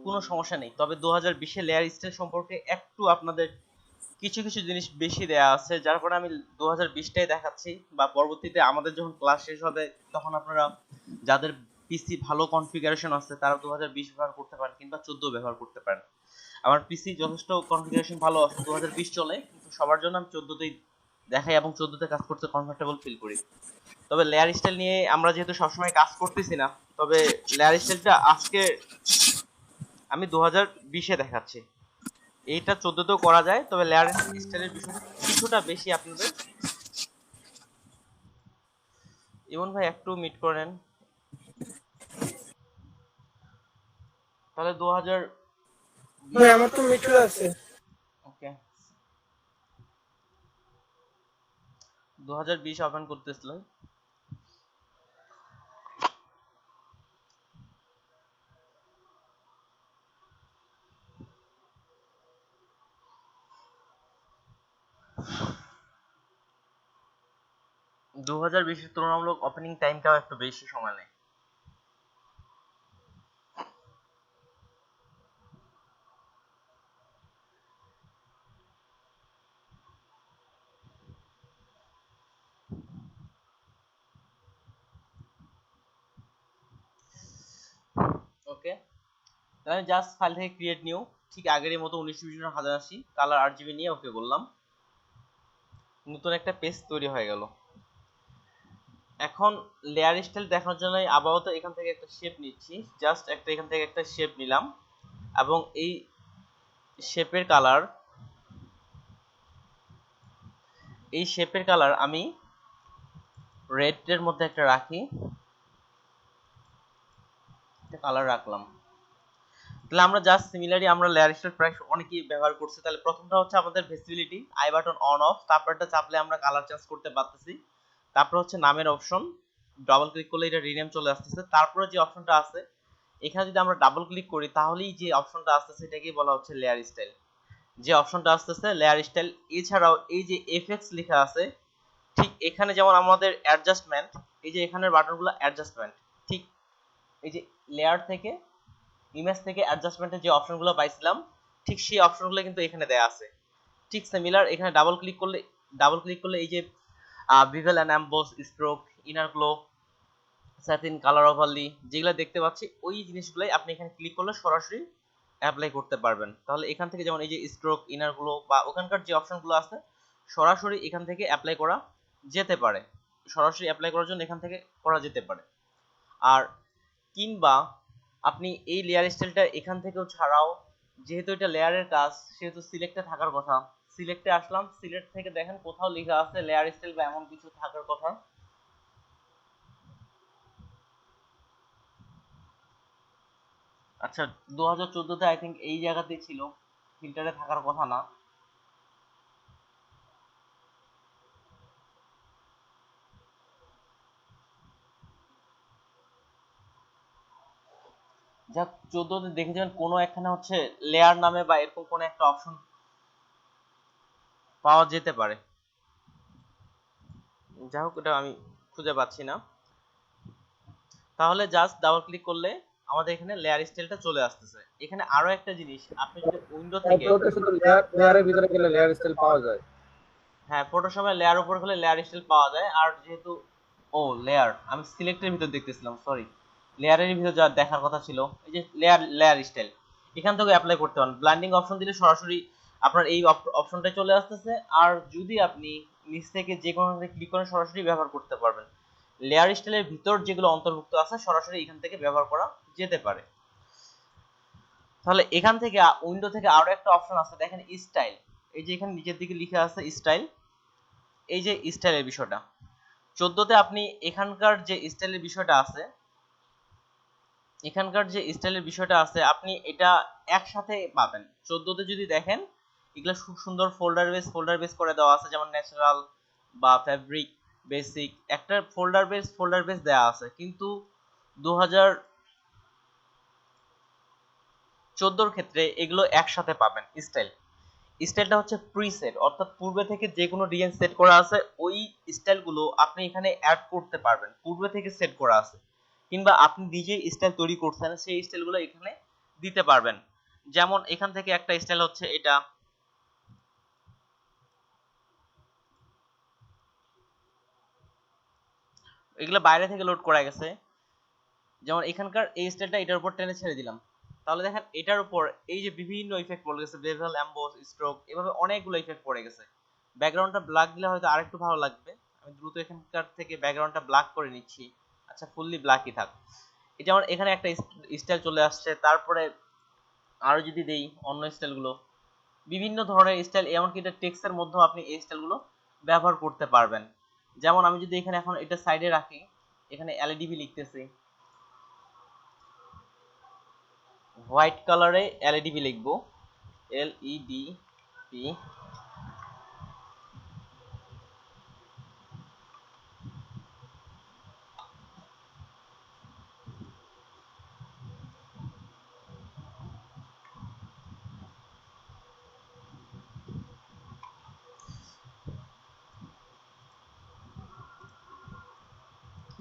কোনো সমস্যা নেই। তবে 2020 লেয়ার স্টাইল সম্পর্কে একটু আপনাদের কিছু কিছু জিনিস বেশি দেয়া আছে, যার কারণে আমি 2020টাই দেখাচ্ছি, বা পরবর্তীতে আমাদের যখন ক্লাস শেষ হবে তখন আপনারা যাদের পিসি ভালো কনফিগারেশন আছে তারা 2020 ব্যবহার করতে পারেন কিংবা 14 ব্যবহার করতে পারেন। আমার পিসি যথেষ্ট কনফিগারেশন ভালো আছে, 2020 চলে, কিন্তু সবার জন্য আমি 14তেই দেখাই এবং 14তে কাজ করতে কমফোর্টেবল ফিল করি। তবে লেয়ার স্টাইল নিয়ে আমরা যেহেতু সবসময় কাজ করতেছি না, তবে লেয়ার স্টাইলটা আজকে আমি 2020-এ দেখাচ্ছি। এইটা 14তেও করা যায়, তবে লেয়ার স্টাইলের বিষয়টা কিছুটা বেশি আপনাদের। ইমন ভাই একটু মিট করেন, তাহলে 2020। ভাই আমার তো মিটু আছে। ওকে, 2020 ওপেন করতেছিলাম। দু 2020-এর তুলনামূলক ওপেনিং টাইমটাও একটু বেশি সময় নেয়। ওকে, তাহলে জাস্ট ফাইল থেকে ক্রিয়েট নিউ, ঠিক আগের মতো 1920-1080 কালার আরজিবি নিয়ে ওকে বললাম, নতুন একটা পেজ তৈরি হয়ে গেল। এখন লেয়ার স্টাইল দেখানোর জন্য আপাতত এখান থেকে একটা শেপ নিচ্ছি, জাস্ট একটা এখান থেকে একটা শেপ নিলাম এবং এই শেপের কালার আমি রেড এর মধ্যে একটা রাখি, একটা কালার রাখলাম। তাহলে আমরা জাস্ট সিমিলারলি আমরা লেয়ার স্টাইল প্রায় অনেকেই ব্যবহার করছি। তাহলে প্রথমটা হচ্ছে আমাদের visibility, eye button on off, তারপরটা চাপলে আমরা কালার চেঞ্জ করতে পারতেছি। তারপর হচ্ছে নামের অপশন, ডাবল ক্লিক করলে এটা রিনেম চলে আসতেছে। তারপরে যে অপশনটা আছে এখানে যদি আমরা ডাবল ক্লিক করি তাহলেই যে অপশনটা আসতেছে এটাকেই বলা হচ্ছে লেয়ার স্টাইল। যে অপশনটা আসতেছে লেয়ার স্টাইল, এছাড়াও এই যে এফএক্স লেখা আছে ঠিক এখানে যেমন আমাদের অ্যাডজাস্টমেন্ট, এই যে এখানের বাটনগুলো অ্যাডজাস্টমেন্ট, ঠিক এই যে লেয়ার থেকে ইমেজ থেকে অ্যাডজাস্টমেন্টের যে অপশনগুলো পাইছিলাম ঠিক সেই অপশনগুলো কিন্তু এখানে দেয়া আছে। ঠিক সিমিলার এখানে ডাবল ক্লিক করলে এই যে bevel and emboss, stroke, inner glow, satin, colour overlay যেগুলো দেখতে পাচ্ছি ওই জিনিসগুলাই আপনি এখানে ক্লিক করলে সরাসরি অ্যাপ্লাই করতে পারবেন। তাহলে এখান থেকে যেমন এই যে স্ট্রোক, ইনার গ্লো বা ওখানকার যে অপশনগুলো আছে সরাসরি এখান থেকে অ্যাপ্লাই করা যেতে পারে, সরাসরি অ্যাপ্লাই করার জন্য এখান থেকে করা যেতে পারে। আর কিংবা আপনি এই লেয়ার স্টাইলটা এখান থেকেও ছাড়াও, যেহেতু এটা লেয়ারের কাজ সেহেতু সিলেক্টে থাকার কথা, সিলেক্টে আসলাম, সিলেক্ট থেকে দেখেন কোথাও লেখা আছে লেয়ার স্টাইল বা এমন কিছু থাকার কথা। আচ্ছা, 2014-তে আই থিঙ্ক এই জায়গাতেই ছিল, ফিল্টারে থাকার কথা না। যাক, 14-তে দেখে যাবেন কোনো একখানে হচ্ছে লেয়ার নামে বা এরকম কোনো একটা অপশন পাওয়া যেতে পারে। যাই হোক, এটা আমি খুঁজে পাচ্ছি না। তাহলে জাস্ট ডাবল ক্লিক করলে আমাদের এখানে লেয়ার স্টাইলটা চলে আসতেছে। এখানে আরো একটা জিনিস, আপনি যদি উইন্ডো থেকে, ফটোতে শুধু লেয়ারের ভিতরে গেলে লেয়ার স্টাইল পাওয়া যায়। হ্যাঁ ফটোশপে লেয়ার উপর হলে লেয়ার স্টাইল পাওয়া যায়। আর যেহেতু লেয়ার আমি সিলেক্টের ভিতর দেখতেছিলাম, সরি, লেয়ারের ভিতর যা দেখার কথা ছিল এই যে লেয়ার স্টাইল, এখান থেকে অ্যাপ্লাই করতে পারেন। ব্লেন্ডিং অপশন দিলে সরাসরি আপনার এই অপশনটা চলে আসতেছে। আর যদি আপনি নিচ থেকে যে কোনো ক্লিক করেন সরাসরি ব্যবহার করতে পারবেন। লেয়ার স্টাইলের ভিতর যেগুলো অন্তর্ভুক্ত আছে সরাসরি এখান থেকে ব্যবহার করা যেতে পারে। তাহলে এখান থেকে উইন্ডো থেকে আরো একটা অপশন আছে, দেখেন স্টাইল, এই যে এখানে নিচের দিকে লিখা আছে স্টাইল, এই যে স্টাইলের বিষয়টা 14-তে আপনি এখানকার যে স্টাইলের বিষয়টা আছে, আপনি এটা একসাথে পাবেন। 14-তে যদি দেখেন এগুলো খুব সুন্দর ফোল্ডার বেস করে দেওয়া আছে, যেমন ন্যাচারাল বা ফ্যাব্রিক, বেসিক, একটা ফোল্ডার বেস দেওয়া আছে। কিন্তু 2014-র ক্ষেত্রে এগুলো একসাথে পাবেন। স্টাইলটা হচ্ছে প্রিসেট, অর্থাৎ পূর্বে থেকে যে কোনো ডিজাইন সেট করা আছে ওই স্টাইলগুলো আপনি এখানে অ্যাড করতে পারবেন, পূর্বে থেকে সেট করা আছে, কিংবা আপনি নিজেই স্টাইল তৈরি করছেন সেই স্টাইলগুলো এখানে দিতে পারবেন। যেমন এখান থেকে একটা স্টাইল হচ্ছে এটা, এগুলো বাইরে থেকে লোড করা গেছে। যেমন এখানকার এই স্টাইলটা এটার উপর টেনে ছেড়ে দিলাম, তাহলে দেখেন এটার উপর এই যে বিভিন্ন ইফেক্ট পড়ে গেছে, বেভেল, এমবোস, স্ট্রোক, এভাবে অনেকগুলো ইফেক্ট পড়ে গেছে। ব্যাকগ্রাউন্ডটা ব্ল্যাক দিলে হয়তো আরেকটু ভালো লাগবে। আমি দ্রুত এখানকার থেকে ব্যাকগ্রাউন্ডটা ব্ল্যাক করে নিচ্ছি। আচ্ছা, ফুললি ব্ল্যাকই থাক। এই যেমন এখানে একটা স্টাইল চলে আসছে। তারপরে আরো যদি দেই অন্য স্টাইলগুলো, বিভিন্ন ধরনের স্টাইল, এমনকি এটা টেক্সটের মধ্যেও আপনি এই স্টাইলগুলো ব্যবহার করতে পারবেন। যেমন আমি যদি এখানে এখন এটা সাইডে রাখি, এখানে এলইডিবি লিখতেছি, হোয়াইট কালারে এলইডিবি লিখবো, এলইডিপি।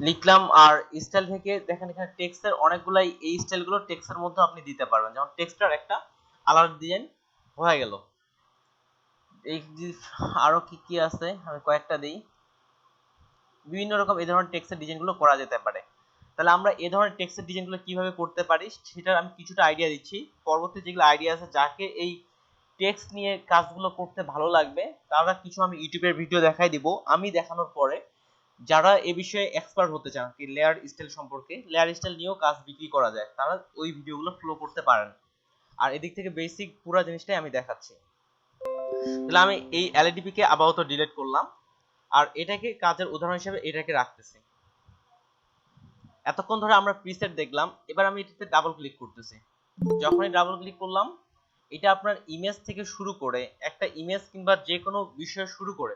লিখলাম। আর স্টাইল থেকে দেখেন এখানে টেক্সটের অনেকগুলাই, এই স্টাইলগুলো টেক্সটের মধ্যে আপনি দিতে পারবেন। যেমন টেক্সটার একটা আলাদা ডিজাইন হয়ে গেল। এই আরো কি কি আছে আমি কয়েকটা দিই। বিভিন্ন রকম এই ধরনের টেক্সটের ডিজাইনগুলো করা যেতে পারে। তাহলে আমরা এই ধরনের টেক্সটের ডিজাইনগুলো কিভাবে করতে পারি সেটার আমি কিছুটা আইডিয়া দিচ্ছি। পরবর্তী যেগুলো আইডিয়া আছে, যাকে এই টেক্সট নিয়ে কাজগুলো করতে ভালো লাগবে, তারা কিছু আমি ইউটিউবের ভিডিও দেখাই দিব। আমি দেখানোর পরে যারা এ বিষয়ে এক্সপার্ট হতে চান, কি লেয়ার স্টাইল সম্পর্কে, লেয়ার স্টাইল নিয়েও কাজ বিক্রি করা যায়, তারা ওই ভিডিওগুলো ফলো করতে পারেন। আর এদিক থেকে বেসিক পুরো জিনিসটাই আমি দেখাচ্ছি। তাহলে আমি এই এলইডিপি কে আপাতত ডিলিট করলাম, আর এটাকে কাজের উদাহরণ হিসেবে এটাকে রাখতেছি। এতক্ষণ ধরে আমরা প্রিসেট দেখলাম, এবার আমি এটাতে ডাবল ক্লিক করতেছি। যখনই ডাবল ক্লিক করলাম, এটা আপনার ইমেজ থেকে শুরু করে, একটা ইমেজ কিংবা যে কোনো বিষয় শুরু করে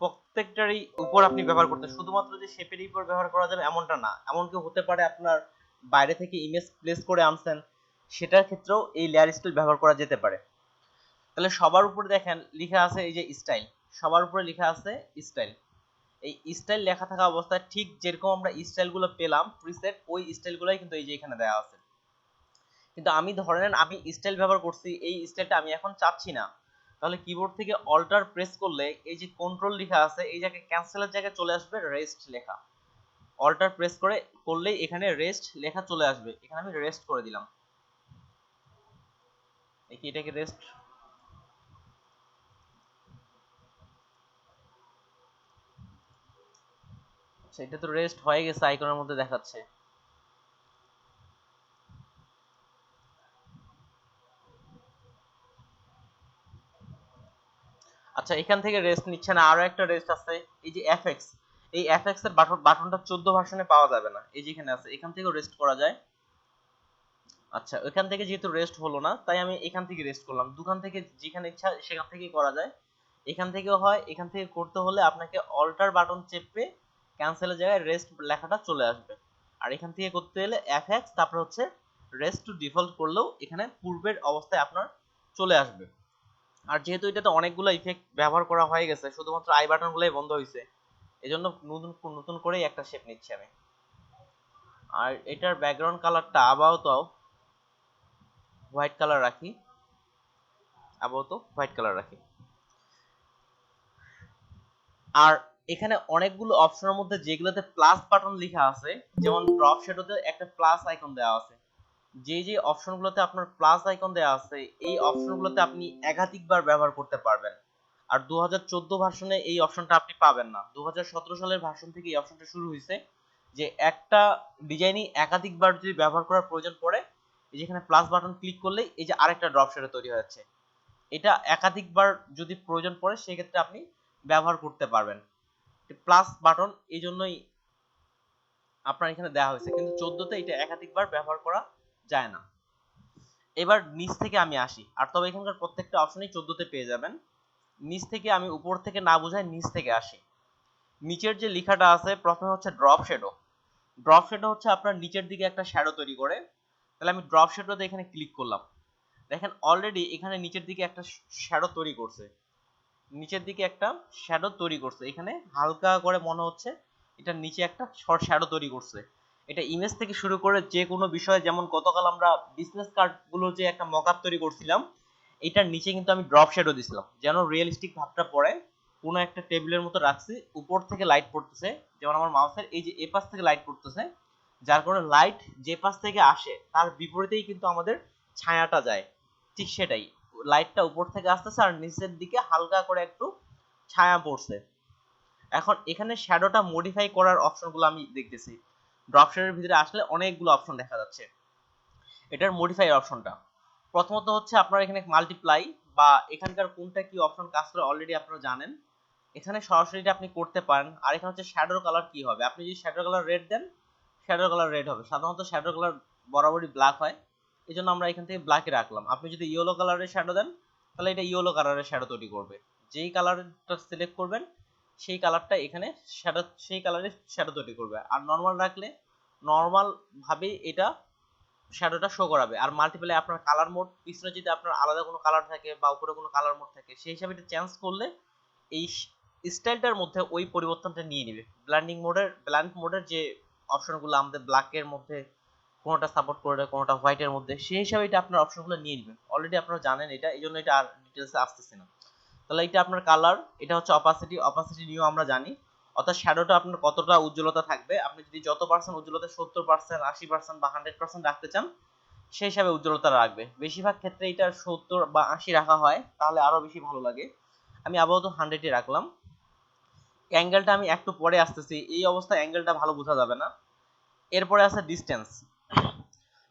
প্রত্যেকটারই উপর আপনি ব্যবহার করতে, শুধুমাত্র যে শেপের উপর ব্যবহার করা যাবে এমনটা না। এমনকি হতে পারে আপনার বাইরে থেকে ইমেজ প্লেস করে আনছেন, সেটার ক্ষেত্রেও এই লেয়ার স্টাইল ব্যবহার করা যেতে পারে। তাহলে সবার উপরে দেখেন লেখা আছে এই যে স্টাইল, সবার উপরে লেখা আছে স্টাইল। এই স্টাইল লেখা থাকা অবস্থায় ঠিক যেরকম আমরা স্টাইলগুলো পেলাম প্রিসেট, ওই স্টাইলগুলোই কিন্তু এই যে এখানে দেওয়া আছে। কিন্তু আমি ধরে নেন আমি স্টাইল ব্যবহার করছি, এই স্টাইলটা আমি এখন চাচ্ছি না, তাহলে কিবোর্ড থেকে অল্টার প্রেস করলে এই যে কন্ট্রোল লেখা আছে, এই জায়গায় ক্যান্সেলের জায়গায় চলে আসবে রেস্ট লেখা। অল্টার প্রেস করলেই এখানে রেস্ট লেখা চলে আসবে। এখানে আমি রেস্ট করে দিলাম, এটাকে রেস্ট। আচ্ছা, এটা তো রেস্ট হয়ে গেছে, আইকনের মধ্যে দেখাচ্ছে। আচ্ছা, এখান থেকে রেস্ট নিচ্ছে না, আরো একটা রেস্ট আছে, এই যে এফএক্স। এই এফএক্স এর বাটনটা 14 ভার্সনে পাওয়া যাবে না, এই যে এখানে আছে, এখান থেকেও রেস্ট করা যায়। আচ্ছা, ওইখান থেকে যেহেতু রেস্ট হলো না, তাই আমি এখান থেকে রেস্ট করলাম। দোকান থেকে যেখানে ইচ্ছা সেখান থেকেই করা যায়, এখান থেকেও হয়। এখান থেকে করতে হলে আপনাকে অল্টার বাটন চেপে ক্যান্সেলের জায়গায় রেস্ট লেখাটা চলে আসবে। আর এখান থেকে করতে হলে এফএক্স তারপর হচ্ছে রেস্ট টু ডিফল্ট করলেও এখানে পূর্বের অবস্থায় আপনার চলে আসবে। আর যেহেতু এটাতে অনেকগুলো ইফেক্ট ব্যবহার করা হয়ে গেছে, শুধুমাত্র আই বাটনগুলোই বন্ধ হয়েছে, এজন্য নতুন নতুন করেই একটা শেপ নিচ্ছি আমি। আর এটার ব্যাকগ্রাউন্ড কালারটা আপাতত হোয়াইট কালার রাখি, আর এখানে অনেকগুলো অপশনের মধ্যে যেগুলোতে প্লাস বাটন লেখা আছে, যেমন ড্রপ শ্যাডোতে একটা প্লাস আইকন দেওয়া আছে, যে যে অপশনগুলোতে আপনার প্লাস আইকন দেওয়া আছে এই অপশনগুলোতে আপনি একাধিকবার ব্যবহার করতে পারবেন। আর 2014 ভার্সনে এই অপশনটা আপনি পাবেন না। 2017 সালের ভার্সন থেকে এই অপশনটা শুরু হয়েছে, যে একটা ডিজাইনই একাধিকবার যদি ব্যবহার করার প্রয়োজন পড়ে, এই যেখানে প্লাস বাটন ক্লিক করলেই এই যে আরেকটা ড্রপ শ্যাডো তৈরি হয়ে যাচ্ছে। এটা একাধিকবার যদি প্রয়োজন পড়ে সেক্ষেত্রে আপনি ব্যবহার করতে পারবেন। প্লাস বাটন এই জন্যই আপনার এখানে দেওয়া হয়েছে, কিন্তু 14তে এটা একাধিকবার ব্যবহার করা যায় না। এবার নিচ থেকে আমি আসি, আর তবে এখানকার প্রত্যেকটা অপশনই 14তে পেয়ে যাবেন। নিচ থেকে আমি উপর থেকে না বুঝাই নিচ থেকে আসি। নিচের যে লেখাটা আছে প্রথমে হচ্ছে ড্রপ শ্যাডো। ড্রপ শ্যাডো হচ্ছে আপনার নিচের দিকে একটা শ্যাডো তৈরি করে। তাহলে আমি ড্রপ শ্যাডোতে এখানে ক্লিক করলাম, দেখেন অলরেডি এখানে নিচের দিকে একটা শ্যাডো তৈরি করছে। নিচের দিকে একটা শ্যাডো তৈরি করছে, এখানে হালকা করে মনে হচ্ছে এটা নিচে একটা শর্ট শ্যাডো তৈরি করছে। এটা ইমেজ থেকে শুরু করে যে কোনো বিষয়, যেমন গতকাল আমরা বিজনেস কার্ড গুলো যে একটা মকআপ তৈরি করছিলাম, এটার নিচে কিন্তু আমি ড্রপ শ্যাডো দিছিলাম যেন রিয়েলিস্টিক ভাবটা পড়ে। কোনো একটা টেবিলের মতো রাখছি, উপর থেকে লাইট পড়তেছে, যেমন আমার মাউসের এই যে এ পাশ থেকে লাইট পড়তেছে, যার কারণে লাইট যে পাশ থেকে আসে তার বিপরীতেই কিন্তু আমাদের ছায়াটা যায়। ঠিক সেটাই, লাইটটা উপর থেকে আসতেছে আর নিচের দিকে হালকা করে একটু ছায়া পড়ছে। এখন এখানে শ্যাডোটা মডিফাই করার অপশনগুলো আমি দেখতেছি। ড্রপ শ্যাডোর ভিতরে আসলে অনেকগুলো অপশন দেখা যাচ্ছে। এটার মডিফাই অপশনটা প্রথমত হচ্ছে আপনারা এখানে মাল্টিপ্লাই বা এখানকার কোনটা কি অপশন কাজ করে অলরেডি আপনারা জানেন, এখানে সরাসরি আপনি করতে পারেন। আর এখানে হচ্ছে শ্যাডোর কালার কি হবে, আপনি যদি শ্যাডোর কালার রেড দেন শ্যাডোর কালার রেড হবে। সাধারণত শ্যাডোর কালার বরাবরই ব্ল্যাক হয়, এই জন্য আমরা এখান থেকে ব্ল্যাকে রাখলাম। আপনি যদি ইয়েলো কালারের শ্যাডো দেন তাহলে এটা ইয়েলো কালারের শ্যাডো তৈরি করবে। যেই কালারটা সিলেক্ট করবেন সেই কালারটা এখানে শ্যাডো, সেই কালারের শ্যাডো তৈরি করবে। আর নর্মাল রাখলে নর্মাল ভাবেই এটা শ্যাডোটা শো করাবে। আর মাল্টিপ্লাই আপনার কালার মোড, পিছনে যদি আপনার আলাদা কোনো কালার থাকে বা উপরে কোনো কালার মোড থাকে, সেই হিসাবে এটা চেঞ্জ করলে এই স্টাইলটার মধ্যে ওই পরিবর্তনটা নিয়ে নেবে। ব্ল্যান্ড মোডের যে অপশনগুলো আমাদের ব্ল্যাকের মধ্যে কোনোটা সাপোর্ট করে, কোনোটা হোয়াইটের মধ্যে, সেই হিসাবে এটা আপনার অপশনগুলো নিয়ে নেবে। অলরেডি আপনারা জানেন এটা, এই জন্য এটা আর ডিটেলসে আসতেছে না। তাহলে এটা আপনার কালার, এটা হচ্ছে অপাসিটি নিয়েও আমরা জানি। অর্থাৎ শ্যাডোটা আপনার কতটা উজ্জ্বলতা থাকবে, আপনি যদি যত পার্সেন্ট উজ্জ্বলতা 70%, 80% বা 100% রাখতে চান সেই হিসাবে উজ্জ্বলতা রাখবে। বেশিরভাগ ক্ষেত্রে এটা 70 বা 80 রাখা হয়, তাহলে আরো বেশি ভালো লাগে। আমি আপাতত 100-ই রাখলাম। অ্যাঙ্গেলটা আমি একটু পরে আসতেছি, এই অবস্থায় অ্যাঙ্গেলটা ভালো বোঝা যাবে না। এরপরে আছে ডিসটেন্স।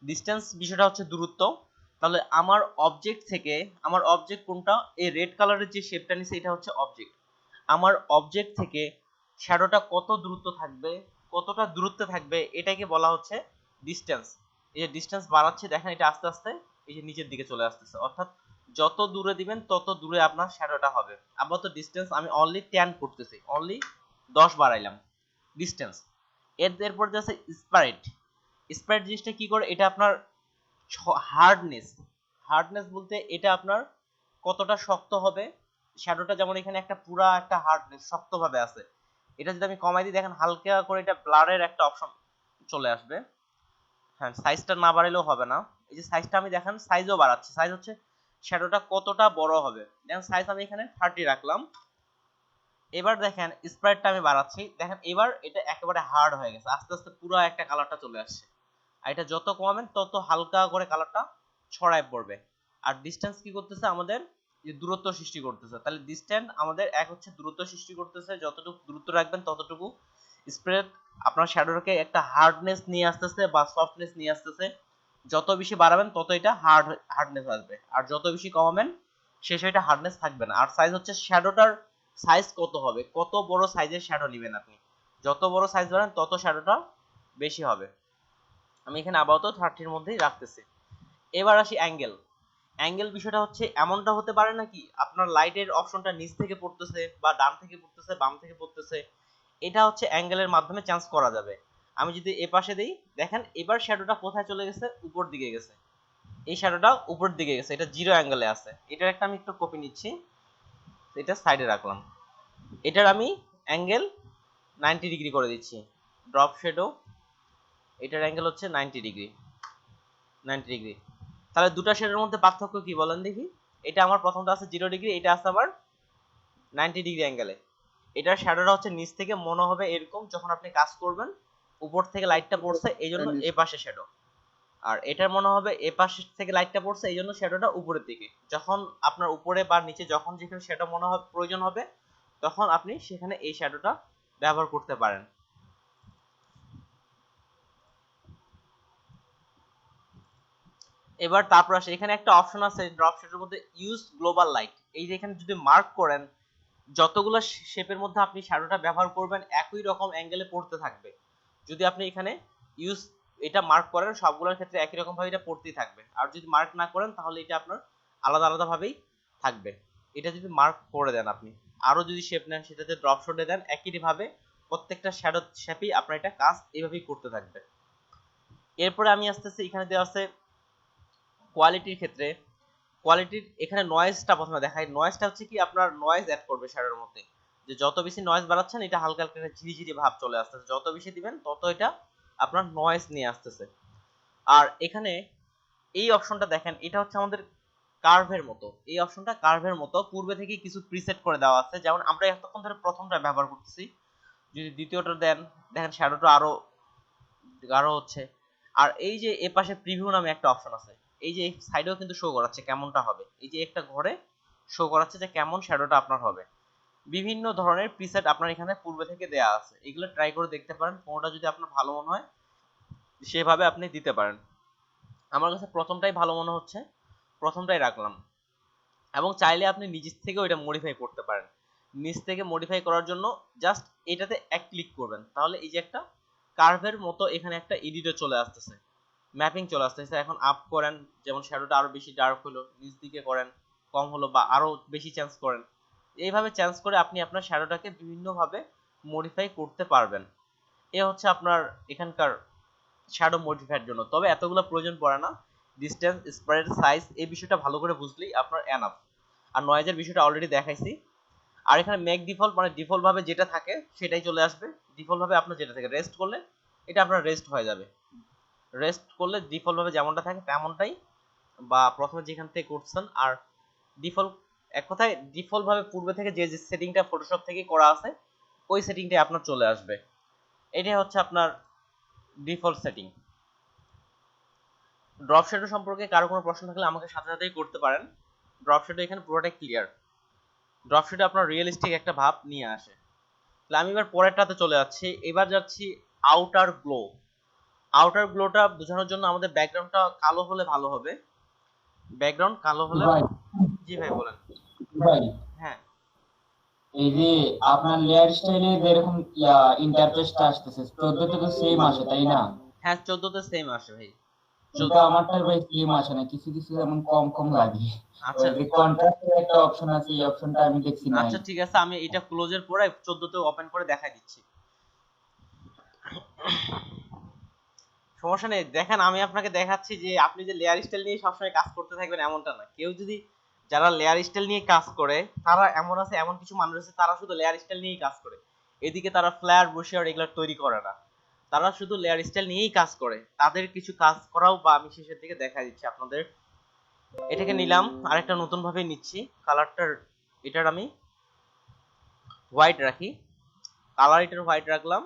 ডিসটেন্স বিষয়টা হচ্ছে দূরত্ব। তাহলে আমার অবজেক্ট কোনটা, এই রেড কালারের যে শেপটা নিছে এটা হচ্ছে অবজেক্ট। আমার অবজেক্ট থেকে শ্যাডোটা কত দূরত্ব থাকবে, কতটা দূরত্বে থাকবে, এটাকে বলা হচ্ছে ডিসটেন্স। এই যে ডিসটেন্স বাড়াচ্ছে দেখেন, এটা আস্তে আস্তে এই যে নিচের দিকে চলে আসতেছে, অর্থাৎ যত দূরে দিবেন তত দূরে আপনার শ্যাডোটা হবে। আপাতত ডিসটেন্স আমি অনলি 10 করতেছি, অনলি 10 বাড়াইলাম ডিসটেন্স। এরপর যাচ্ছে স্প্রাইট। স্প্রাইট জিনিসটা কি করে, এটা আপনার হার্ডনেস। হার্ডনেস বলতে এটা আপনার কতটা শক্ত হবে শ্যাডোটা, যেমন এখানে একটা পুরা একটা হার্ডনেস শক্তভাবে আছে, এটা যদি আমি কমাই দিই দেখেন হালকা করে এটা ব্লারের একটা অপশন চলে আসবে। হ্যাঁ, সাইজটা না বাড়াইলেও হবে না, এই যে সাইজটা আমি দেখেন সাইজও বাড়াচ্ছি, সাইজ হচ্ছে শ্যাডোটা কতটা বড় হবে। দেখেন সাইজ আমি এখানে 30 রাখলাম। এবার দেখেন স্প্রাইটটা আমি বাড়াচ্ছি, দেখেন এবার এটা একেবারে হার্ড হয়ে গেছে, আস্তে আস্তে পুরো একটা কালারটা চলে আসছে। আর এটা যত কমাবেন তত হালকা করে কালারটা ছড়ায় পড়বে। আর ডিসটেন্স কি করতেছে আমাদের, যে দূরত্ব সৃষ্টি করতেছে। তাহলে ডিসটেন্স আমাদের এক হচ্ছে দূরত্ব সৃষ্টি করতেছে, যতটুকু দূরত্ব রাখবেন ততটুকু স্প্রেড আপনার শ্যাডোটাকে একটা হার্ডনেস নিয়ে আসতেছে বা সফটনেস নিয়ে আসতেছে। যত বেশি বাড়াবেন তত এটা হার্ডনেস আসবে, আর যত বেশি কমাবেন সে সেটা হার্ডনেস থাকবে না। আর সাইজ হচ্ছে শ্যাডোটার সাইজ কত হবে, কত বড় সাইজের শ্যাডো নেবেন আপনি, যত বড় সাইজ বাড়ান তত শ্যাডোটা বেশি হবে। আমি এখানে আপাতত 30-র মধ্যেই রাখতেছি। এবার আসি অ্যাঙ্গেল। অ্যাঙ্গেল বিষয়টা হচ্ছে এমনটা হতে পারে নাকি আপনার লাইটের অপশনটা নিচ থেকে পড়তেছে বা ডান থেকে পড়তেছে বাম থেকে পড়তেছে, এটা হচ্ছে অ্যাঙ্গেলের মাধ্যমে চেঞ্জ করা যাবে। আমি যদি এ পাশে দেই দেখেন এবার শ্যাডোটা কোথায় চলে গেছে, উপর দিকে গেছে, এই শ্যাডোটা উপর দিকে গেছে, এটা জিরো অ্যাঙ্গেলে আছে। এটার একটা আমি একটু কপি নিচ্ছি, এটা সাইডে রাখলাম। এটার আমি অ্যাঙ্গেল 90 ডিগ্রি করে দিচ্ছি। ড্রপ শ্যাডো, এটার অ্যাঙ্গেল হচ্ছে 90 ডিগ্রি। 90 ডিগ্রি। তাহলে দুটো শেডের মধ্যে পার্থক্য কি বলেন দেখি। এটা আমার প্রথমটা আছে 0 ডিগ্রি, এটা আছে আবার 90 ডিগ্রি অ্যাঙ্গেলে। এটার শ্যাডোটা হচ্ছে নিচ থেকে মনে হবে এরকম, যখন আপনি কাজ করবেন উপর থেকে লাইটটা পড়ছে এই জন্য এই পাশে শ্যাডো, আর এটার মনে হবে এ পাশ থেকে লাইটটা পড়ছে এই জন্য শ্যাডোটা উপরের দিকে। যখন আপনার উপরে বা নিচে যখন যেখানে শ্যাডো মনে হবে প্রয়োজন হবে তখন আপনি সেখানে এই শ্যাডোটা ব্যবহার করতে পারেন। এবার তারপর আসে এখানে একটা অপশন আছে ড্রপ শেডের মধ্যে, ইউজ গ্লোবাল লাইট। এই যে এখানে যদি মার্ক করেন যতগুলো শেপের মধ্যে আপনি শ্যাডোটা ব্যবহার করবেন একই রকম অ্যাঙ্গেলে পড়তে থাকবে। যদি আপনি এখানে ইউজ এটা মার্ক করেন সবগুলোর ক্ষেত্রে একই রকম ভাবে এটা পড়তেই থাকবে, আর যদি মার্ক না করেন তাহলে এটা আপনার আলাদা আলাদা ভাবেই থাকবে। এটা যদি মার্ক করে দেন আপনি, আরো যদি শেপ নেন সেটাতে ড্রপ শেডে দেন, একই ভাবে প্রত্যেকটা শ্যাডো শেপেই আপনার এটা কাজ এইভাবেই করতে থাকবে। এরপরে আমি আসতেছি এখানে দেওয়া আছে কোয়ালিটির ক্ষেত্রে। কোয়ালিটির এখানে নয়েজটা প্রথমে দেখাই। নয়েজটা হচ্ছে কি আপনার নয়েজ অ্যাড করবে শ্যাডোর মধ্যে, যে যত বেশি নয়েজ বাড়াচ্ছেন এটা হালকা হালকা ঝিরিঝিরি ভাব চলে আসতেছে, যত বেশি দিবেন তত এটা আপনার নয়েজ নিয়ে আসতেছে। আর এখানে এই অপশনটা দেখেন, এটা হচ্ছে আমাদের কার্ভের মতো, এই অপশনটা কার্ভের মতো পূর্বে থেকে কিছু প্রিসেট করে দেওয়া আছে। যেমন আমরা এতক্ষণ ধরে প্রথমটা ব্যবহার করতেছি, যদি দ্বিতীয়টা দেন দেখেন শ্যাডোটা আরো গাঢ় হচ্ছে। আর এই যে এ পাশে প্রিভিউ নামে একটা অপশন আছে, এই যে সাইডেও কিন্তু শো করাচ্ছে কেমনটা হবে, এই যে একটা ঘরে শো করাচ্ছে যে কেমন শ্যাডোটা আপনার হবে। বিভিন্ন ধরনের প্রিসেট আপনার এখানে পূর্বে থেকে দেয়া আছে, এগুলো ট্রাই করে দেখতে পারেন, কোনটা যদি আপনার ভালো মনে হয় সেভাবে আপনি দিতে পারেন। আমার কাছে প্রথমটাই ভালো মনে হচ্ছে, প্রথমটাই রাখলাম। এবং চাইলে আপনি নিচ থেকেও এটা মডিফাই করতে পারেন। নিচ থেকে মডিফাই করার জন্য জাস্ট এটাতে এক ক্লিক করবেন, তাহলে এই যে একটা কার্ভের মতো এখানে একটা এডিটে চলে আসতেছে, ম্যাপিং চলে আসতেছে। এখন আপ করেন, যেমন শ্যাডোটা আরো বেশি ডার্ক হলো, নিচ দিকে করেন কম হলো, বা আরো বেশি চেঞ্জ করেন, এইভাবে চেঞ্জ করে আপনি আপনার শ্যাডোটাকে বিভিন্নভাবে মডিফাই করতে পারবেন। এ হচ্ছে আপনার এখানকার শ্যাডো মডিফাইয়ের জন্য। তবে এতগুলো প্রয়োজন পড়ে না, ডিসটেন্স, স্প্রেড, সাইজ এই বিষয়টা ভালো করে বুঝলেই আপনার এনাফ। আর নয়েজের বিষয়টা অলরেডি দেখাইছি। আর এখানে মেক ডিফল্ট মানে ডিফল্ট ভাবে যেটা থাকে সেটাই চলে আসবে। ডিফল্ট ভাবে আপনার যেটা থাকে, রেস্ট করলে এটা আপনার রেস্ট হয়ে যাবে, রেস্ট করলে ডিফল্ট ভাবে যেমনটা থাকে তেমনটাই, বা প্রথমে যেখান থেকে করছেন। আর ডিফল্ট, এক কথায় ডিফল্ট ভাবে পূর্বে থেকে যে যে সেটিংটা ফটোশপ থেকে করা আছে ওই সেটিংটাই আপনার চলে আসবে। এটাই হচ্ছে আপনার ডিফল্ট সেটিং। ড্রপ শ্যাডো সম্পর্কে কারো কোনো প্রশ্ন থাকলে আমাকে সাথে সাথেই করতে পারেন। ড্রপ শ্যাডো এখানে পুরোটাই ক্লিয়ার। ড্রপ শ্যাডো আপনার রিয়েলিস্টিক একটা ভাব নিয়ে আসে। তাহলে আমি এবার পরেরটাতে চলে যাচ্ছি, এবার যাচ্ছি আউটার গ্লো। আউটার গ্লোটা বোঝানোর জন্য আমাদের ব্যাকগ্রাউন্ডটা কালো হলে ভালো হবে, ব্যাকগ্রাউন্ড কালো হলে। ভাই জি ভাই বলেন। ভাই হ্যাঁ এই যে আপনার লেয়ার স্টাইলে যেরকম ইন্টারফেসটা আসতেছে 14 তে তো সেম আসে তাই না? হ্যাঁ 14 তে সেম আসে ভাই। কিন্তু আমারটার ভাই সেম আসে না, কিছু কিছু যেমন কম কম লাগে। আচ্ছা ওই যে কন্ট্রাস্টের একটা অপশন আছে, এই অপশনটা আমি দেখছি নাই। আচ্ছা ঠিক আছে, আমি এটা ক্লোজের পরে 14 তে ওপেন করে দেখাই দিচ্ছি, সমস্যা নেই। দেখেন আমি আপনাকে দেখাচ্ছি যে আপনি যে লেয়ার স্টাইল নিয়ে সবসময় কাজ করতে থাকবেন এমনটা না। কেউ যদি, যারা লেয়ার স্টাইল নিয়ে কাজ করে তারা এমন আছে, এমন কিছু মানুষ আছে তারা শুধু লেয়ার স্টাইল নিয়েই কাজ করে, এদিকে তারা ফ্ল্যার বসে আর এগুলো তৈরি করে না, তারা শুধু লেয়ার স্টাইল নিয়েই কাজ করে। তাদের কিছু কাজ করাও বা আমি শেষের দিকে দেখা দিচ্ছি আপনাদের। এটাকে নিলাম, আরেকটা নতুন ভাবে নিচ্ছি, কালারটার এটার আমি হোয়াইট রাখি, কালার এটার হোয়াইট রাখলাম।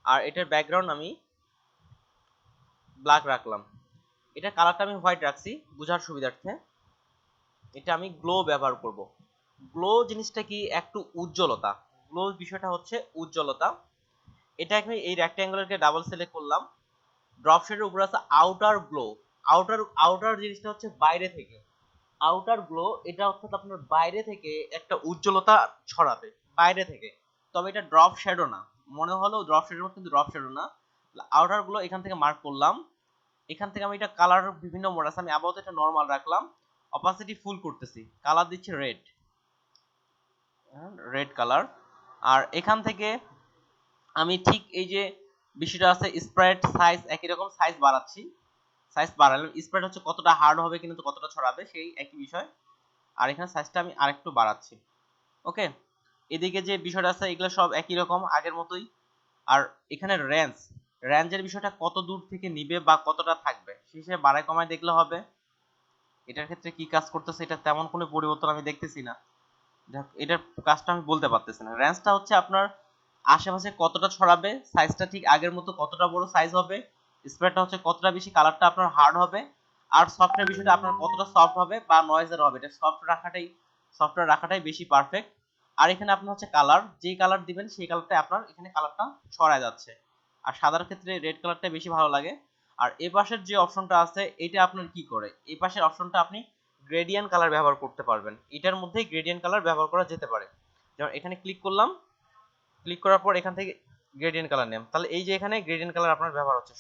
আর এটার ব্যাকগ্রাউন্ড আমি ব্ল্যাক রাখলাম। এটা কালারটা আমি হোয়াইট রাখছি বোঝার সুবিধার্থে। এটা আমি গ্লো ব্যবহার করব। গ্লো জিনিসটা কি, একটু উজ্জ্বলতা, গ্লো বিষয়টা হচ্ছে উজ্জ্বলতা। এটা আমি এই রেক্ট্যাঙ্গুলারকে ডাবল সিলেক্ট করলাম, ড্রপ শেডের উপরে আছে আউটার গ্লো। আউটার আউটার জিনিসটা হচ্ছে বাইরে থেকে, আউটার গ্লো এটা অর্থাৎ আপনার বাইরে থেকে একটা উজ্জ্বলতা ছড়াবে, বাইরে থেকে। তবে এটা ড্রপ শ্যাডো না, মনে হলো ড্রপ শ্যাডো কিন্তু ড্রপ শ্যাডো না। আউটার গ্লো এখান থেকে মার্ক করলাম। এখান থেকে আমি এটা কালার বিভিন্ন মোড আছে, আমি আপাতত এটা নরমাল রাখলাম, অপাসিটি ফুল করতেছি, কালার দিচ্ছি রেড, রেড কালার। আর এখান থেকে আমি ঠিক এই যে বিষয়টা আছে স্প্রেড সাইজ একই রকম সাইজ বাড়াচ্ছি, সাইজ বাড়ালাম। স্প্রেড হচ্ছে কতটা হার্ড হবে কিন্তু কতটা ছড়াবে সেই একই বিষয়। আর এখানে সাইজটা আমি আরেকটু বাড়াচ্ছি। ওকে, এদিকে যে বিষয়টা আছে এগুলো সব একই রকম আগের মতোই। আর এখানে রেঞ্জ, রেঞ্জের বিষয়টা কত দূর থেকে নিবে বা কতটা থাকবে শেষে বাড়ায় কমায় দেখলে হবে। এটার ক্ষেত্রে কি কাজ করতেছে এটা তেমন কোনো পরিবর্তন আমি দেখতেছি না, এটার কাজটা আমি বলতে পারতেছি না। রেঞ্জটা হচ্ছে আপনার আশেপাশে কতটা ছড়াবে, সাইজটা ঠিক আগের মতো কতটা বড় সাইজ হবে, স্প্রেডটা হচ্ছে কতটা বেশি, কালারটা আপনার হার্ড হবে। আর সফটওয়্যার বিষয়টা আপনার কতটা সফট হবে বা নয়েজের হবে, এটা সফটওয়্যার রাখাটাই বেশি পারফেক্ট। আর এখানে আপনার হচ্ছে কালার, যেই কালার দিবেন সেই কালারটা আপনার এখানে কালারটা ছড়ায় যাচ্ছে। আর সাদার ক্ষেত্রে রেড কালারটা বেশি ভালো লাগে। আর এই পাশের যে অপশনটা আছে এটা আপনার কি করে, এই পাশের অপশনটা আপনি গ্রেডিয়েন্ট কালার ব্যবহার করতে পারবেন, এটার মধ্যেই গ্রেডিয়েন্ট কালার ব্যবহার করা যেতে পারে। যেমন এখানে ক্লিক করলাম, ক্লিক করার পর এখান থেকে গ্রেডিয়েন্ট কালার নেম, তাহলে এই যে এখানে গ্রেডিয়েন্ট কালার আপনার ব্যবহার হচ্ছে,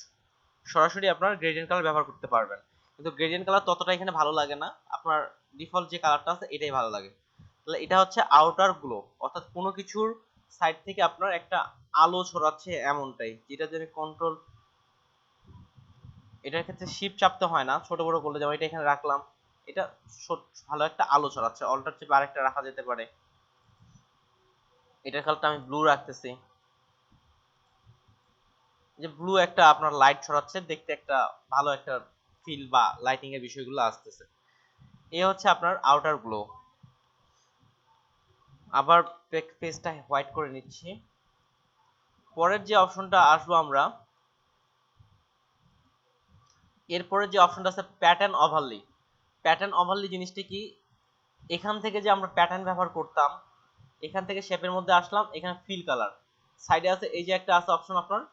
সরাসরি আপনার গ্রেডিয়েন্ট কালার ব্যবহার করতে পারবেন। কিন্তু গ্রেডিয়েন্ট কালার ততটা এখানে ভালো লাগে না, আপনার ডিফল্ট যে কালারটা আছে এটাই ভালো লাগে। তাহলে এটা হচ্ছে আউটার গ্লো, অর্থাৎ কোনো কিছুর সাইড থেকে আপনার একটা আলো ছড়াচ্ছে এমনটাই, যেটা যদি কন্ট্রোল, এটার ক্ষেত্রে শিফট চাপতে হয় না, ছোট বড় করলে, যেমন এটা এখানে রাখলাম, এটা ভালো একটা আলো ছড়াচ্ছে। অল্টার চেপে আরেকটা রাখা যেতে পারে, এটার কালারটা আমি ব্লু রাখতেছি, যে ব্লু একটা আপনার লাইট ছড়াচ্ছে, দেখতে একটা ভালো একটা ফিল বা লাইটিং এর বিষয়গুলো আসতেছে। এই হচ্ছে আপনার আউটার গ্লো। আবার পেজটা হোয়াইট করে নিচ্ছি। পরের যে অপশনটা আসবো আমরা, এরপরে যে অপশনটা আছে প্যাটার্ন ওভারলি। প্যাটার্ন ওভারলি জিনিসটা কি, এখান থেকে যে আমরা প্যাটার্ন ব্যবহার করতাম, এখান থেকে শেপের মধ্যে আসলাম, এখানে ফিল কালার সাইডে আছে, এই যে একটা আছে অপশন আপনার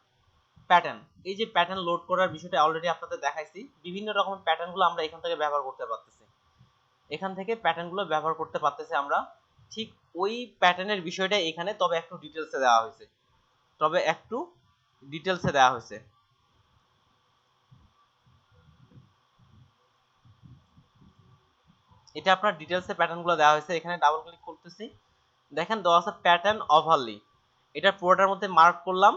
প্যাটার্ন। এই যে প্যাটার্ন লোড করার বিষয়টা অলরেডি আপনাদের দেখাইছি। বিভিন্ন রকম প্যাটার্নগুলো আমরা এখান থেকে ব্যবহার করতে পারতেছি, এখান থেকে প্যাটার্নগুলো ব্যবহার করতে পারতেছি আমরা। ঠিক ওই প্যাটার্নের বিষয়টা এখানে, তবে একটু ডিটেলসে দেওয়া হয়েছে। এটা আপনার ডিটেলসে প্যাটার্নগুলো দেওয়া হয়েছে। এখানে ডাবল ক্লিক করতেছি, দেখেন দেওয়া আছে প্যাটার্ন ওভারলি। এটা পুরোটার মধ্যে মার্ক করলাম।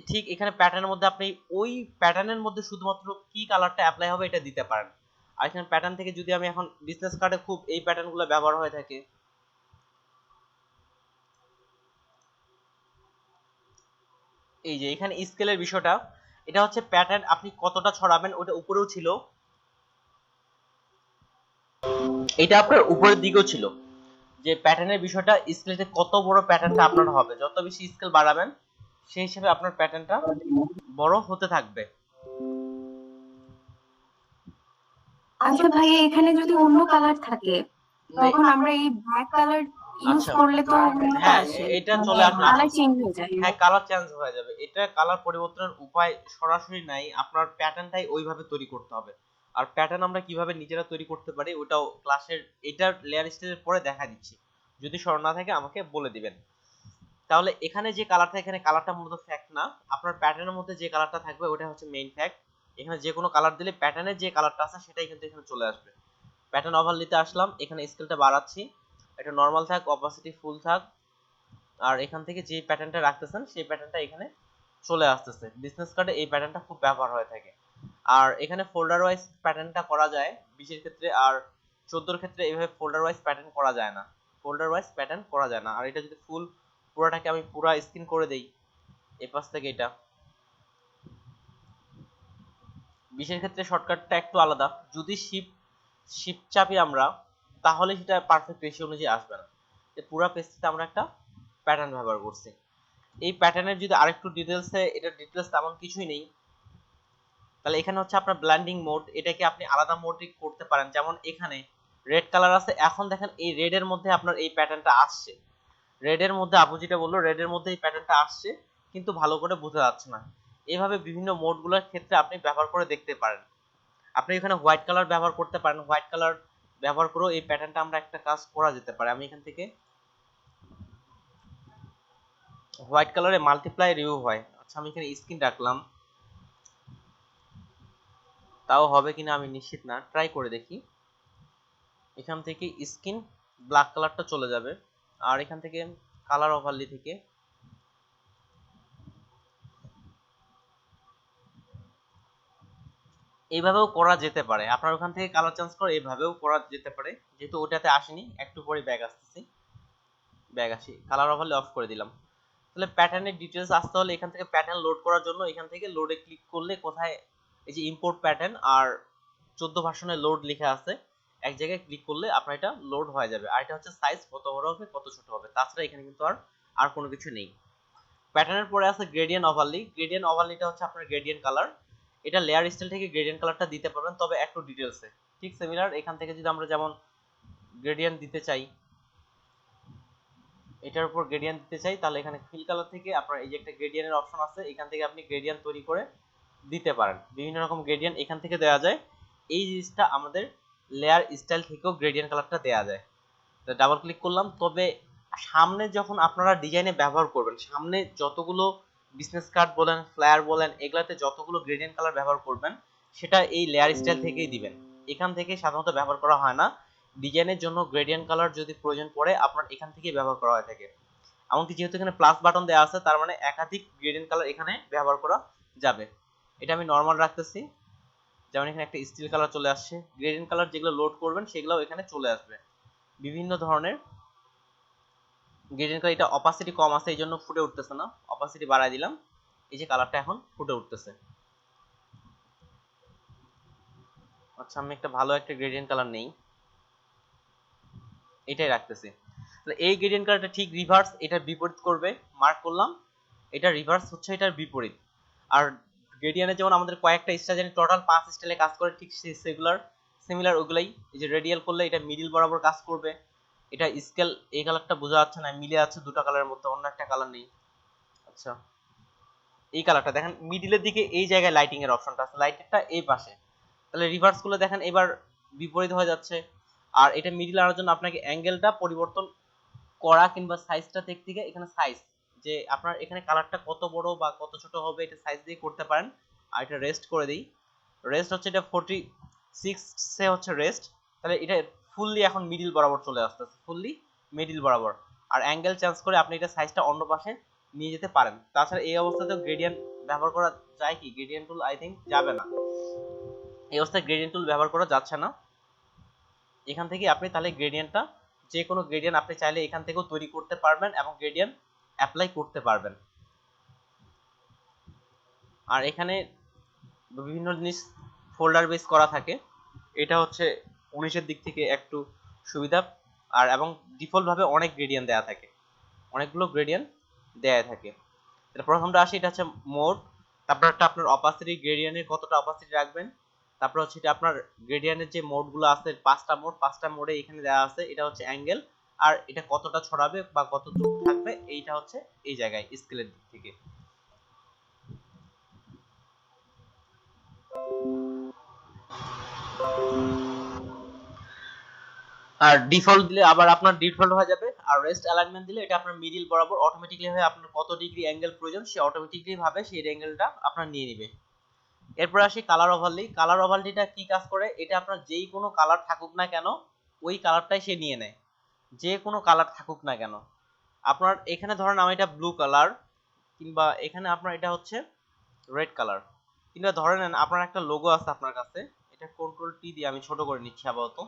ঠিক এখানে প্যাটার্নের মধ্যে আপনি ওই প্যাটার্নের মধ্যে শুধুমাত্র কি কালারটা অ্যাপ্লাই হবে এটা দিতে পারেন। আর এখানে প্যাটার্ন থেকে যদি আমি এখন বিজনেস কার্ডে খুব এই প্যাটার্নগুলো ব্যবহার হয়ে থাকে, এই যে এখানে স্কেলের বিষয়টা, এটা হচ্ছে প্যাটার্ন আপনি কতটা ছড়াবেন, ওটা উপরেও ছিল, এটা আপনার উপরের দিকেও ছিল। যে প্যাটার্নের বিষয়টা, স্কেলতে কত বড় প্যাটার্নটা আপনার হবে, যত বেশি স্কেল বাড়াবেন সেই হিসেবে আপনার প্যাটার্নটা বড় হতে থাকবে। আচ্ছা ভাই, এখানে যদি অন্য কালার থাকে তখন আমরা এই ব্ল্যাক কালার ইউজ আচ্ছা, করলে তো হ্যাঁ আসে, এটা মানে চলে আসবে। কালার চেঞ্জ হয়ে যায়। হ্যাঁ কালার চেঞ্জ হয়ে যাবে, এটা কালার পরিবর্তনের উপায় সরাসরি নাই, আপনার প্যাটার্নটাই ওইভাবে তৈরি করতে হবে। আর প্যাটার্ন আমরা কিভাবে নিজেরা তৈরি করতে পারি ওটাও ক্লাসের এটার লেয়ার স্টেজের পরে দেখা দিচ্ছি, যদি স্মরণ না থাকে আমাকে বলে দিবেন। তাহলে এখানে যে কালারটা, এখানে কালারটা মূলত ফ্যাক্ট না, আপনার প্যাটার্নের মধ্যে যে কালারটা থাকবে ওটা হচ্ছে মেইন ফ্যাক্ট। এখানে যে কোনো কালার দিলে প্যাটার্নের যে কালারটা আছে সেটাই কিন্তু এখানে চলে আসবে। প্যাটার্ন ওভারলিতে আসলাম, এখানে স্কেলটা বাড়াচ্ছি, এটা নরমাল থাক, অপাসিটি ফুল থাক, আর এখান থেকে যে প্যাটার্নটা রাখতেছেন সেই প্যাটার্নটা এখানে চলে আসতেছে। বিজনেস কার্ডে এই প্যাটার্নটা খুব ব্যবহার হয়ে থাকে। আর এখানে ফোল্ডার ওয়াইজ প্যাটার্নটা করা যায় 20 এর ক্ষেত্রে, আর 14 এর ক্ষেত্রে এইভাবে ফোল্ডার ওয়াইজ প্যাটার্ন করা যায় না, আর এটা যদি ফুল পুরোটাকে আমি পুরো স্ক্রিন করে দেই এই পাশ থেকে, এটা 20 এর ক্ষেত্রে শর্টকাটটা একটু আলাদা, যদি শিফট চাপি আমরা তাহলে সেটা পারফেক্ট রেশিও অনুযায়ী আসবে না। পুরো পেজটাতে আমরা একটা প্যাটার্ন ব্যবহার করছি। এই প্যাটার্নের যদি আরেকটু ডিটেইলসে, এটা ডিটেইলস তেমন কিছুই নেই, তাহলে এখানে হচ্ছে আপনার ব্লেন্ডিং মোড, এটাকে আপনি আলাদা মোডে করতে পারেন। যেমন এখানে রেড কালার আছে, এখন দেখেন এই রেড এর মধ্যে আপনার এই প্যাটার্নটা আসছে, রেডের মধ্যে আপু যেটা বললো রেডের মধ্যে এই প্যাটার্নটা আসছে, কিন্তু ভালো করে বোঝা যাচ্ছে না। এইভাবে বিভিন্ন মোডগুলোর ক্ষেত্রে আপনি ব্যবহার করে দেখতে পারেন। আপনি এখানে হোয়াইট কালার ব্যবহার করতে পারেন, হোয়াইট কালার ব্যবহার করেও এই প্যাটার্নটা আমরা একটা কাজ করা যেতে পারে। আমি এখান থেকে হোয়াইট কালারে মাল্টিপ্লাই রিমুভ হয়, আচ্ছা আমি এখানে স্ক্রিন রাখলাম, তাও হবে কিনা আমি নিশ্চিত না, ট্রাই করে দেখি। এখান থেকে স্কিন ব্ল্যাক কালারটা চলে যাবে, আর এখান থেকে কালার ওভারলি থেকে এইভাবেও করা যেতে পারে। আপনার ওখান থেকে কালার চেঞ্জ করে এইভাবেও করা যেতে পারে, যেহেতু ওটাতে আসেনি একটু পরে ব্যাগ আসতেছি, ব্যাগ আসি, কালার ওভারলি অফ করে দিলাম। তাহলে প্যাটার্নের ডিটেইলস আসতে হলে এখান থেকে প্যাটার্ন লোড করার জন্য এখান থেকে লোডে ক্লিক করলে কোথায় এই যে ইম্পোর্ট প্যাটার্ন আর 14 ভার্সনে লোড লেখা আছে, এক জায়গায় ক্লিক করলে আপনার এটা লোড হয়ে যাবে। আর এটা হচ্ছে সাইজ কত বড় হবে কত ছোট হবে, তাছাড়া এখানে কিন্তু আর কোনো কিছু নেই। প্যাটার্নের পরে আছে গ্রেডিয়েন্ট ওভারলি। গ্রেডিয়েন্ট ওভারলিটা হচ্ছে আপনার গ্রেডিয়েন্ট কালার, এটা লেয়ার স্টাইল থেকে গ্রেডিয়েন্ট কালারটা দিতে পারবেন, তবে একটু ডিটেইলসে। ঠিক সিমিলার এখান থেকে যদি আমরা যেমন গ্রেডিয়েন্ট দিতে চাই, এটার উপর গ্রেডিয়েন্ট দিতে চাই, তাহলে এখানে ফিল কালার থেকে আপনার এই যে একটা গ্রেডিয়েন্টের অপশন আছে, এখান থেকে আপনি গ্রেডিয়েন্ট তৈরি করে দিতে পারেন। বিভিন্ন রকম গ্রেডিয়েন্ট এখান থেকে দেওয়া যায়। এই জিনিসটা আমাদের লেয়ার স্টাইল থেকেও গ্রেডিয়েন্ট কালারটা দেওয়া যায়। তো ডাবল ক্লিক করলাম, তবে সামনে যখন আপনারা ডিজাইনে ব্যবহার করবেন, সামনে যতগুলো বিজনেস কার্ড বলেন, ফ্লায়ার বলেন, এগুলাতে যতগুলো গ্রেডিয়েন্ট কালার ব্যবহার করবেন সেটা এই লেয়ার স্টাইল থেকেই দিবেন, এখান থেকে সাধারণত ব্যবহার করা হয় না। ডিজাইনের জন্য গ্রেডিয়েন্ট কালার যদি প্রয়োজন পড়ে আপনার এখান থেকেই ব্যবহার করা হয়ে থাকে। এমনকি যেহেতু এখানে প্লাস বাটন দেওয়া আছে, তার মানে একাধিক গ্রেডিয়েন্ট কালার এখানে ব্যবহার করা যাবে। এটা আমি নরমাল রাখতেছি, যেমন এখানে একটা স্টিল কালার চলে আসছে। গ্রেডিয়েন্ট কালার যেগুলো লোড করবেন সেগুলোও এখানে চলে আসবে বিভিন্ন ধরনের গ্রেডিয়েন্ট কালার। এটা অপাসিটি কম আছে এই জন্য ফুটে উঠতেছে না, অপাসিটি বাড়ায় দিলাম, এই যে কালারটা এখন ফুটে উঠতেছে। আচ্ছা আমি একটা ভালো একটা গ্রেডিয়েন্ট কালার নেই, এটাই রাখতেছি। তাহলে এই গ্রেডিয়েন্ট কালারটা ঠিক রিভার্স, এটার বিপরীত করবে, মার্ক করলাম। এটা রিভার্স হচ্ছে এটার বিপরীত। আর গ্রেডিয়েন্টে যেমন আমাদের কয়েকটা স্টাইল জানি, টোটাল 5 স্টাইলে কাজ করে, ঠিক সিমিলার ওগুলাই। এই যে রেডিয়াল করলে এটা মিডল বরাবর কাজ করবে। এটা স্কেল, এই কালারটা বোঝা যাচ্ছে না, মিলে আছে দুটো কালারের মধ্যে, অন্য একটা কালার নেই। আচ্ছা এই কালারটা দেখেন মিডিলের দিকে, এই জায়গায় লাইটিং এর অপশনটা আছে, লাইটেরটা এই পাশে। তাহলে রিভার্স করলে দেখেন এবার বিপরীত হয়ে যাচ্ছে। আর এটা মিডিল আনার জন্য আপনাকে অ্যাঙ্গেলটা পরিবর্তন করা কিংবা সাইজটা থেকে এখানে সাইজ, যে আপনার এখানে কালারটা কত বড় বা কত ছোট হবে এটা সাইজ দিয়ে করতে পারেন। আর এটা রেস্ট করে দিই, রেস্ট হচ্ছে এটা 46 সে হচ্ছে রেস্ট। তাহলে এটা ফুললি এখন মিডিল বরাবর চলে আসতেছে, ফুললি মিডিল বরাবর। আর অ্যাঙ্গেল চেঞ্জ করে আপনি এটা সাইজটা অন্য পাশে নিয়ে যেতে পারেন। তাছাড়া এই অবস্থাতেও গ্রেডিয়েন্ট ব্যবহার করা যায় কি? গ্রেডিয়েন্ট টুল আই থিংক যাবে না, এই অবস্থায় গ্রেডিয়েন্ট টুল ব্যবহার করা যাচ্ছে না। এখান থেকে আপনি তাহলে গ্রেডিয়েন্টটা, যে কোনো গ্রেডিয়েন্ট আপনি চাইলে এখান থেকেও তৈরি করতে পারবেন এবং গ্রেডিয়েন্ট অ্যাপ্লাই করতে পারবেন। আর এখানে বিভিন্ন জিনিস ফোল্ডার বেস করা থাকে, এটা হচ্ছে 19-এর দিক থেকে একটু সুবিধা। আর এবং ডিফল্ট ভাবে অনেক গ্রেডিয়েন্ট দেয়া থাকে, অনেকগুলো গ্রেডিয়েন্ট দেয়া থাকে। এটা প্রথমটা আসি, এটা হচ্ছে মোড, তারপর একটা আপনার অপাসিটি, গ্রেডিয়েন্টের কতটা অপাসিটি রাখবেন, তারপর হচ্ছে এটা আপনার গ্রেডিয়েন্টের যে মোডগুলো আছে 5টা মোডে এখানে দেওয়া আছে। এটা হচ্ছে অ্যাঙ্গেল, আর এটা কতটা ছড়াবে বা কতটুকু থাকবে এইটা হচ্ছে এই জায়গায় স্কেলের দিক থেকে। আর ডিফল্ট দিলে আবার আপনার ডিফল্ট হয়ে যাবে। আর রেস্ট অ্যালাইনমেন্ট দিলে এটা আপনার মিডল বরাবর অটোমেটিক্যালি হয়ে আপনার কত ডিগ্রি অ্যাঙ্গেল প্রয়োজন সে অটোমেটিক্যালি ভাবে সেই অ্যাঙ্গেলটা আপনার নিয়ে নেবে। এরপর আসি কালার ওভারলি। কালার ওভারলিটা কি কাজ করে? এটা আপনার যেই কোনো কালার থাকুক না কেন ওই কালারটাই সে নিয়ে নেয়, যে কোনো কালার থাকুক না কেন। আপনার এখানে ধরেন আমি এটা ব্লু কালার, কিংবা এখানে আপনার এটা হচ্ছে রেড কালার, কিংবা ধরে নেন আপনার একটা লোগো আছে আপনার কাছে, এটা কন্ট্রোল টি দিয়ে আমি ছোট করে নিচ্ছি, আপাতত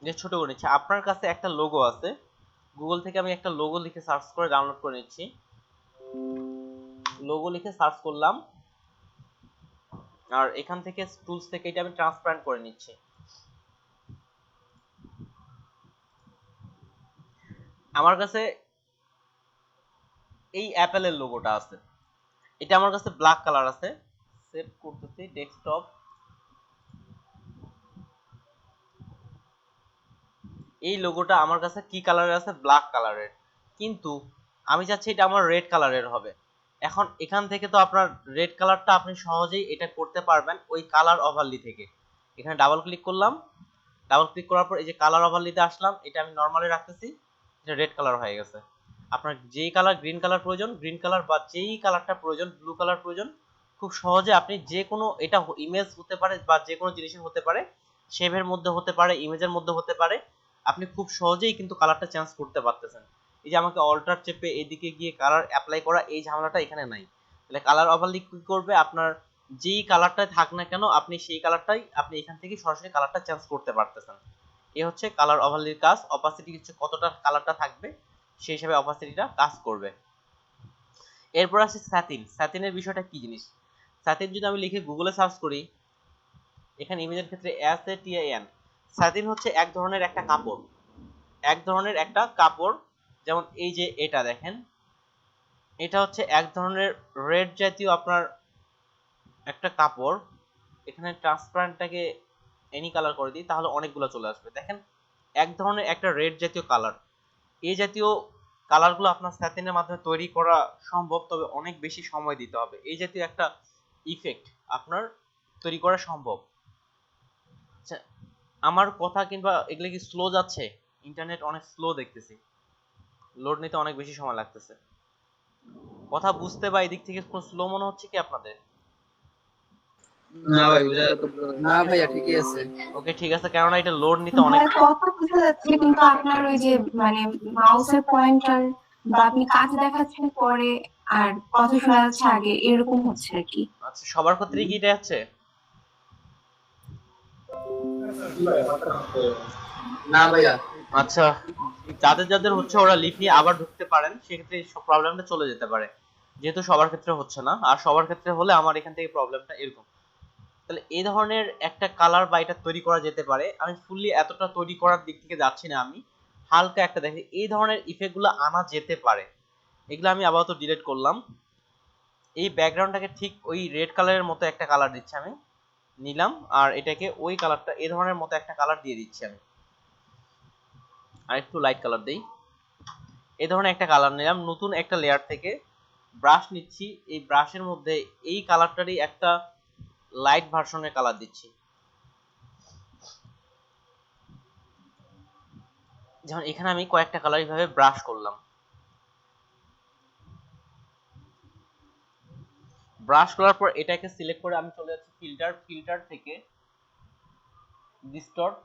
যে ছোট করে নিচ্ছি। আপনার কাছে একটা লোগো আছে, গুগল থেকে আমি একটা লোগো লিখে সার্চ করে ডাউনলোড করে নিচ্ছি। লোগো লিখে সার্চ করলাম, আর এখান থেকে টুলস থেকে এটা আমি ট্রান্সপারেন্ট করে নিচ্ছি। আমার কাছে এই অ্যাপেলের লোগোটা আছে, এটা আমার কাছে ব্ল্যাক কালার আছে। সেভ করতেছি ডেস্কটপ। এই লোগোটা আমার কাছে কি কালারের আছে? ব্ল্যাক কালারের, কিন্তু আমি চাচ্ছি এটা আমার রেড কালারের হবে। এখন এখান থেকে তো আপনার রেড কালারটা আপনি সহজেই এটা করতে পারবেন ওই কালার ওভারলি থেকে। এখানে ডাবল ক্লিক করলাম, ডাবল ক্লিক করার পর এই যে কালার ওভারলিতে আসলাম, এটা আমি নরমালি রাখতেছি, এটা রেড কালার হয়ে গেছে। আপনার যেই কালার, গ্রিন কালার প্রয়োজন গ্রিন কালার, বা যেই কালারটা প্রয়োজন ব্লু কালার প্রয়োজন, খুব সহজে আপনি যে কোনো, এটা ইমেজ হতে পারে বা যে কোনো জিনিসের হতে পারে, শেপের মধ্যে হতে পারে, ইমেজের মধ্যে হতে পারে, আপনি খুব সহজেই কিন্তু কালারটা চেঞ্জ করতে পারতেছেন। এই যে আমাকে অল্টার চেপে এদিকে গিয়ে কালার অ্যাপ্লাই করা, এই ঝামেলাটা এখানে নাই। তাহলে কালার ওভারলি কি করবে? আপনার যেই কালারটাই থাক না কেন আপনি সেই কালারটাই আপনি এখান থেকে সরাসরি কালারটা চেঞ্জ করতে পারতেছেন। এই হচ্ছে কালার ওভারলির কাজ। অপাসিটি হচ্ছে কতটা কালারটা থাকবে সেই হিসাবে অপাসিটিটা কাজ করবে। এরপর আছে স্যাটিন। স্যাটিনের বিষয়টা কি জিনিস? স্যাটিন যদি আমি লিখে গুগলে সার্চ করি, এখানে ইমেজের ক্ষেত্রে SATIN, স্যাটিন হচ্ছে এক ধরনের একটা কাপড়, এক ধরনের একটা কাপড়। যেমন এই যে এটা দেখেন, এটা হচ্ছে এক ধরনের রেড জাতীয় আপনার একটা কাপড়। এখানে ট্রান্সপারেন্টটাকে এনি কালার করে দিই, তাহলে অনেকগুলো চলে আসবে। দেখেন এক ধরনের একটা রেড জাতীয় কালার। এই জাতীয় কালারগুলো আপনার স্যাটিনের মাধ্যমে তৈরি করা সম্ভব, তবে অনেক বেশি সময় দিতে হবে। এই জাতীয় একটা ইফেক্ট আপনার তৈরি করা সম্ভব। আচ্ছা আমার কথা কিংবা এগুলো কি স্লো যাচ্ছে? ইন্টারনেট অনেক স্লো দেখতেছি, লোড নিতে অনেক বেশি সময় লাগতেছে। কথা বুঝতে বা এদিক থেকে কোনো স্লো মনে হচ্ছে কি আপনাদের? না ভাই, না ভাইয়া ঠিকই আছে। ওকে ঠিক আছে, কেননা এটা লোড নিতে অনেক। ভাই কথা বোঝা যাচ্ছে, কিন্তু আপনার ওই যে মানে মাউসের পয়েন্টার বা আপনি কাজ দেখাচ্ছেন পরে আর কথা শোনা যাচ্ছে আগে, এরকম হচ্ছে আর কি। আচ্ছা সবার ক্ষেত্রে কি এটা আছে? না ভাইয়া। আচ্ছা, যাদের যাদের হচ্ছে ওরা লিভ নিয়ে আবার ঢুকতে পারেন, সেক্ষেত্রে এই প্রবলেমটা চলে যেতে পারে, যেহেতু সবার ক্ষেত্রে হচ্ছে না, আর সবার ক্ষেত্রে হলে আমার এখান থেকে প্রবলেমটা এরকম। তাহলে এই ধরনের একটা কালার বা এটা তৈরি করা যেতে পারে। আমি ফুললি এতটা তৈরি করার দিক থেকে যাচ্ছি না, আমি হালকা একটা দেখি এই ধরনের ইফেক্টগুলো আনা যেতে পারে। এগুলো আমি আপাতত ডিলিট করলাম। এই ব্যাকগ্রাউন্ডটাকে ঠিক ওই রেড কালারের মতো একটা কালার দিচ্ছি আমি, নিলাম, আর এটাকে ওই কালারটা এই ধরনের মতো একটা কালার দিয়ে দিচ্ছি আমি, আর একটু লাইট কালার দেই। এই ধরনের একটা কালার নিলাম, নতুন একটা লেয়ার থেকে ব্রাশ নিচ্ছি, এই ব্রাশের মধ্যে এই কালারটারই একটা লাইট ভার্সনের কালার দিচ্ছি। যেমন এখানে আমি কয়েকটা কালার এইভাবে ব্রাশ করলাম। ব্রাশ করার পর এটাকে সিলেক্ট করে আমি চলে যাচ্ছি ফিল্টার, ফিল্টার থেকে ডিস্টর্ট,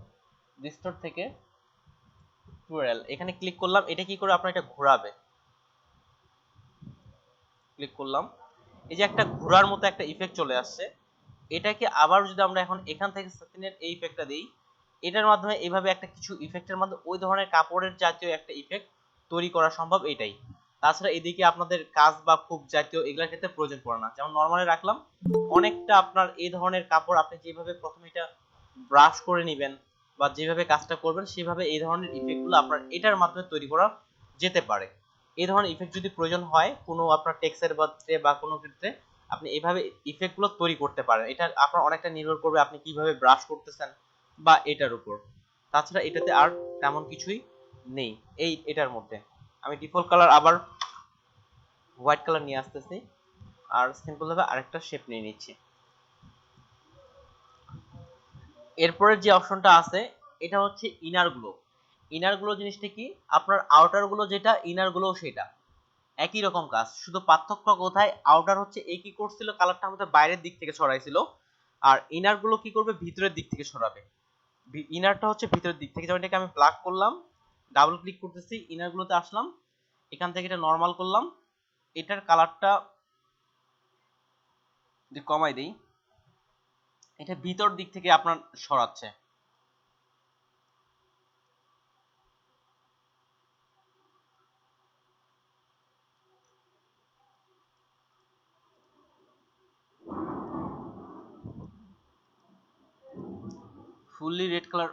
ডিস্টর্ট থেকে টুয়েল, এখানে ক্লিক করলাম। এটা কি করে আপনার এটা ঘোরাবে, ক্লিক করলাম, এই যে একটা ঘোরার মতো একটা ইফেক্ট চলে আসছে। এটাকে আবার যদি আমরা এখন এখান থেকে সাস্টেনের এই ইফেক্টটা দেই, এটার মাধ্যমে এইভাবে একটা কিছু ইফেক্টের মাধ্যমে ওই ধরনের কাপড়ের জাতীয় একটা ইফেক্ট তৈরি করা সম্ভব এটাই। তাছাড়া এদিকে আপনাদের কাজ বা খুব জাতীয় এগুলোর ক্ষেত্রে প্রয়োজন পড়ে না। যেমন নরমালি রাখলাম, অনেকটা আপনার এই ধরনের কাপড় আপনি যেভাবে প্রথমে এটা ব্রাশ করে নেবেন বা যেভাবে কাজটা করবেন সেভাবে এই ধরনের ইফেক্টগুলো আপনার এটার মাধ্যমে তৈরি করা যেতে পারে। এই ধরনের ইফেক্ট যদি প্রয়োজন হয় কোনো আপনার টেক্সটের ক্ষেত্রে বা কোনো ক্ষেত্রে, আপনি এইভাবে ইফেক্টগুলো তৈরি করতে পারেন। এটা আপনার অনেকটা নির্ভর করবে আপনি কিভাবে ব্রাশ করতেছেন বা এটার উপর। তাছাড়া এটাতে আর তেমন কিছুই নেই এই এটার মধ্যে। আমি ডিফল্ট কালার আবার হোয়াইট কালার নিয়ে আসতেছি, আর সিম্পল ভাবে আরেকটা শেপ নিয়ে নিচ্ছি। এরপরে যে অপশনটা আছে এটা হচ্ছে ইনার গ্লো। ইনার গ্লো জিনিসটা কি, আপনার আউটার গুলো যেটা, ইনার গুলো সেটা, একই রকম কাজ, শুধু পার্থক্য কোথায়, আউটার হচ্ছে এই কি করছিল কালারটা আমাদের বাইরের দিক থেকে ছড়াইছিল, আর ইনার গুলো কি করবে ভিতরের দিক থেকে ছড়াবে। ইনারটা হচ্ছে ভিতরের দিক থেকে, যেমন এটাকে আমি প্লাগ করলাম, ডাবল ক্লিক করতেছি, ইনার গুলোতে আসলাম, এখান থেকে এটা নরমাল করলাম, এটার কালারটা যদি কমাই দেই, এটা ভিতর দিক থেকে আপনার সরাচ্ছে। ফুললি রেড কালার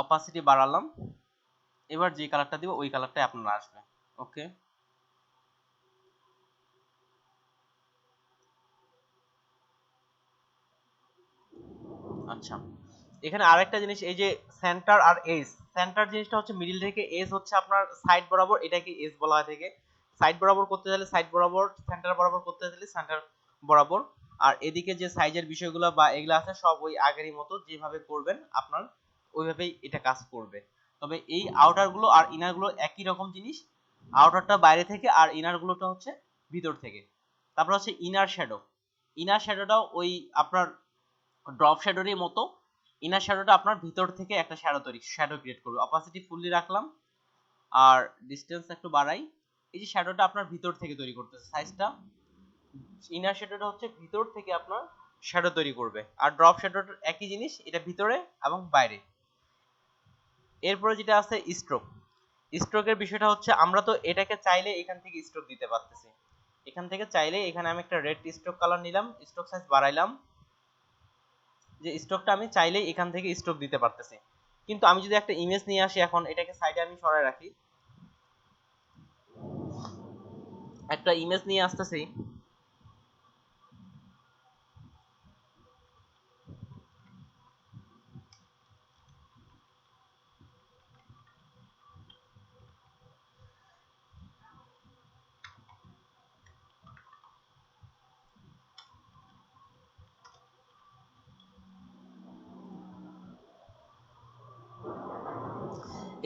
অপাসিটি বাড়ালাম, এবার যে কালারটা দিব ওই কালারটাই আপনার আসবে। ওকে, আচ্ছা, এখানে আরেকটা জিনিস, এই যে সেন্টার আর এজ, সেন্টার জিনিসটা হচ্ছে মিডল থেকে, এজ হচ্ছে আপনার সাইড বরাবর, এটাকে এজ বলা হয় থেকে। সাইড বরাবর করতে চাইলে সাইড বরাবর, সেন্টার বরাবর করতে চাইলে সেন্টার বরাবর। আর এদিকে যে সাইজের বিষয়গুলো বা এগুলো আছে সব ওই আগেরই মতো, যেভাবে করবেন আপনার ওইভাবেই এটা কাজ করবে। তবে এই আউটার গুলো আর ইনার গুলো একই রকম জিনিস, আউটারটা বাইরে থেকে আর ইনার গুলোটা হচ্ছে ভিতর থেকে। তারপর হচ্ছে ইনার শ্যাডো, ইনার শ্যাডোটাও ওই আপনার ড্রপ শ্যাডোরই মতো, ইনার শ্যাডোটা আপনার ভিতর থেকে একটা শ্যাডো ক্রিয়েট করবে। অপাসিটি ফুললি রাখলাম, আর ডিসটেন্স একটু বাড়াই। এই যে শ্যাডোটা আপনার ভিতর থেকে তৈরি করতেছে, সাইজটা, ইনার শ্যাডোটা হচ্ছে ভিতর থেকে আপনার শ্যাডো তৈরি করবে, আর ড্রপ শ্যাডোটা একই জিনিস, এটা ভিতরে এবং বাইরে। এরপরে যেটা আছে স্ট্রোক, স্ট্রোকের বিষয়টা হচ্ছে আমরা তো এটাকে চাইলে এখান থেকে স্ট্রোক দিতে পারতেছি, এখান থেকে চাইলে এখানে আমি একটা রেড স্ট্রোক কালার নিলাম, স্ট্রোক সাইজ বাড়াইলাম, যে স্ট্রোকটা আমি চাইলেই এখান থেকে স্ট্রোক দিতে পারতেছি। কিন্তু আমি যদি একটা ইমেজ নিয়ে আসি, এখন এটাকে সাইডে আমি সরায় রাখি, একটা ইমেজ নিয়ে আসতেছি,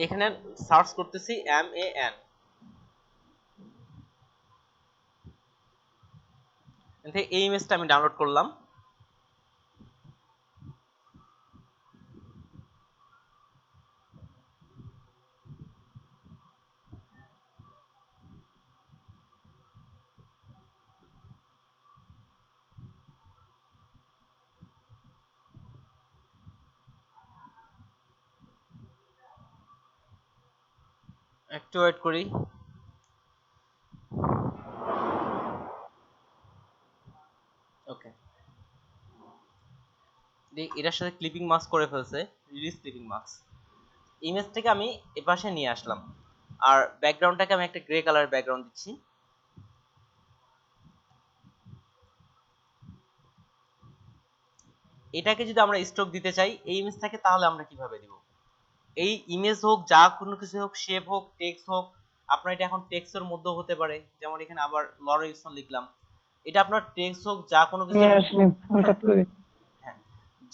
এখানে সার্চ করতেছি MAN, এই ইমেজটা আমি ডাউনলোড করলাম। একটু ওয়েট করি। ওকে, এটার সাথে ক্লিপিং মাস্ক করে ফেলছে, রিলিজ ক্লিপিং মাস্ক। ইমেজটাকে আমি এপাশে নিয়ে আসলাম, আর ব্যাকগ্রাউন্ডটাকে আমি একটা গ্রে কালারের ব্যাকগ্রাউন্ড দিচ্ছি। এটাকে যদি আমরা স্ট্রোক দিতে চাই এই ইমেজটাকে, তাহলে আমরা কিভাবে দিব? এই ইমেজ হোক, যা কোনো কিছু হোক, শেপ হোক, টেক্সট হোক, আপনার এটা এখন টেক্সটের মধ্যেও হতে পারে, যেমন এখানে আবার লরা উইলসন লিখলাম, এটা আপনার টেক্সট হোক, যা কোনো কিছু, হ্যাঁ,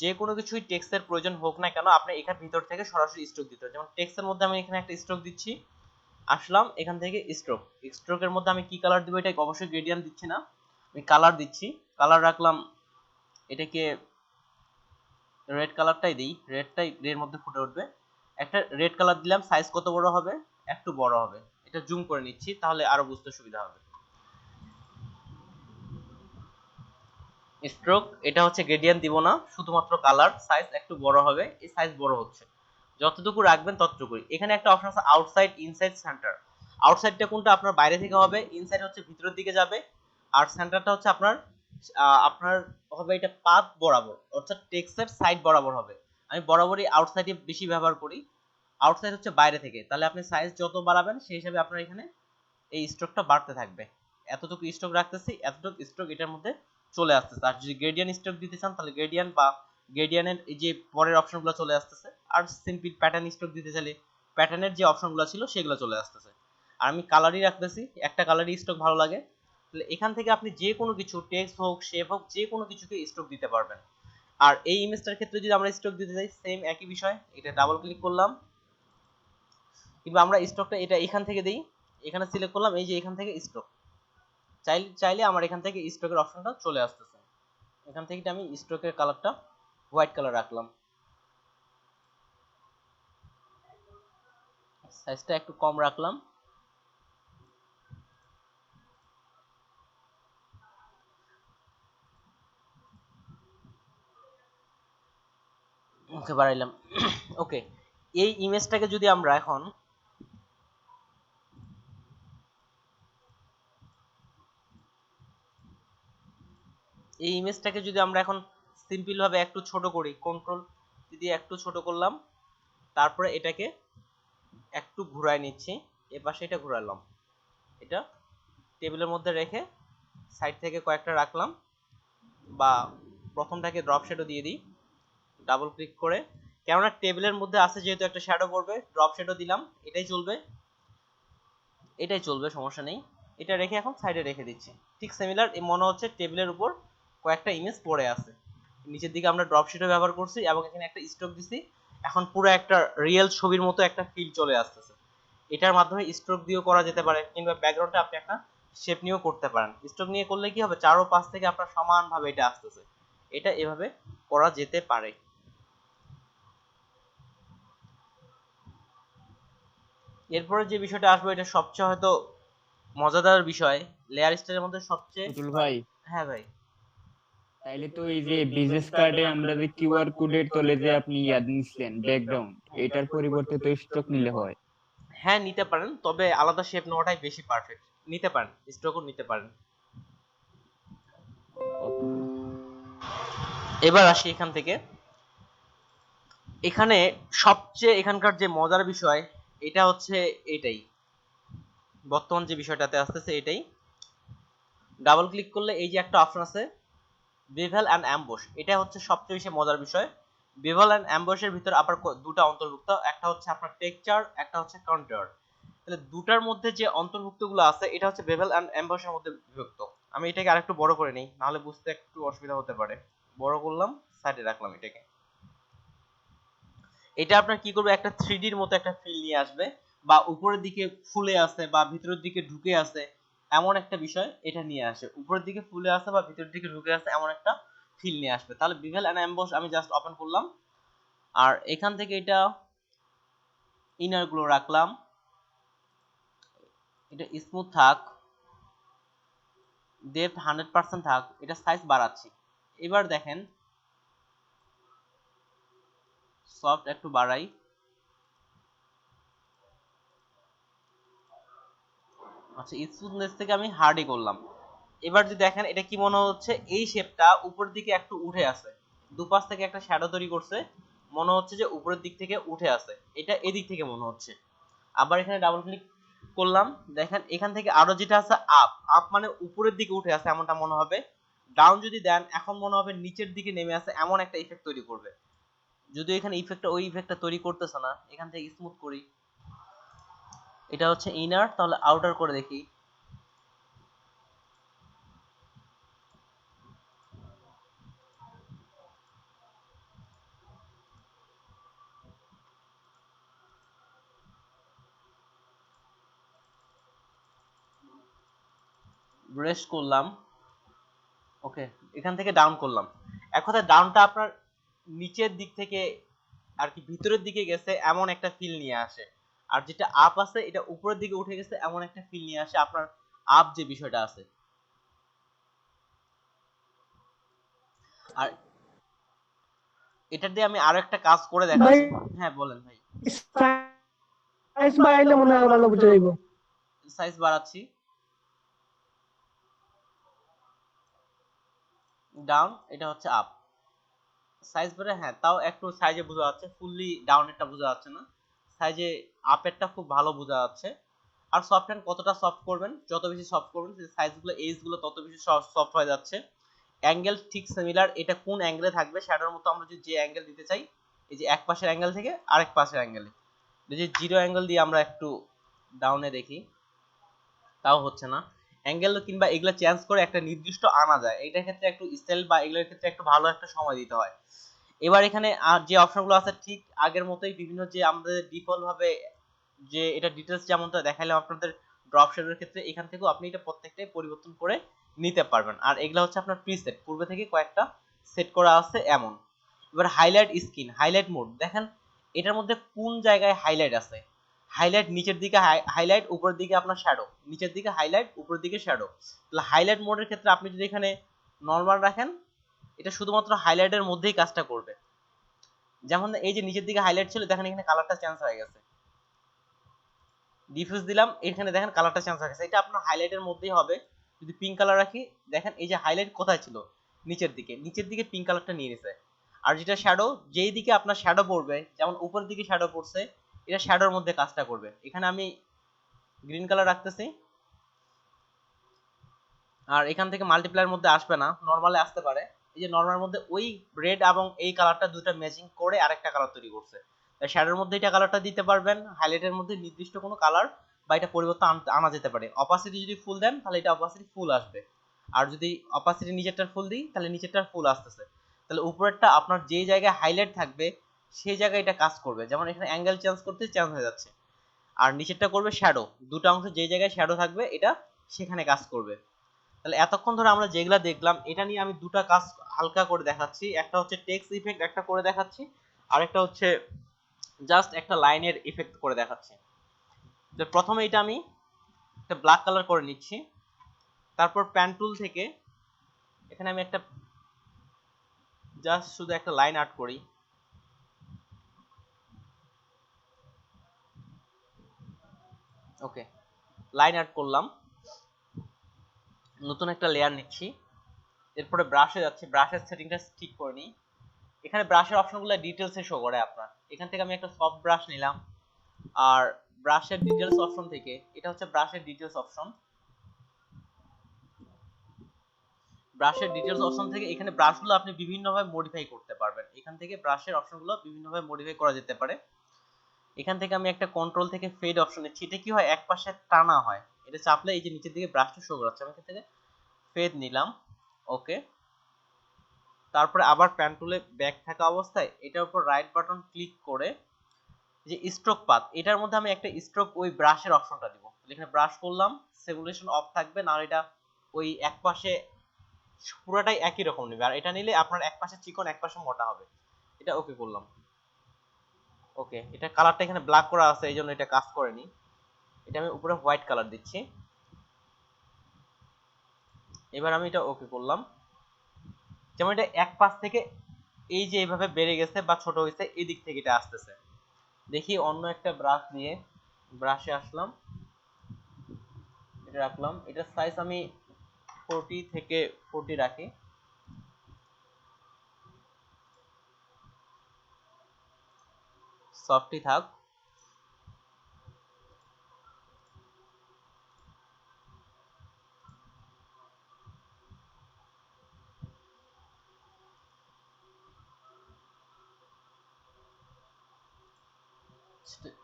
যে কোনো কিছুই টেক্সটের প্রয়োজন হোক না কেন, আপনি এখান ভিতর থেকে সরাসরি স্ট্রোক দিতে হবে। যেমন টেক্সটের মধ্যে আমি এখানে একটা স্ট্রোক দিচ্ছি, আসলাম এখান থেকে স্ট্রোক, স্ট্রোকের মধ্যে আমি কি কালার দিব? এটা অবশ্যই গ্রেডিয়েন্ট দিচ্ছি না, আমি কালার দিচ্ছি। কালার রাখলাম, এটাকে রেড কালারটাই দিই, রেডটাই গ্রের মধ্যে ফুটে উঠবে। একটা রেড কালার দিলাম, সাইজ কত বড় হবে? একটু বড় হবে, এটা জুম করে নিচ্ছি তাহলে আরো বুঝতে সুবিধা হবে। স্ট্রোক, এটা হচ্ছে গ্রেডিয়েন্ট দিব না, শুধুমাত্র কালার, সাইজ একটু বড় হবে, এই সাইজ বড় হচ্ছে, যতটুকু রাখবেন ততটুকুই। এখানে একটা অপশন আছে আউটসাইড, ইনসাইড, সেন্টার। আউটসাইডটা কোনটা? আপনার বাইরে থেকে হবে, ইনসাইড হচ্ছে ভিতরের দিকে যাবে, আর সেন্টারটা হচ্ছে আপনার আপনার হবে এটা পাথ বরাবর, অর্থাৎ টেক্সটের সাইড বরাবর হবে। আমি বরাবরই আউটসাইডে বেশি ব্যবহার করি, আউটসাইড হচ্ছে বাইরে থেকে, তাহলে আপনি সাইজ যত বাড়াবেন সেই হিসাবে আপনার এখানে এই স্ট্রোকটা বাড়তে থাকবে। এতটুকু স্ট্রোক রাখতেছি, এতটুকু স্ট্রোক এটার মধ্যে চলে আসতেছে। আর যদি গ্রেডিয়েন্ট স্ট্রোক দিতে চান তাহলে গ্রেডিয়েন্ট বা গ্রেডিয়েন্টের এই যে পরের অপশনগুলো চলে আসতেছে, আর সিম্পল প্যাটার্ন স্ট্রোক দিতে চাইলে প্যাটার্নের যে অপশনগুলো ছিল সেগুলো চলে আসতেছে। আর আমি কালারই রাখতেছি, একটা কালারই স্ট্রোক ভালো লাগে, তাহলে এখান থেকে আপনি যে কোনো কিছু, টেক্সট হোক, শেপ হোক, যে কোনো কিছুকে স্ট্রোক দিতে পারবেন। আর এই ইমেজটার ক্ষেত্রে যদি আমরা স্ট্রোক দিতে চাই, সেম একই বিষয়, এটা ডাবল ক্লিক করলাম, কিংবা আমরা স্ট্রোকটা এটা এখান থেকে দেই, এখানে সিলেক্ট করলাম, এই যে এখান থেকে স্ট্রোক, চাইলে আমার এখান থেকে স্ট্রোকের অপশনটা চলে আসতেছে। এখান থেকে আমি স্ট্রোকের কালারটা হোয়াইট কালার রাখলাম, সাইজটা একটু কম রাখলাম। ওকে, বাড়াইলাম। ওকে, এই ইমেজটাকে যদি আমরা এখন এখন সিম্পল ভাবে একটু ছোট করি, কন্ট্রোল দিয়ে একটু ছোট করলাম, তারপরে এটাকে একটু ঘুরায় নিচ্ছি, এপাশে এটা ঘুরালাম, এটা টেবিলের মধ্যে রেখে সাইড থেকে কয়েকটা রাখলাম, বা প্রথমটাকে ড্রপ শ্যাডো দিয়ে দিই ডাবল ক্লিক করে, কেননা টেবিলের মধ্যে আছে যেহেতু একটা শ্যাডো পড়বে, ড্রপ শ্যাডো দিলাম, এটাই চলবে, সমস্যা নেই। এটা রেখে এখন সাইডে রেখে দিচ্ছি, ঠিক সিমিলার মনে হচ্ছে টেবিলের উপর কয়েকটা ইমেজ পড়ে আছে। নিচের দিকে আমরা ড্রপ শ্যাডো ব্যবহার করছি এবং এখানে একটা স্ট্রোক দিছি, এখন পুরো একটা রিয়েল ছবির মতো একটা ফিল চলে আসতেছে। এটার মাধ্যমে স্ট্রোক দিয়েও করা যেতে পারে, কিংবা ব্যাকগ্রাউন্ডে আপনি একটা শেপ নিয়েও করতে পারেন। স্ট্রোক নিয়ে করলে কি হবে, চারো পাশ থেকে আপনার সমানভাবে এটা আসতেছে, এটা এভাবে করা যেতে পারে। এরপরে যে বিষয়টা আসবে, এটা সবচেয়ে হয়তো মজাদার বিষয়, লেয়ার স্টাইলের মধ্যে সবচেয়ে। অতুল ভাই, হ্যাঁ ভাই, তাইলে তো এই যে বিজনেস কার্ডে আমরা যে কিউআর কোডের তলে যে আপনি ইয়াদ নিচ্ছেন ব্যাকগ্রাউন্ড, এটার পরিবর্তে তো স্টক নিলে হয়। হ্যাঁ নিতে পারেন, তবে আলাদা শেপ নেওয়াটাই বেশি পারফেক্ট। নিতে পারেন, স্ট্রোকও নিতে পারেন। এবার আসি এখান থেকে, এখানে সবচেয়ে এখানকার যে মজার বিষয় এটা হচ্ছে এটাই, বর্তমান যে বিষয়টাতে আসতেছে এটাই। ডাবল ক্লিক করলে এই যে একটা অপশন আছে বেভেল এন্ড অ্যাম্বুশ, এটা হচ্ছে সবচেয়ে বেশি মজার বিষয়। বেভেল এন্ড অ্যাম্বুশের ভিতর আবার দুটো অন্তর্ভুক্ত, একটা হচ্ছে আপনার টেক্সচার, একটা হচ্ছে কন্ট্যুর। তাহলে দুটার মধ্যে যে অন্তর্ভুক্তগুলো আছে এটা হচ্ছে বেভেল এন্ড অ্যাম্বুশের মধ্যে বিভক্ত। আমি এটাকে আরেকটু বড় করে নিই, নাহলে বুঝতে একটু অসুবিধা হতে পারে। বড় করলাম, সাইডে রাখলাম এটাকে। এটা আপনার কি করবে, একটা 3D এর মতো একটা ফিল নিয়ে আসবে, বা উপরের দিকে ফুলে আছে বা ভিতরের দিকে ঢুকে আছে এমন একটা বিষয় এটা নিয়ে আসে, উপরের দিকে ফুলে আছে বা ভিতরের দিকে ঢুকে আছে এমন একটা ফিল নিয়ে আসবে। তাহলে বেভেল এন্ড অ্যাম্বস আমি জাস্ট ওপেন করলাম, আর এখান থেকে এটা ইনার গুলো রাখলাম, এটা স্মুথ থাক, ডেপথ 100% থাক, এটা সাইজ বাড়াচ্ছি। এবার দেখেন সফট একটু বাড়াই, আচ্ছা স্মুথনেস থেকে আমি হার্ডি করলাম। এবার যদি দেখেন এটা কি মনে হচ্ছে, এই শেপটা উপরের দিকে একটু উঠে আছে, দুপাশ থেকে একটা শ্যাডো তৈরি করছে, মনে হচ্ছে যে উপরের দিক থেকে উঠে আছে, এটা এদিক থেকে মনে হচ্ছে। আবার এখানে ডাবল ক্লিক করলাম, দেখেন এখান থেকে আরো যেটা আছে আপ, আপ মানে উপরের দিকে উঠে আছে এমনটা মনে হবে। ডাউন যদি দেন এখন মনে হবে নিচের দিকে নেমে আছে, এমন একটা ইফেক্ট তৈরি করবে। যদি এখানে ইফেক্টটা ওই ইফেক্টটা তৈরি করতেছে না, এখান থেকে স্মুথ করি, এটা হচ্ছে ইনার, তাহলে আউটার করে দেখি। ব্রেশ করলাম, ওকে, এখান থেকে ডাউন করলাম। এক কথায় ডাউনটা আপনার নিচের দিক থেকে আর কি ভিতরের দিকে গেছে এমন একটা ফিল নিয়ে আসে, আর যেটা আপ আছে এটা উপরের দিকে উঠে গেছে এমন একটা ফিল নিয়ে আসে আপনার আপ যে বিষয়টা আছে। আর এটা দিয়ে আমি আরো একটা কাজ করে দেখাচ্ছি। হ্যাঁ বলেন ভাই। সাইজ বাড়াইলে মনে হয় ভালো বুঝে যাইব। সাইজ বাড়াচ্ছি, ডাউন, এটা হচ্ছে আপ। সাইজ বাড়ে, হ্যাঁ তাও একটু সাইজে বোঝা যাচ্ছে, ফুললি ডাউনেরটা বোঝা যাচ্ছে না, সাইজে আপেরটা খুব ভালো বোঝা যাচ্ছে। আর সফট হ্যান্ড কতটা সফট করবেন, যত বেশি সফট করবেন সাইজগুলো এজগুলো তত বেশি সফট হয়ে যাচ্ছে। অ্যাঙ্গেল ঠিক সিমিলার, এটা কোন অ্যাঙ্গেলে থাকবে শ্যাডোর মতো আমরা যদি যে অ্যাঙ্গেল দিতে চাই, এই যে এক পাশের অ্যাঙ্গেল থেকে আরেক পাশের অ্যাঙ্গেলে, এই যে জিরো অ্যাঙ্গেল দিয়ে আমরা একটু ডাউনে দেখি, তাও হচ্ছে না। অ্যাঙ্গেল কিংবা এগুলো চেঞ্জ করে একটা নির্দিষ্ট আনা যায়, এইটার ক্ষেত্রে একটু স্টাইল বা এগুলোর ক্ষেত্রে একটু ভালো একটা সময় দিতে হয়। এবার এখানে যে অপশনগুলো আছে ঠিক আগের মতোই, বিভিন্ন যে আমাদের ডিফল্ট ভাবে যে এটা ডিটেইলস যেমনটা দেখাইলাম আপনাদের ড্রপ শেডের ক্ষেত্রে, এখান থেকেও আপনি এটা প্রত্যেকটাই পরিবর্তন করে নিতে পারবেন। আর এগুলো হচ্ছে আপনার প্রিসেট, পূর্বে থেকে কয়েকটা সেট করা আছে এমন। এবার হাইলাইট স্কিন, হাইলাইট মোড, দেখেন এটার মধ্যে কোন জায়গায় হাইলাইট আছে। হাইলাইট নিচের দিকে হাইলাইট, উপরের দিকে আপনার শ্যাডো, নিচের দিকে হাইলাইট, উপরের দিকে শ্যাডো। তাহলে হাইলাইট মোডের ক্ষেত্রে আপনি যদি এখানে নরমাল রাখেন, এটা শুধুমাত্র হাইলাইটের মধ্যেই কাজটা করবে। যেমন এই যে নিচের দিকে হাইলাইট ছিল, দেখেন এখানে কালারটা চেঞ্জ হয়ে গেছে। ডিফিউজ দিলাম, এখানে দেখেন কালারটা চেঞ্জ হয়ে গেছে, এটা আপনার হাইলাইটের মধ্যেই হবে। যদি পিঙ্ক কালার রাখি, দেখেন এই যে হাইলাইট কোথায় ছিল, নিচের দিকে, নিচের দিকে পিঙ্ক কালারটা নিয়ে নিছে। আর যেটা শ্যাডো, যেই দিকে আপনার শ্যাডো পড়বে, যেমন উপরের দিকে শ্যাডো পড়ছে, এটা শ্যাডোর মধ্যে কাজটা করবে। এখানে আমি গ্রিন কালার রাখতেছি, আর এখান থেকে মাল্টিপ্লাইয়ের মধ্যে আসবে না, নরমালে আসতে পারে। এই যে নরমালের মধ্যে ওই রেড এবং এই কালারটা দুটো ম্যাচিং করে আরেকটা কালার তৈরি করছে। শ্যাডোর মধ্যে এটা কালারটা দিতে পারবেন, হাইলাইটের মধ্যে নির্দিষ্ট কোনো কালার বা এটা পরিবর্তন আনা যেতে পারে। অপাসিটি যদি ফুল দেন তাহলে এটা অপাসিটি ফুল আসবে, আর যদি অপাসিটি নিচেরটার ফুল দিই তাহলে নিচেরটার ফুল আসতেছে। তাহলে উপরেরটা আপনার যে জায়গায় হাইলাইট থাকবে সেই জায়গায় এটা কাজ করবে, যেমন এখানে অ্যাঙ্গেল চেঞ্জ করতে চেঞ্জ হয়ে যাচ্ছে। আর নিচেরটা করবে শ্যাডো, দুটো অংশ যে জায়গায় শ্যাডো থাকবে এটা সেখানে কাজ করবে। তাহলে এতক্ষণ ধরে আমরা যেগুলা দেখলাম, এটা নিয়ে আমি দুটো কাজ হালকা করে দেখাচ্ছি, একটা হচ্ছে টেক্সট ইফেক্ট একটা করে দেখাচ্ছি, আর একটা হচ্ছে জাস্ট একটা লাইনের ইফেক্ট করে দেখাচ্ছি। তো প্রথমে এটা আমি একটা ব্ল্যাক কালার করে নিচ্ছি, তারপর প্যান টুল থেকে এখানে আমি একটা জাস্ট শুধু একটা লাইন আর্ট করি। ওকে, লাইন আর্ট করলাম, নতুন একটা লেয়ার নিচ্ছি, এরপরে ব্রাশে যাচ্ছি, ব্রাশের সেটিংটা ঠিক করে নিই। এখানে ব্রাশের অপশনগুলো ডিটেইলসে শো করে আপনার, এখান থেকে আমি একটা সফট ব্রাশ নিলাম, আর ব্রাশের ডিটেইলস অপশন থেকে, এটা হচ্ছে ব্রাশের ডিটেইলস অপশন, ব্রাশের ডিটেইলস অপশন থেকে এখানে ব্রাশগুলো আপনি বিভিন্নভাবে মডিফাই করতে পারবেন, এখান থেকে ব্রাশের অপশনগুলো বিভিন্নভাবে মডিফাই করা যেতে পারে। এখান থেকে আমি একটা কন্ট্রোল থেকে ফেড অপশন নিচ্ছি, এটা কি হয় এক পাশে টানা হয়, এটা চাপলে এই যে নিচের দিকে ব্রাশটা শো করাচ্ছে, আমি এখান থেকে ফেড নিলাম। ওকে, তারপরে আবার প্যান টুলে ব্যাক থাকা অবস্থায় এটার উপর রাইট বাটন ক্লিক করে যে স্ট্রোক পাথ, এটার মধ্যে আমি একটা স্ট্রোক ওই ব্রাশের অপশনটা দিব। এখানে ব্রাশ করলাম, সেগুলেশন অফ থাকবে, না এটা ওই এক পাশে পুরোটাই একই রকম নেবে, আর এটা নিলে আপনার এক পাশে চিকন এক পাশে মোটা হবে। এটা ওকে করলাম। ওকে, এটা কালারটা এখানে ব্ল্যাক করা আছে এই জন্য এটা কাজ করেনি, এটা আমি উপরে হোয়াইট কালার দিচ্ছি। এবার আমি এটা ওকে করলাম, যেমন এটা এক পাশ থেকে এই যে এইভাবে বেড়ে গেছে বা ছোট হয়েছে, এই দিক থেকে এটা আসতেছে। দেখি অন্য একটা ব্রাশ দিয়ে ব্রাশে আসলাম, এটা রাখলাম, এটার সাইজ আমি 40 থেকে 40 রাখি। সফটই থাক।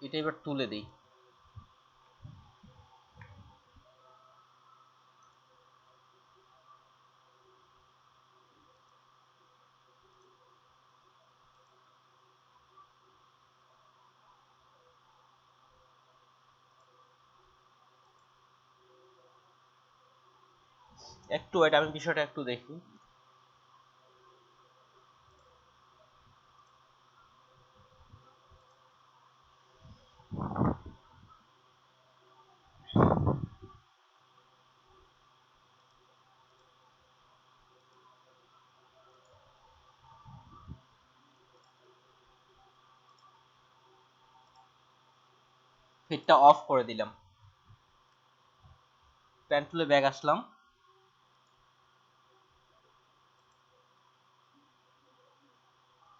এটা এবার তুলে দিই। একটু ওয়েট, আমি বিষয়টা একটু দেখি। ফিটটা অফ করে দিলাম, প্যান্ট তুলে ব্যাগ আসলাম।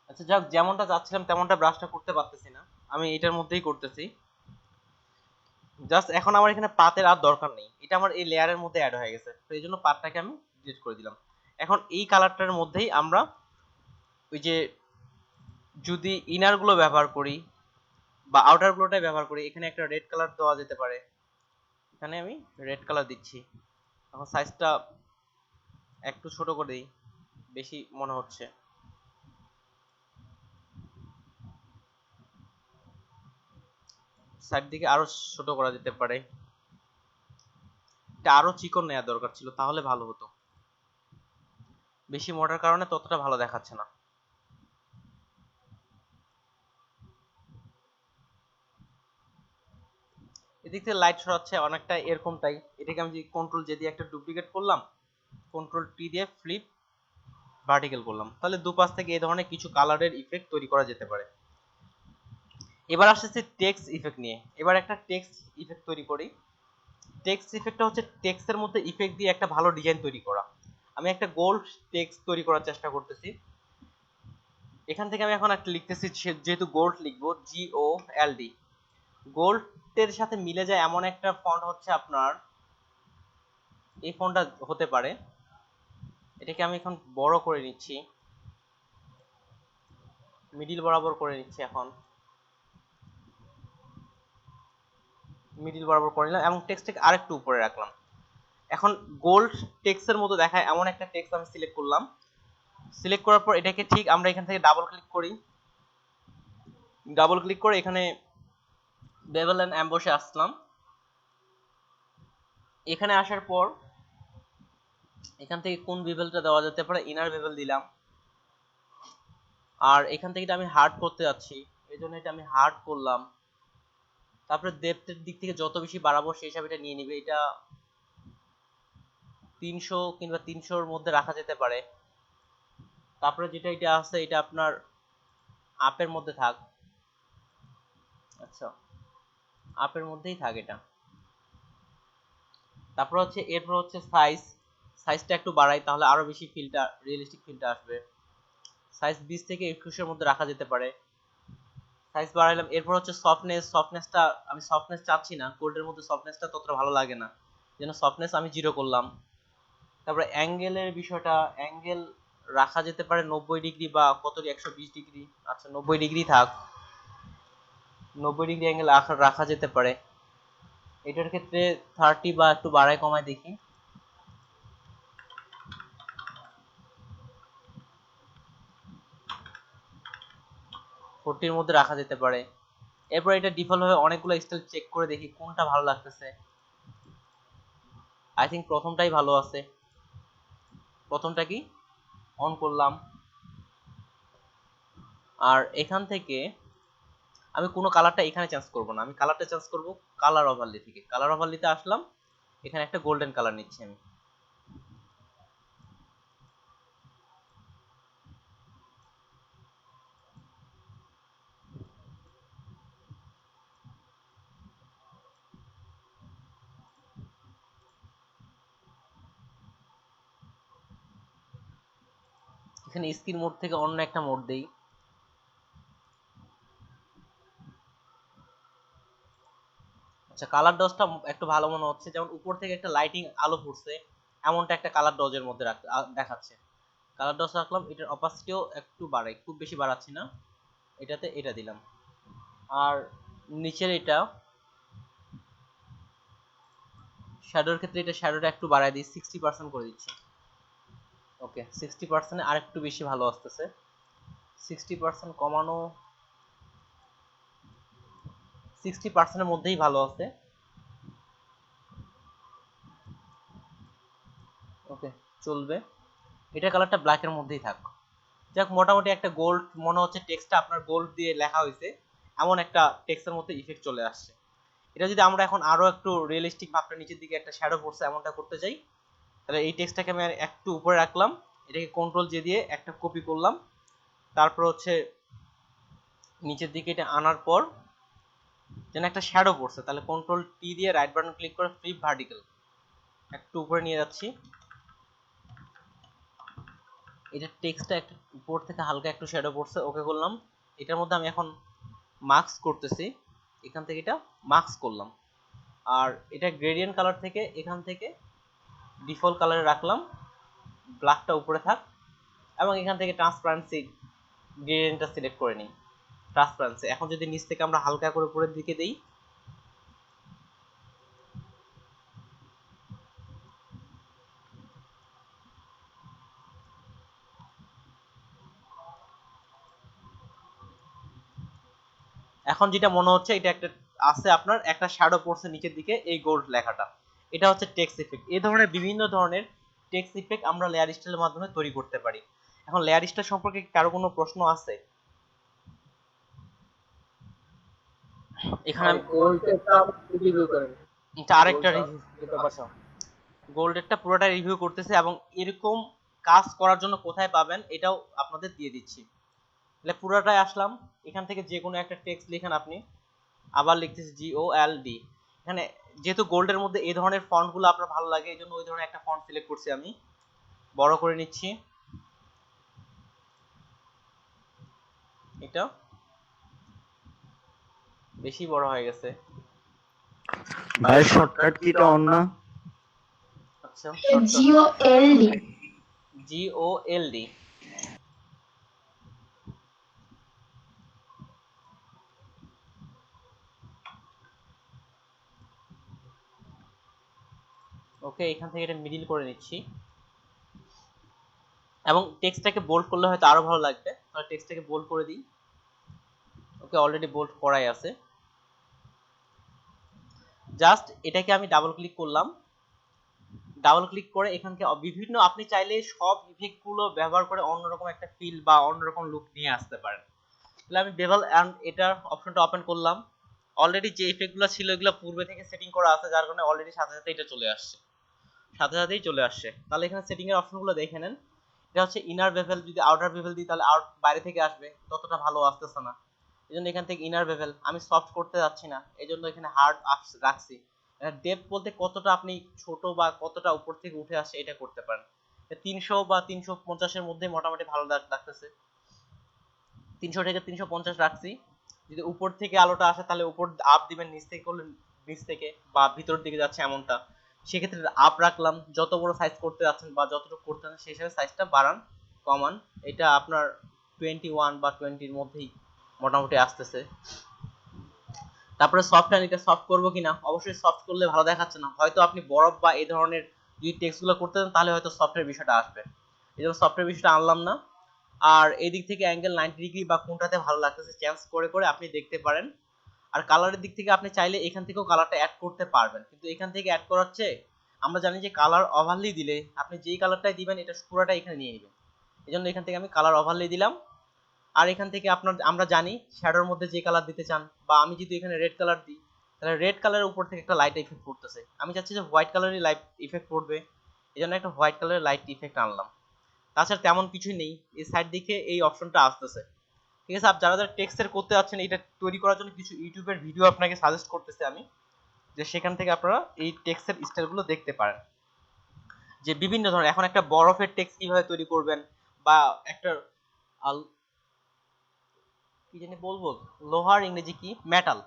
আচ্ছা যাক, যেমনটা চাচ্ছিলাম তেমনটা ব্রাশটা করতে পারতেছি না, আমি এটার মধ্যেই করতেছি। জাস্ট এখন আমার এখানে পাতের আর দরকার নেই, এটা আমার এই লেয়ারের মধ্যে অ্যাড হয়ে গেছে, তো এই জন্য পাতটাকে আমি ডিলিট করে দিলাম। এখন এই কালারটার মধ্যেই আমরা ওই যে যদি ইনার গুলো ব্যবহার করি বা আউটার গুলোটাই ব্যবহার করি, এখানে একটা রেড কালার দেওয়া যেতে পারে। এখানে আমি রেড কালার দিচ্ছি। এখন সাইজটা একটু ছোট করে দিই, বেশি মনে হচ্ছে। সাইড দিকে আরো ছোট করা যেতে পারে, এটা আরো চিকন নেওয়া দরকার ছিল, তাহলে ভালো হতো। বেশি মোটার কারণে ততটা ভালো দেখাচ্ছে না। এদিক থেকে লাইট সরাচ্ছে অনেকটা এরকমটাই। এটাকে আমি কন্ট্রোল জে দিয়ে একটা ডুপ্লিকেট করলাম, কন্ট্রোল টি দিয়ে ফ্লিপ ভার্টিক্যাল করলাম, তাহলে দুপাশ থেকে এই ধরনের কিছু কালারের ইফেক্ট তৈরি করা যেতে পারে। এবার আসছে টেক্সট ইফেক্ট নিয়ে। এবার একটা টেক্সট ইফেক্ট তৈরি করি। টেক্সট ইফেক্টটা হচ্ছে টেক্সটের মধ্যে ইফেক্ট দিয়ে একটা ভালো ডিজাইন তৈরি করা। আমি একটা গোল্ড টেক্সট তৈরি করার চেষ্টা করতেছি। এখান থেকে আমি এখন একটা লিখতেছি, যেহেতু গোল্ড লিখবো, GOLD। গোল্ডের সাথে মিলে যায় এমন একটা ফন্ট হচ্ছে আপনার এই ফন্টটা হতে পারে। এটাকে আমি এখন বড় করে নিচ্ছি, মিডিল বরাবর করে নিচ্ছি। এখন মিডিল বরাবর করে নিলাম এবং টেক্সটটাকে আরেকটু উপরে রাখলাম। এখন গোল্ড টেক্সটের মতো দেখায় এমন একটা টেক্সট আমি সিলেক্ট করলাম। সিলেক্ট করার পর এটাকে ঠিক আমরা এখান থেকে ডাবল ক্লিক করি। ডাবল ক্লিক করে এখানে বেভেল এন্ড এমবসে আসলাম। এখানে আসার পর এখান থেকে কোন বেভেলটা দেওয়া যেতে পারে, ইনার বেভেল দিলাম। আর এখান থেকে আমি হার্ড করতে যাচ্ছি, এই জন্য এটা আমি হার্ড করলাম। তারপরে ডেপথের দিক থেকে যত বেশি বাড়াবো সেই হিসাবে এটা নিয়ে নিবে। এটা 300 কিংবা 300-র মধ্যে রাখা যেতে পারে। তারপরে যেটা এটা আছে এটা আপনার আপের মধ্যে থাক। আচ্ছা, আপের মধ্যেই থাক এটা। তারপর হচ্ছে এরপর হচ্ছে সাইজটা একটু বাড়াই, তাহলে আরো বেশি ফিলটা রিয়েলিস্টিক ফিলটা আসবে। সাইজ 20 থেকে 21-এর মধ্যে রাখা যেতে পারে। সাইজ বাড়াইলাম। এরপর হচ্ছে সফটনেসটা আমি সফটনেস চাচ্ছি না, কোল্ডের মধ্যে সফটনেসটা ততটা ভালো লাগে না, যেন সফটনেস আমি 0 করলাম। তারপরে অ্যাঙ্গেলের বিষয়টা, অ্যাঙ্গেল রাখা যেতে পারে 90 ডিগ্রি বা কত, 120 ডিগ্রি। আচ্ছা 90 ডিগ্রি থাক, 90 ডিগ্রি অ্যাঙ্গেল রাখা যেতে পারে। এটার ক্ষেত্রে 30 বা একটু বাড়ায় কমায় দেখি। ফোরটির মধ্যে রাখা যেতে পারে। এরপর এটা ডিফল্ট ভাবে অনেকগুলো স্টাইল চেক করে দেখি কোনটা ভালো লাগতেছে। আই থিঙ্ক প্রথমটাই ভালো আছে, প্রথমটা কি অন করলাম। আর এখান থেকে আমি কোনো কালারটা এখানে চেঞ্জ করব না, আমি কালারটা চেঞ্জ করব কালার ওভারলে থেকে। কালার ওভারলেতে আসলাম, এখানে একটা গোল্ডেন কালার নিচ্ছি আমি। এখানে স্ক্রিন মোড থেকে অন্য একটা মোড দেই। আচ্ছা, কালার ডজটা একটু ভালো মনে হচ্ছে, যেমন উপর থেকে একটা লাইটিং আলো পড়ছে এমনটা একটা কালার ডজের মধ্যে দেখাচ্ছে। কালার ডজ রাখলাম, এটার অপাসিটিও একটু বাড়াই, খুব বেশি বাড়াচ্ছি না, এটাতে এটা দিলাম। আর নিচের এটা শ্যাডোর ক্ষেত্রে এটা শ্যাডোটা একটু বাড়াই দিই, 60% করে দিচ্ছি। ওকে, 60% আর একটু বেশি ভালো আসতেছে। 60% কমানো, 60% এর মধ্যেই ভালো আছে। ওকে, চলবে। এটা কালারটা ব্ল্যাক এর মধ্যেই থাক। যাক, মোটামুটি একটা গোল্ড মনে হচ্ছে, টেক্সটটা আপনার গোল্ড দিয়ে লেখা হয়েছে এমন একটা টেক্সটের মধ্যে ইফেক্ট চলে আসছে। এটা যদি আমরা এখন আরো একটু রিয়েলিস্টিক ভাবটা, নিচের দিকে একটা শ্যাডো পড়ছে এমনটা করতে চাই, তাহলে এই টেক্সটটাকে আমি একটু উপরে রাখলাম, এটাকে কন্ট্রোল জে দিয়ে একটা কপি করলাম, তারপর হচ্ছে নিচের দিকে এটা আনার পর যেন একটা শ্যাডো পড়ছে, তাহলে কন্ট্রোল টি দিয়ে রাইট বাটন ক্লিক করে ফ্লিপ ভার্টিক্যাল একটু উপরে নিয়ে যাচ্ছি। এটা টেক্সটটা একটু উপর থেকে হালকা একটু শ্যাডো পড়ছে, ওকে করলাম। এটার মধ্যে আমি এখন মার্কস করতেছি, এখান থেকে এটা মার্কস করলাম। আর এটা গ্রেডিয়েন্ট কালার থেকে এখান থেকে ডিফল্ট কালারে রাখলাম, ব্ল্যাকটা উপরে থাক, এবং এখান থেকে ট্রান্সপারেন্সি গ্রেডিয়েন্টটা সিলেক্ট করে নিই, ট্রান্সপারেন্সি। এখন যদি নিচ থেকে আমরা হালকা করে উপরের দিকে দেই, এখন যেটা মনে হচ্ছে এটা একটা আছে, আপনার একটা শ্যাডো পড়ছে নিচের দিকে এই গোল্ড লেখাটা, এটা হচ্ছে টেক্সট ইফেক্ট। এই ধরনের বিভিন্ন ধরনের টেক্সট ইফেক্ট আমরা লেয়ার স্টাইলের মাধ্যমে তৈরি করতে পারি। এখন লেয়ার স্টাইল সম্পর্কে কারো কোনো প্রশ্ন আছে? এখানে আমি গোল্ডটা রিভিউ করেন। এটা আরেকটা রিভিউ, গোল্ডেরটা পুরোটা রিভিউ করতেছে এবং এরকম কাজ করার জন্য কোথায় পাবেন এটাও আপনাদের দিয়ে দিচ্ছি। তাহলে পুরোটাই আসলাম, এখান থেকে যে কোনো একটা টেক্সট লিখেন আপনি, আবার লিখতেছি GOLD। এখানে যেহেতু গোল্ডের মধ্যে এই ধরনের ফন্টগুলো আপনার ভালো লাগে, এই জন্য ওই ধরনের একটা ফন্ট সিলেক্ট করছি, আমি বড় করে নিচ্ছি। এটা বেশি বড় হয়ে গেছে। ভাই শর্টকাট কিটা অন না? আচ্ছা, GOLD। ওকে, এখান থেকে এটা মিডল করে নিচ্ছি এবং টেক্সটটাকে বোল্ড করলে হয়তো আরো ভালো লাগবে, তাহলে টেক্সটটাকে বোল্ড করে দিই। ওকে, অলরেডি বোল্ড করাই আছে। জাস্ট এটাকে আমি ডাবল ক্লিক করলাম, ডাবল ক্লিক করে এখান থেকে বিভিন্ন, আপনি চাইলে সব ইফেক্টগুলো ব্যবহার করে অন্যরকম একটা ফিল বা অন্যরকম লুক নিয়ে আসতে পারেন। তাহলে আমি বেভেল এন্ড এটার অপশনটা ওপেন করলাম। অলরেডি যে ইফেক্টগুলো ছিল এগুলো পূর্বে থেকে সেটিং করা আছে, যার কারণে অলরেডি সাথে সাথে এটা চলে আসছে, সাথে সাথেই চলে আসছে। তাহলে এখানে সেটিং এর অপশনগুলো দেখে নেন। এটা হচ্ছে ইনার বেভেল, যদি আউটার বেভেল দিই তাহলে আউট বাইরে থেকে আসবে, ততটা ভালো আসতেছে না, এজন্য এখান থেকে ইনার বেভেল। আমি সফট করতে যাচ্ছি না, এজন্য এখানে হার্ড রাখছি। ডেপথ বলতে কতটা আপনি ছোট বা কতটা উপর থেকে উঠে আসে এটা করতে পারেন। 300 বা 350 এর মধ্যে মোটামুটি ভালো লাগতেছে, 300 থেকে 350 রাখছি। যদি উপর থেকে আলোটা আসে তাহলে উপর আপ দিবেন, নিচ থেকে করলে নিচ থেকে, বা ভিতর দিকে যাচ্ছে এমনটা, সেক্ষেত্রে আপ রাখলাম। যত বড় সাইজ করতে যাচ্ছেন বা যতটুকু করতে যাচ্ছেন সেই হিসাবে সাইজটা বাড়ান কমান। এটা আপনার 21 বা 20 এর মধ্যেই মোটামুটি আসতেছে। তারপরে সফটওয়্যার, এটা সফট করব কিনা, অবশ্যই সফট করলে ভালো দেখাচ্ছে না, হয়তো আপনি বরফ বা এই ধরনের যদি টেক্সটগুলো করতে চান তাহলে হয়তো সফটওয়্যার বিষয়টা আসবে, এই জন্য সফটওয়্যার বিষয়টা আনলাম না। আর এই দিক থেকে অ্যাঙ্গেল 90 ডিগ্রি বা কোনটাতে ভালো লাগতেছে চেঞ্জ করে করে আপনি দেখতে পারেন। আর কালারের দিক থেকে আপনি চাইলে এখান থেকেও কালারটা অ্যাড করতে পারবেন, কিন্তু এখান থেকে অ্যাড করার চেয়ে আমরা জানি যে কালার ওভারলি দিলে আপনি যেই কালারটাই দিবেন এটা পুরোটা এখানে নিয়ে নেবেন, এজন্য এখান থেকে আমি কালার ওভারলি দিলাম। আর এখান থেকে আপনার, আমরা জানি শ্যাডোর মধ্যে যে কালার দিতে চান, বা আমি যদি এখানে রেড কালার দিই তাহলে রেড কালারের উপর থেকে একটা লাইট ইফেক্ট পড়তেছে, আমি চাচ্ছি যে হোয়াইট কালারের লাইট ইফেক্ট পড়বে, এজন্য একটা হোয়াইট কালারের লাইট ইফেক্ট আনলাম। তাছাড়া তেমন কিছু নেই, এই সাইড দিকে এই অপশনটা আসতেছে। ঠিক আছে, যারা যারা টেক্সটের করতে যাচ্ছেন এটা তৈরি করার জন্য কিছু ইউটিউবের ভিডিও আপনাকে সাজেস্ট করতেছি আমি, যে সেখান থেকে আপনারা এই টেক্সটের স্টাইলগুলো দেখতে পারেন, যে বিভিন্ন ধরনের। এখন একটা বরফের টেক্সট কিভাবে তৈরি করবেন, বা একটা কি জানি বলবো, লোহার ইংরেজি কি, মেটাল,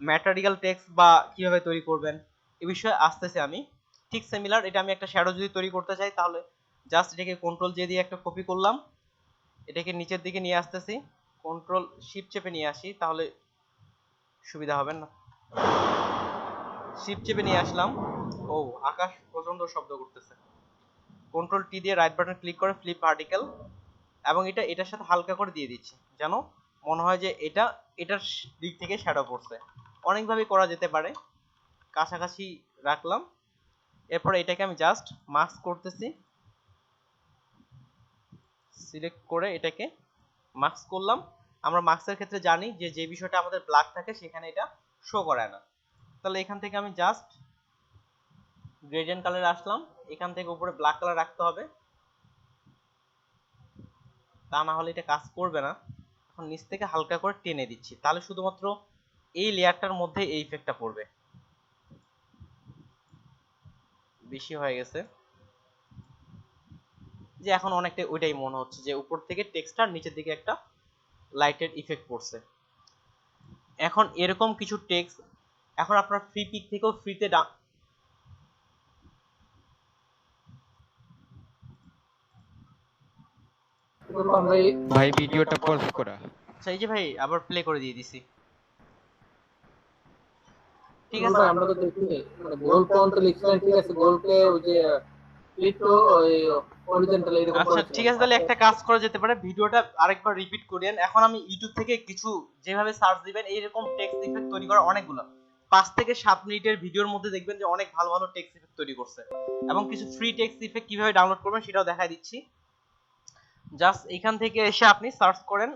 ম্যাটেরিয়াল টেক্সট বা কিভাবে তৈরি করবেন এই বিষয়ে আসতেছে আমি। ঠিক সিমিলার, এটা আমি একটা শ্যাডো যদি তৈরি করতে চাই তাহলে জাস্ট এটাকে কন্ট্রোল জে দিয়ে একটা কপি করলাম, এটাকে নিচের দিকে নিয়ে আসতেছি, কন্ট্রোল শিফট চেপে নিয়ে আসি তাহলে সুবিধা হবে না, শিফট চেপে নিয়ে আসলাম। ও আকাশ প্রচন্ড শব্দ করতেছে। কন্ট্রোল টি দিয়ে রাইট বাটন ক্লিক করে ফ্লিপ ভার্টিক্যাল, এবং এটা এটার সাথে হালকা করে দিয়ে দিচ্ছি যেন মনে হয় যে এটা এটার দিক থেকে শ্যাডো পড়ছে। অনেকভাবে করা যেতে পারে, কাছাকাছি রাখলাম। এরপর এটাকে আমি জাস্ট মাস্ক করতেছি, সিলেক্ট করে এটাকে মাস্ক করলাম। আমরা মাস্কের ক্ষেত্রে জানি যে যে বিষয়টা আমাদের ব্ল্যাক থাকে সেখানে এটা শো করে না। তাহলে এখান থেকে আমি জাস্ট গ্রেডিয়েন্ট কালারে আসলাম, এখান থেকে উপরে ব্ল্যাক কালার রাখতে হবে, তা না হলে এটা কাজ করবে না। এখন নিচ থেকে হালকা করে টেনে দিচ্ছি, তাহলে শুধুমাত্র এই লেয়ারটার মধ্যে এই ইফেক্টটা পড়বে। বেশি হয়ে গেছে, যে এখন অনেকটা ওইটাই মনে হচ্ছে যে উপর থেকে টেক্সটার নিচের দিকে একটা লাইটের ইফেক্ট পড়ছে। এখন এরকম কিছু টেক্সট এখন আপনার ফ্রি পিক থেকেও ফ্রিতে আমরা ভাই ভিডিওটা পজ করা। আচ্ছা এই যে ভাই আবার প্লে করে দিয়ে দিছি, ঠিক এখন আছে। ভাই আমরা তো দেখি মানে গোল পর্যন্ত লিখছিলেন, ঠিক আছে, গোলকে ওই যে একটু ওই হরিজন্টাল এরকম আচ্ছা করেছিলেন। ঠিক আছে, তাহলে একটা কাজ করা যেতে পারে, ভিডিওটা আরেকবার রিপিট করেন। এখন আমি ইউটিউব থেকে কিছু যেভাবে সার্চ দিবেন এইরকম টেক্সট ইফেক্ট তৈরি করা অনেকগুলো 5 থেকে 7 মিনিটের ভিডিওর মধ্যে দেখবেন যে অনেক ভালো ভালো টেক্সট ইফেক্ট তৈরি করছে, এবং কিছু ফ্রি টেক্সট ইফেক্ট কিভাবে ডাউনলোড করবেন সেটাও দেখাই দিচ্ছি। জাস্ট এখান থেকে এসে আপনি সার্চ করেন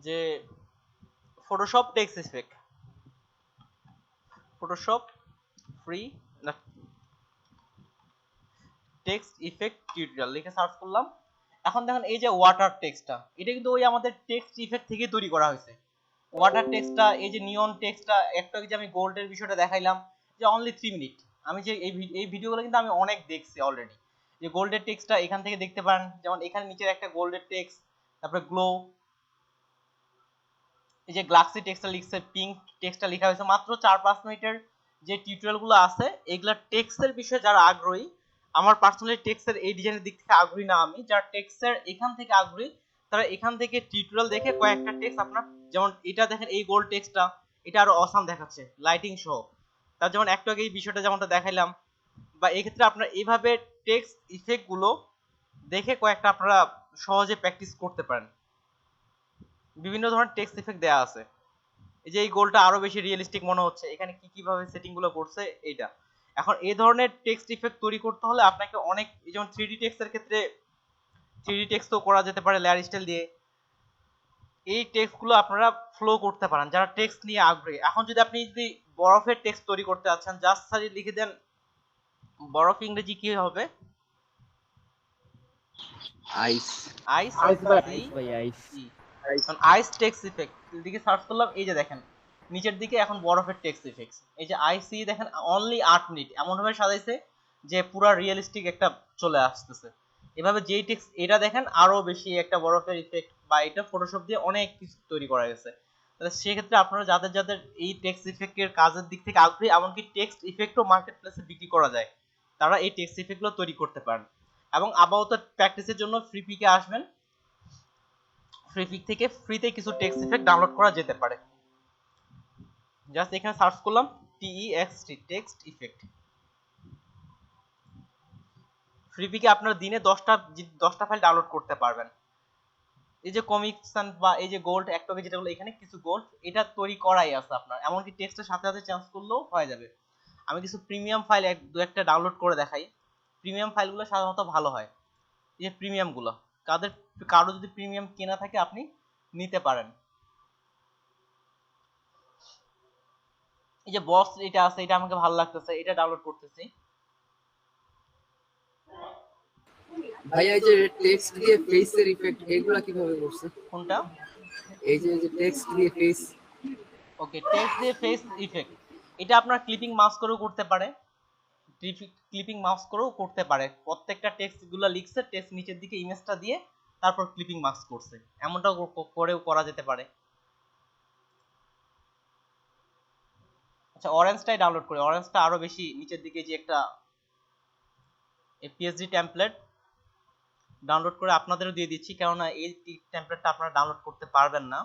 যে Photoshop text effect, Photoshop free না টেক্সট ইফেক্ট টিউটোরিয়াল লিখে সার্চ করলাম। এখন দেখেন এই যে ওয়াটার টেক্সটটা, এটা কিন্তু ওই আমাদের টেক্সট ইফেক্ট থেকে তৈরি করা হয়েছে। ওয়াটার টেক্সটটা, এই যে নিয়ন টেক্সটটা, একটা যে আমি গোল্ডের বিষয়টা দেখাইলাম যে অনলি 3 মিনিট, আমি যে এই ভিডিওগুলো কিন্তু আমি অনেক দেখছি অলরেডি। যে গোল্ডের টেক্সটটা এখান থেকে দেখতে পারেন, যেমন এখানে নিচের একটা গোল্ডের টেক্সট, তারপরে গ্লো, এই যে গ্লাক্সি টেক্সটটা লিখছে, পিঙ্ক টেক্সটটা লেখা হয়েছে। মাত্র 4-5 মিনিটের যে টিউটোরিয়ালগুলো আছে এগুলা টেক্সটের বিষয়ে যারা আগ্রহী, আমার পার্সোনালি টেক্সটের এই ডিজাইনের দিক থেকে আগ্রহী না আমি, যারা টেক্সটের এখান থেকে আগ্রহী তারা এখান থেকে টিউটোরিয়াল দেখে কয়েকটা টেক্সট আপনার, যেমন এটা দেখেন এই গোল্ড টেক্সটটা, এটা আরো অসাম দেখাচ্ছে লাইটিং সহ। তার যেমন একটু আগে এই বিষয়টা যেমনটা দেখাইলাম, বা এই ক্ষেত্রে আপনারা এইভাবে টেক্সট ইফেক্ট গুলো দেখে কয়েকটা আপনারা সহজে প্র্যাকটিস করতে পারেন। বিভিন্ন ধরনের টেক্সট ইফেক্ট দেয়া আছে। এই যে এই গোলটা আরো বেশি রিয়েলিস্টিক মনে হচ্ছে, এখানে কি কিভাবে সেটিং গুলো করছে এইটা। এখন এই ধরনের টেক্সট ইফেক্ট তৈরি করতে হলে আপনাকে অনেক, যেমন 3D টেক্সটের ক্ষেত্রে 3D টেক্সট তো করা যেতে পারে লেয়ার স্টাইল দিয়ে। এই টেক্সট গুলো আপনারা ফ্লো করতে পারেন যারা টেক্সট নিয়ে আগ্রহী। এখন যদি আপনি যদি বরফের টেক্সট তৈরি করতে যাচ্ছেন, জাস্ট সারি লিখে দেন বরফ, ইংরেজি কি হবে, আইস আইস, আইস ভাই, ভাই আইস। এখন আইস টেক্সট ইফেক্ট দিকে সার্চ করলাম, এই যে দেখেন নিচের দিকে এখন বরফের টেক্সট ইফেক্টস, এই যে আইসি দেখেন অনলি 8 মিনিট এমন ভাবে সাজাইছে যে পুরো রিয়েলিস্টিক একটা চলে আসতেছে। এভাবে যেই টেক্সট এটা দেখেন আরো বেশি একটা বরফের ইফেক্ট, বা এটা ফটোশপ দিয়ে অনেক কিছু তৈরি করা গেছে। তাহলে সেক্ষেত্রে আপনারা যাদের যাদের এই টেক্সট ইফেক্টের কাজের দিক থেকে আগ্রহী, এমনকি টেক্সট ইফেক্টও মার্কেট প্লেসে বিক্রি করা যায়, তারা এই টেক্সট ইফেক্টগুলো তৈরি করতে পারেন। এবং আপাতত প্র্যাকটিসের জন্য ফ্রি পিকে আসবেন, ফ্রি পিক থেকে ফ্রিতে কিছু টেক্সট ইফেক্ট ডাউনলোড করা যেতে পারে। জাস্ট এখানে সার্চ করলাম TEXT টেক্সট ইফেক্ট। ফ্রি পিকে আপনারা দিনে 10টা ফাইল ডাউনলোড করতে পারবেন। এই যে কমিকসন বা এই যে গোল্ড একটকে যেটাগুলো এখানে কিছু গোল্ড এটা তৈরি করাই আছে আপনার, এমনকি টেক্সটের সাথে সাথে চেঞ্জ করলেও হয়ে যাবে। আমি কিছু প্রিমিয়াম ফাইল দু একটা ডাউনলোড করে দেখাই। প্রিমিয়াম ফাইলগুলো সাধারণত ভালো হয়, এই যে প্রিমিয়ামগুলো কারো যদি প্রিমিয়াম কেনা থাকে আপনি নিতে পারেন। এই যে বক্স এটা আছে, এটা আমাকে ভালো লাগতেছে, এটা ডাউনলোড করতেছি। ভাইয়া এই যে টেক্সট দিয়ে ফেসের ইফেক্ট এগুলা কিভাবে করছে? কোনটা? এই যে টেক্সট দিয়ে ফেস। ওকে, টেক্সট দিয়ে ফেস ইফেক্ট এটা আপনার ক্লিপিং মাস্ক করেও করতে পারে, ক্লিপিং মাস্ক করেও করতে পারে। প্রত্যেকটা টেক্সট গুলো লিখছে, টেক্সট নিচের দিকে ইমেজটা দিয়ে তারপর ক্লিপিং মাস্ক করছে, এমনটাও করেও করা যেতে পারে। আচ্ছা, অরেঞ্জটাই ডাউনলোড করি। অরেঞ্জটা আরো বেশি নিচের দিকে যে একটা পিএসডি টেমপ্লেট ডাউনলোড করে আপনাদেরও দিয়ে দিচ্ছি, কেননা এই টেমপ্লেটটা আপনারা ডাউনলোড করতে পারবেন না।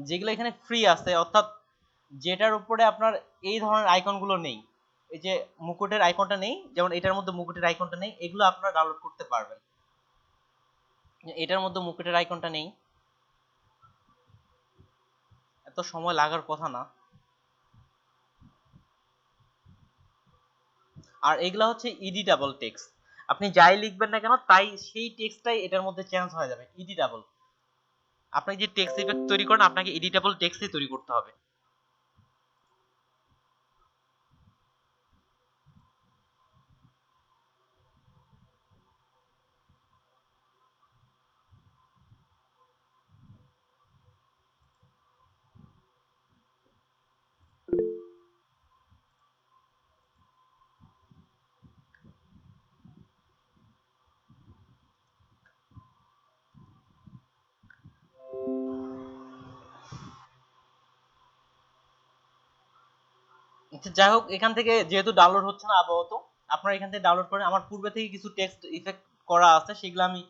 যেগুলো এখানে ফ্রি আছে, অর্থাৎ যেটার উপরে আপনার এই ধরনের আইকনগুলো নেই, এই যে মুকুটের আইকনটা নেই, যেমন এটার মধ্যে মুকুটের আইকনটা নেই, এগুলো আপনারা ডাউনলোড করতে পারবেন। এটার মধ্যে মুকুটের আইকনটা নেই, এত সময় লাগার কথা না। আর এগুলা হচ্ছে এডিটেবল টেক্সট, আপনি যাই লিখবেন না কেন তাই সেই টেক্সটটাই এটার মধ্যে চেঞ্জ হয়ে যাবে। এডিটেবল, আপনি যে টেক্সট ইফেক্ট তৈরি করেন আপনাকে এডিটেবল টেক্সটই তৈরি করতে হবে। আচ্ছা, যাই হোক, এখান থেকে যেহেতু ডাউনলোড হচ্ছে না আপাতত, আপনারা এখান থেকে ডাউনলোড করেন। আমার পূর্বে থেকে কিছু টেক্সট ইফেক্ট করা আছে, সেগুলো আমি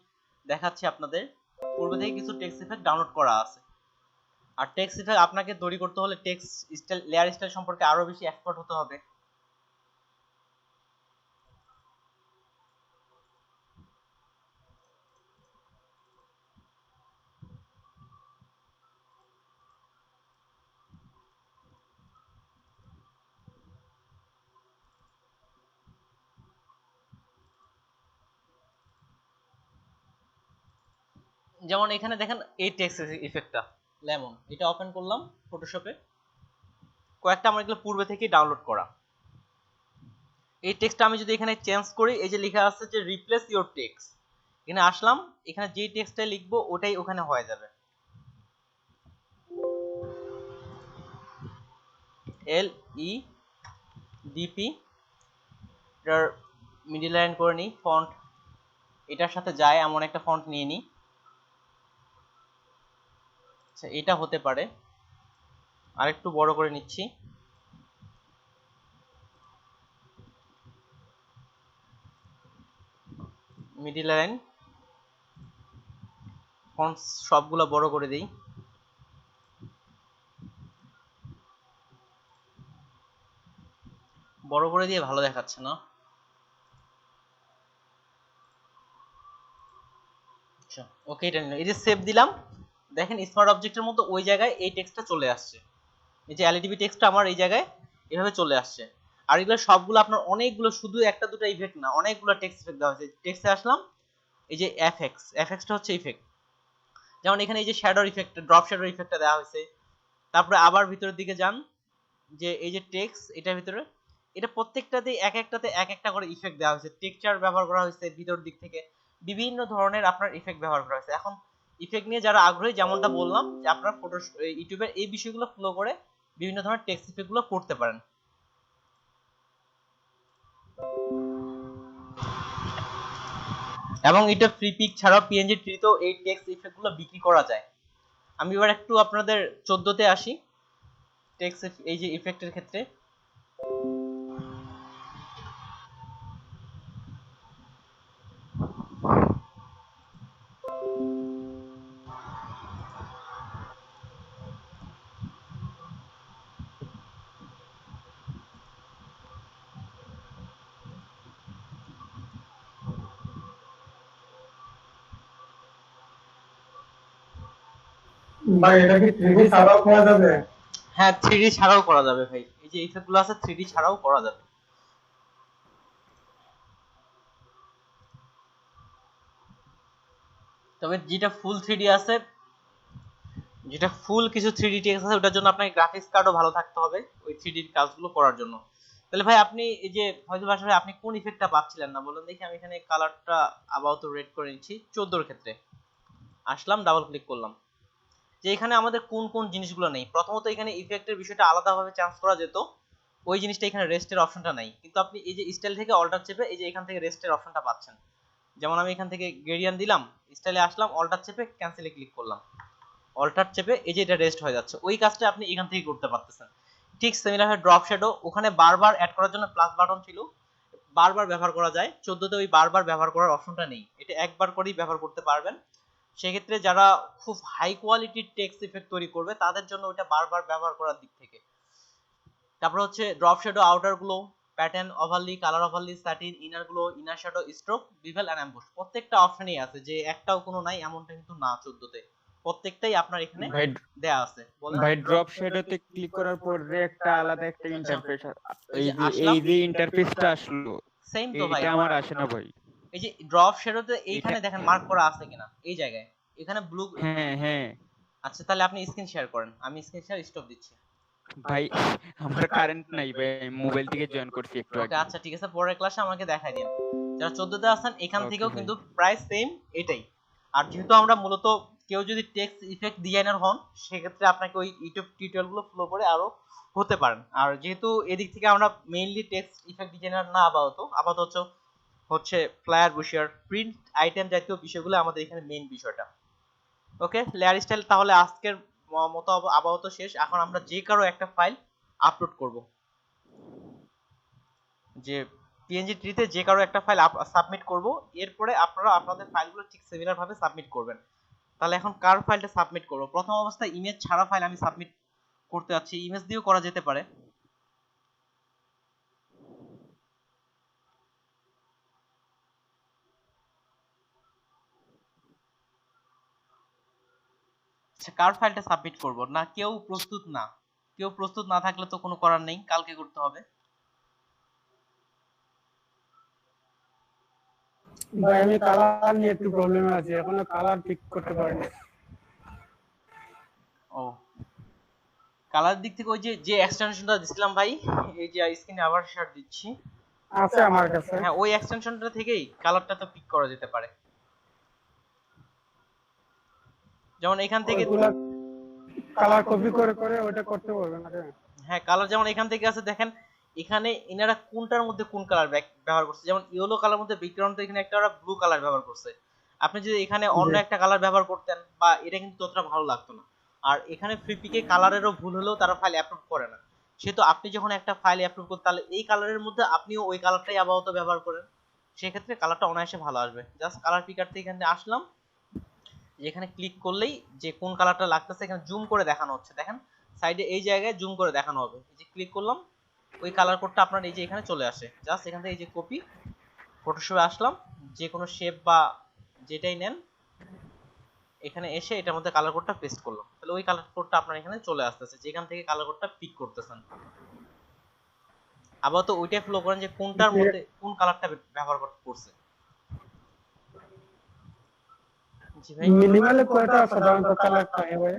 দেখাচ্ছি আপনাদের। পূর্বে থেকে কিছু টেক্সট ইফেক্ট ডাউনলোড করা আছে। আর টেক্সট ইফেক্ট আপনাকে তৈরি করতে হলে টেক্সট স্টাইল, লেয়ার স্টাইল সম্পর্কে আরো বেশি এক্সপার্ট হতে হবে। যেমন এখানে দেখেন এই টেক্সট ইফেক্টটা লেমন, এটা ওপেন করলাম ফটোশপে, কয়েকটা আমার এগুলো পূর্বে থেকে ডাউনলোড করা। এই টেক্সটটা আমি যদি এখানে চেঞ্জ করি, এই যে লেখা আছে যে রিপ্লেস ইওর টেক্সট, এখানে আসলাম, এখানে যে টেক্সটটা লিখবো ওটাই ওখানে হয়ে যাবে। এল ই ডিপি, এটার মিডল লাইন করে নিই, ফন্ট এটার সাথে যায় এমন একটা ফন্ট নিয়ে নিই। আচ্ছা, এটা হতে পারে, আরেকটু বড় করে নিচ্ছি। মিডল লাইন ফন্ট সবগুলো বড় করে দেই। বড় করে দিয়ে ভালো দেখাচ্ছে না। আচ্ছা, ওকে, এটা নিলাম, এই যে সেভ দিলাম, দেখেন স্মার্ট অবজেক্টের মতো ওই জায়গায় এই টেক্সটটা চলে আসছে। এই যে এলইডিবি টেক্সটটা আমার এই জায়গায় এভাবে চলে আসছে। আর এগুলো সবগুলো আপনার অনেকগুলো, শুধু একটা দুটো ইফেক্ট না, অনেকগুলো টেক্সট ইফেক্ট দেওয়া হয়েছে। টেক্সটে আসলাম, এই যে এফএক্সটা হচ্ছে ইফেক্ট, যেমন এখানে এই যে শ্যাডোর ইফেক্ট, ড্রপ শ্যাডোর ইফেক্টটা দেওয়া হয়েছে। তারপরে আবার ভিতরের দিকে যান, যে এই যে টেক্সট, এটার ভিতরে এটা প্রত্যেকটাতে এক একটাতে এক একটা করে ইফেক্ট দেওয়া হয়েছে, টেক্সচার ব্যবহার করা হয়েছে, ভিতর দিক থেকে বিভিন্ন ধরনের আপনার ইফেক্ট ব্যবহার করা হয়েছে। এখন ইফেক্ট নিয়ে যারা আগ্রহী, যেমনটা বললাম যে আপনারা ফটো ইউটিউবের এই বিষয়গুলো ফলো করে বিভিন্ন ধরনের টেক্সট ইফেক্ট গুলো করতে পারেন। এবং এটা ফ্রি পিক ছাড়াও পিএনজি ট্রিতেও এই টেক্সট ইফেক্ট গুলো বিক্রি করা যায়। আমি এবার একটু আপনাদের 14তে আসি, টেক্সট এই যে ইফেক্টের ক্ষেত্রে। ভাই এটা কি 3D ছাড়াও করা যাবে? হ্যাঁ, 3D ছাড়াও করা যাবে ভাই, এই যে ইফেক্ট গুলো আছে 3D ছাড়াও করা যাবে। তবে যেটা ফুল 3D আছে, যেটা ফুল কিছু 3D টেক্সট আছে, ওটার জন্য আপনাকে গ্রাফিক্স কার্ডও ভালো থাকতে হবে ওই 3D কাজগুলো করার জন্য। তাহলে ভাই আপনি এই যে হয়তো ভাই আপনি কোন ইফেক্টটা পাচ্ছিলেন না বলেন দেখি। আমি এখানে কালারটা আপাতত রেড করে নিচ্ছি। 14 এর ক্ষেত্রে আসলাম, ডাবল ক্লিক করলাম, যে এখানে আমাদের কোন কোন জিনিসগুলো নেই। প্রথমত এখানে ইফেক্টের বিষয়টা আলাদাভাবে চেঞ্জ করা যেত, ওই জিনিসটা এখানে রেস্টের অপশনটা নাই, কিন্তু আপনি এই যে স্টাইল থেকে অল্টার চেপে এই যে এখান থেকে রেস্টের অপশনটা পাচ্ছেন। যেমন আমি এখান থেকে গ্রেডিয়েন্ট দিলাম, স্টাইলে আসলাম, অল্টার চেপে ক্যান্সেলে ক্লিক করলাম, অল্টার চেপে এই যে এটা রেস্ট হয়ে যাচ্ছে, ওই কাজটা আপনি এখান থেকে করতে পারতেছেন। ঠিক সিমিলার ড্রপ শ্যাডো, ওখানে বারবার অ্যাড করার জন্য প্লাস বাটন ছিল, বারবার ব্যবহার করা যায়। 14তে ওই বারবার ব্যবহার করার অপশনটা নেই, এটা একবার করেই ব্যবহার করতে পারবেন। সেক্ষেত্রে যারা খুব হাই কোয়ালিটির টেক্সট ইফেক্ট তৈরি করবে তাদের জন্য ওইটা বারবার ব্যবহার করার দিক থেকে। তারপর হচ্ছে drop shadow, outer glow, pattern overlay, colour overlay, satin, inner glow, inner shadow, stroke, bevel and emboss, প্রত্যেকটা অপশনই আছে, যে একটাও কোনো নাই এমনটা কিন্তু না। 14তে প্রত্যেকটাই আপনার এখানে ভাই দেয়া আছে। বলেন ভাই ড্রপ শ্যাডোতে ক্লিক করার পর যে একটা আলাদা একটা ইন্টারফেস, এই এই যে যে আসলাম, এই যে ইন্টারফেসটা আসলো, সেম তো ভাই, এটা আমার আসে না ভাই। এই যে ড্রপ শ্যাডোতে এইখানে এটা দেখেন মার্ক করা আছে কিনা, এই জায়গায় এখানে ব্লু। হ্যাঁ হ্যাঁ আচ্ছা তাহলে আপনি স্ক্রিন শেয়ার করেন, আমি স্ক্রিন শেয়ার স্টপ দিচ্ছি। ভাই, আমার কারেন্ট নাই ভাই, মোবাইল থেকে জয়েন করছি একটু ওকে আগে। আচ্ছা ঠিক আছে, পরের ক্লাসে আমাকে দেখাই দিন। যারা 14তে আছেন এখান ওকে থেকেও ভাই। কিন্তু প্রায় সেম এটাই। আর যেহেতু আমরা মূলত কেউ যদি টেক্সট ইফেক্ট ডিজাইনার হন, সেক্ষেত্রে আপনাকে ওই ইউটিউব টিউটোরিয়াল গুলো ফলো করে আরো হতে পারেন। আর যেহেতু এদিক থেকে আমরা মেইনলি টেক্সট ইফেক্ট ডিজাইনার না, আপাতত হচ্ছে ফ্লায়ার বুশিয়ার প্রিন্ট আইটেম জাতীয় বিষয়গুলো আমাদের এখানে মেইন বিষয়টা। ওকে, লেয়ার স্টাইল তাহলে আজকের মতো আপাতত শেষ। এখন আমরা যে কারো একটা ফাইল আপলোড করব, যে পিএনজি ট্রিতে যে কারো একটা ফাইল সাবমিট করব, এরপরে আপনারা আপনাদের ফাইলগুলো ঠিক সিমিলার ভাবে সাবমিট করবেন। তাহলে এখন কার ফাইলটা সাবমিট করব? প্রথম অবস্থায় ইমেজ ছাড়া ফাইল আমি সাবমিট করতে যাচ্ছি, ইমেজ দিয়েও করা যেতে পারে। আচ্ছা, কার ফাইলটা সাবমিট করব? না কেউ প্রস্তুত না? কেউ প্রস্তুত না থাকলে তো কোনো করার নেই, কালকে করতে হবে। ভাই আমি কালার নিয়ে একটু প্রবলেমে আছি, এখনো কালার ঠিক করতে পারিনি। ও, কালার দিক থেকে ওই যে যে এক্সটেনশনটা দিছিলাম ভাই, এই যে স্ক্রিনে আবার শেয়ার দিচ্ছি, আছে আমার কাছে। হ্যাঁ ওই এক্সটেনশনটা থেকেই কালারটা তো পিক করা যেতে পারে। যেমন এখান থেকে, ওইগুলা কালার কপি করে করে ওটা করতে পারবে না? হ্যাঁ কালার যেমন এখান থেকে আছে, দেখেন এখানে এনারা কোনটার মধ্যে কোন কালার ব্যবহার করছে। যেমন ইয়েলো কালার মধ্যে ব্যাকগ্রাউন্ড, এখানে একটা ওরা ব্লু কালার ব্যবহার করছে। আপনি যদি এখানে অন্য একটা কালার ব্যবহার করতেন, বা এটা কিন্তু ততটা ভালো লাগতো না। আর এখানে ফ্রি পিকে কালারেরও ভুল হলেও তারা ফাইল অ্যাপ্রুভ করে না। সেহেতু আপনি যখন একটা ফাইল অ্যাপ্রুভ করতে, তাহলে এই কালারের মধ্যে আপনিও ওই কালারটাই আপাতত ব্যবহার করেন, সেক্ষেত্রে কালারটা অনায়াসে ভালো আসবে। জাস্ট কালার পিকার থেকে এখানে আসলাম, এখানে ক্লিক করলেই যে কোন কালারটা লাগতেছে এখানে জুম করে দেখানো হচ্ছে, দেখেন সাইডে এই জায়গায় জুম করে দেখানো হবে। এই যে ক্লিক করলাম, ওই কালার কোডটা আপনার এই যে এখানে চলে আসে। জাস্ট এখান থেকে এই যে কপি, ফটোশপে আসলাম, যে কোনো শেপ বা যেটাই নেন, এখানে এসে এটার মধ্যে কালার কোডটা পেস্ট করলাম, তাহলে ওই কালার কোডটা আপনার এখানে চলে আসতেছে, যেখান থেকে কালার কোডটা পিক করতেছেন। আবার তো ওইটাই ফলো করেন যে কোনটার মধ্যে কোন কালারটা ব্যবহার করছে। জি ভাই, মিনিমালে কয়টা সাধারণত কালার থাকে ভাই?